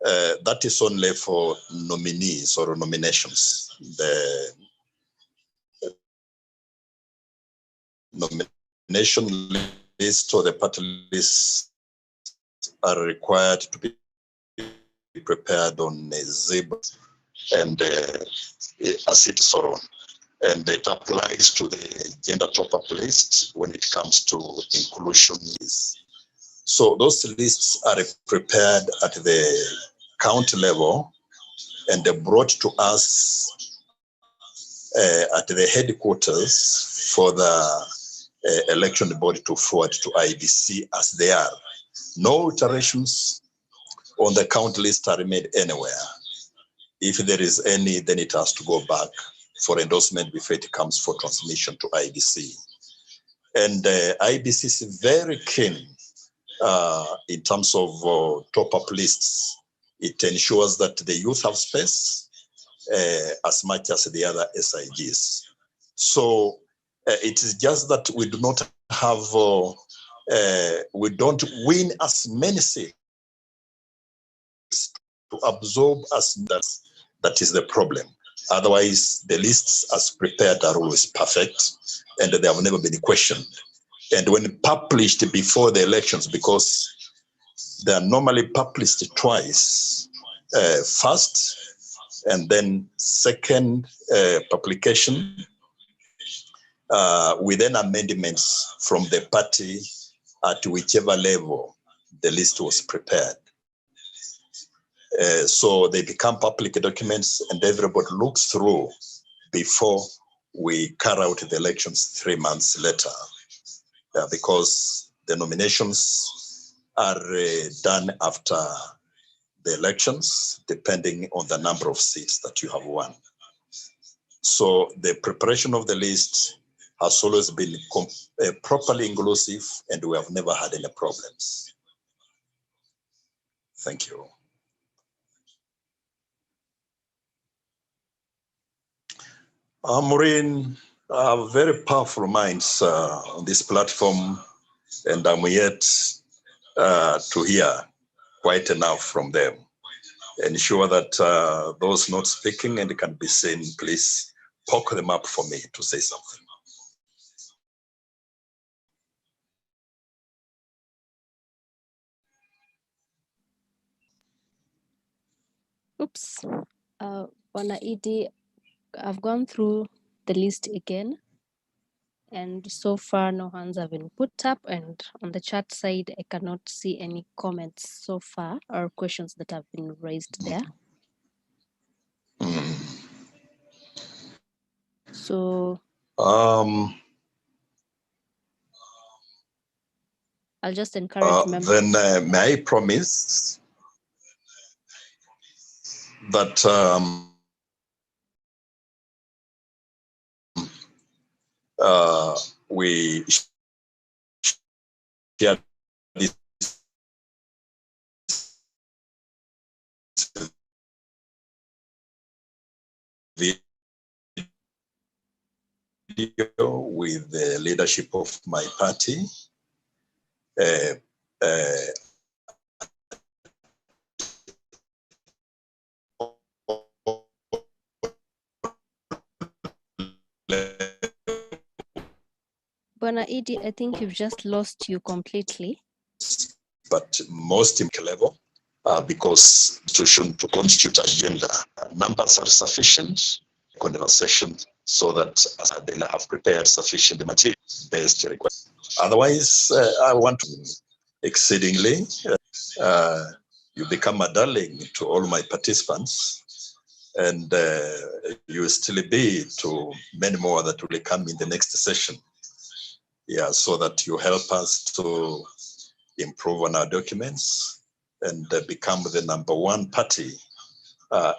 that is only for nominees or nominations. The nomination list or the party lists are required to be prepared on a zip and as it's so on. And it applies to the gender top-up list when it comes to inclusion. So those lists are prepared at the county level and they're brought to us at the headquarters for the election body to forward to IBC as they are. No alterations on the count list are made anywhere. If there is any, then it has to go back for endorsement before it comes for transmission to IBC. And IBC is very keen in terms of top-up lists. It ensures that the youth have space as much as the other SIGs. So it is just that we do not have, we don't win as many seats to absorb as much. That is the problem. Otherwise, the lists as prepared are always perfect and they have never been questioned. And when published before the elections, because they are normally published twice, first and then second publication, with then amendments from the party at whichever level the list was prepared. So they become public documents and everybody looks through before we carry out the elections 3 months later, because the nominations are done after the elections, depending on the number of seats that you have won. So the preparation of the list has always been properly inclusive and we have never had any problems. Thank you. Maureen, very powerful minds on this platform, and I'm yet to hear quite enough from them. Ensure that those not speaking and can be seen, please poke them up for me to say something. Oops. Bwana Edie, I've gone through the list again, and so far no hands have been put up, and on the chat side, I cannot see any comments so far or questions that have been raised there. So I'll just encourage members. Then may I promise that we share this video with the leadership of my party. Bwana Edie, I think you've just lost you completely. But most level, because to constitute agenda, numbers are sufficient, conversation, so that they have prepared sufficient material based request. Otherwise, I want to exceedingly, you become a darling to all my participants, and you will still be to many more that will come in the next session. Yeah, so that you help us to improve on our documents and become the #1 party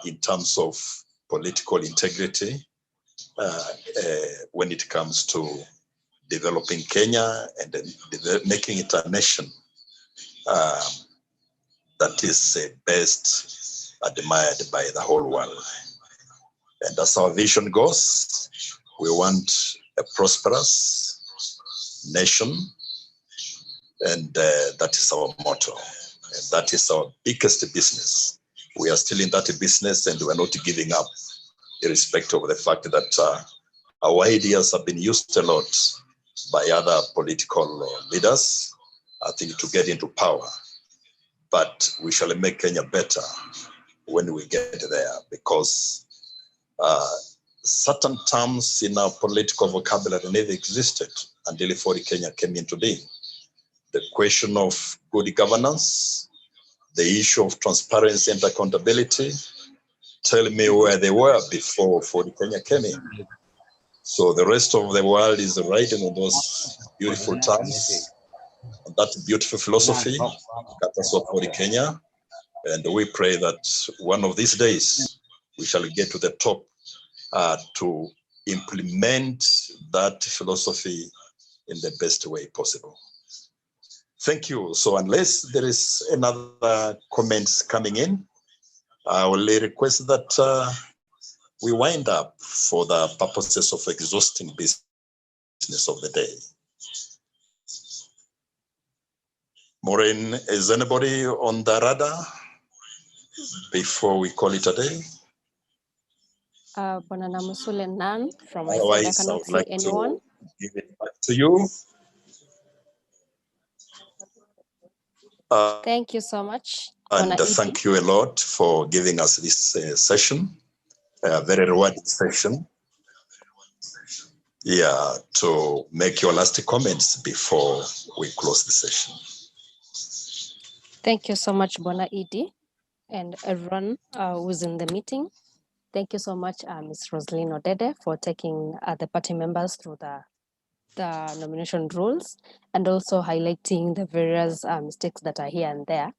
in terms of political integrity when it comes to developing Kenya and making it a nation that is best admired by the whole world. And as our vision goes, we want a prosperous nation, and that is our motto. And that is our biggest business. We are still in that business, and we're not giving up, irrespective of the fact that our ideas have been used a lot by other political leaders, I think, to get into power. But we shall make Kenya better when we get there, because certain terms in our political vocabulary never existed until Ford Kenya came into being. The question of good governance, the issue of transparency and accountability, tell me where they were before Ford Kenya came in. So the rest of the world is writing on those beautiful terms, on that beautiful philosophy, Ford Kenya, and we pray that one of these days we shall get to the top to implement that philosophy in the best way possible. Thank you. So unless there is another comments coming in, I will request that we wind up for the purposes of exhausting business of the day. Maureen, is anybody on the radar before we call it a day? Bwana Namusule, none from my side. I cannot see anyone. To give it back to you. Thank you so much. And thank you a lot for giving us this session, a very rewarding session. Yeah, to make your last comments before we close the session. Thank you so much, Bwana Edie, and everyone who's in the meeting. Thank you so much, Ms. Rosaline Odede, for taking the party members through the nomination rules and also highlighting the various mistakes that are here and there.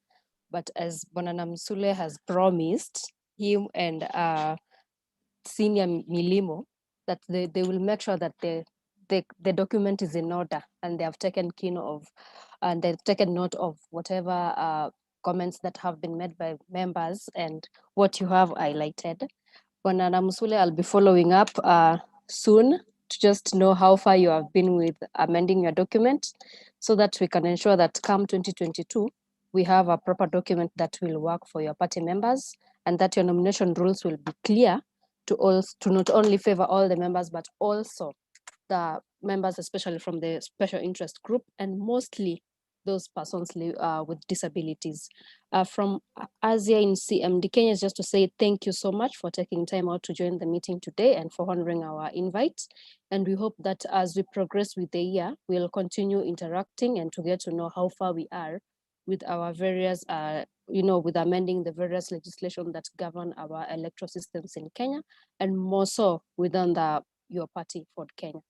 But as Bwana Namusule has promised, him and Senior Milimo, that they will make sure that the document is in order, and they have taken they've taken note of whatever comments that have been made by members and what you have highlighted. Bwana Namusule, I'll be following up soon to just know how far you have been with amending your document, so that we can ensure that come 2022, we have a proper document that will work for your party members, and that your nomination rules will be clear to not only favor all the members, but also the members, especially from the special interest group, and mostly those persons with disabilities. From us here in Cmd-Kenya'S, just to say thank you so much for taking time out to join the meeting today and for honoring our invite. And we hope that as we progress with the year, we'll continue interacting and to get to know how far we are with our various, with amending the various legislation that govern our electoral systems in Kenya, and more so within your party, Ford Kenya.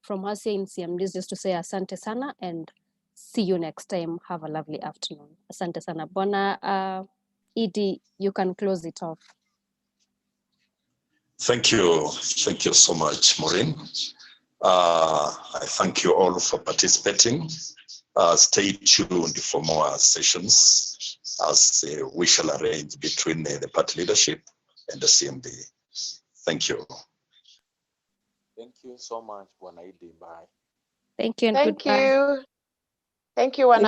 From us here in CMDs, just to say asante sana and see you next time. Have a lovely afternoon. Asante sana. Bwana Edie, you can close it off. Thank you. Thank you so much, Maureen. I thank you all for participating. Stay tuned for more sessions as we shall arrange between the party leadership and the CMD. Thank you. Thank you so much, Bwana Idi. Bye. Thank you and Thank goodbye. you. Thank you, Wana.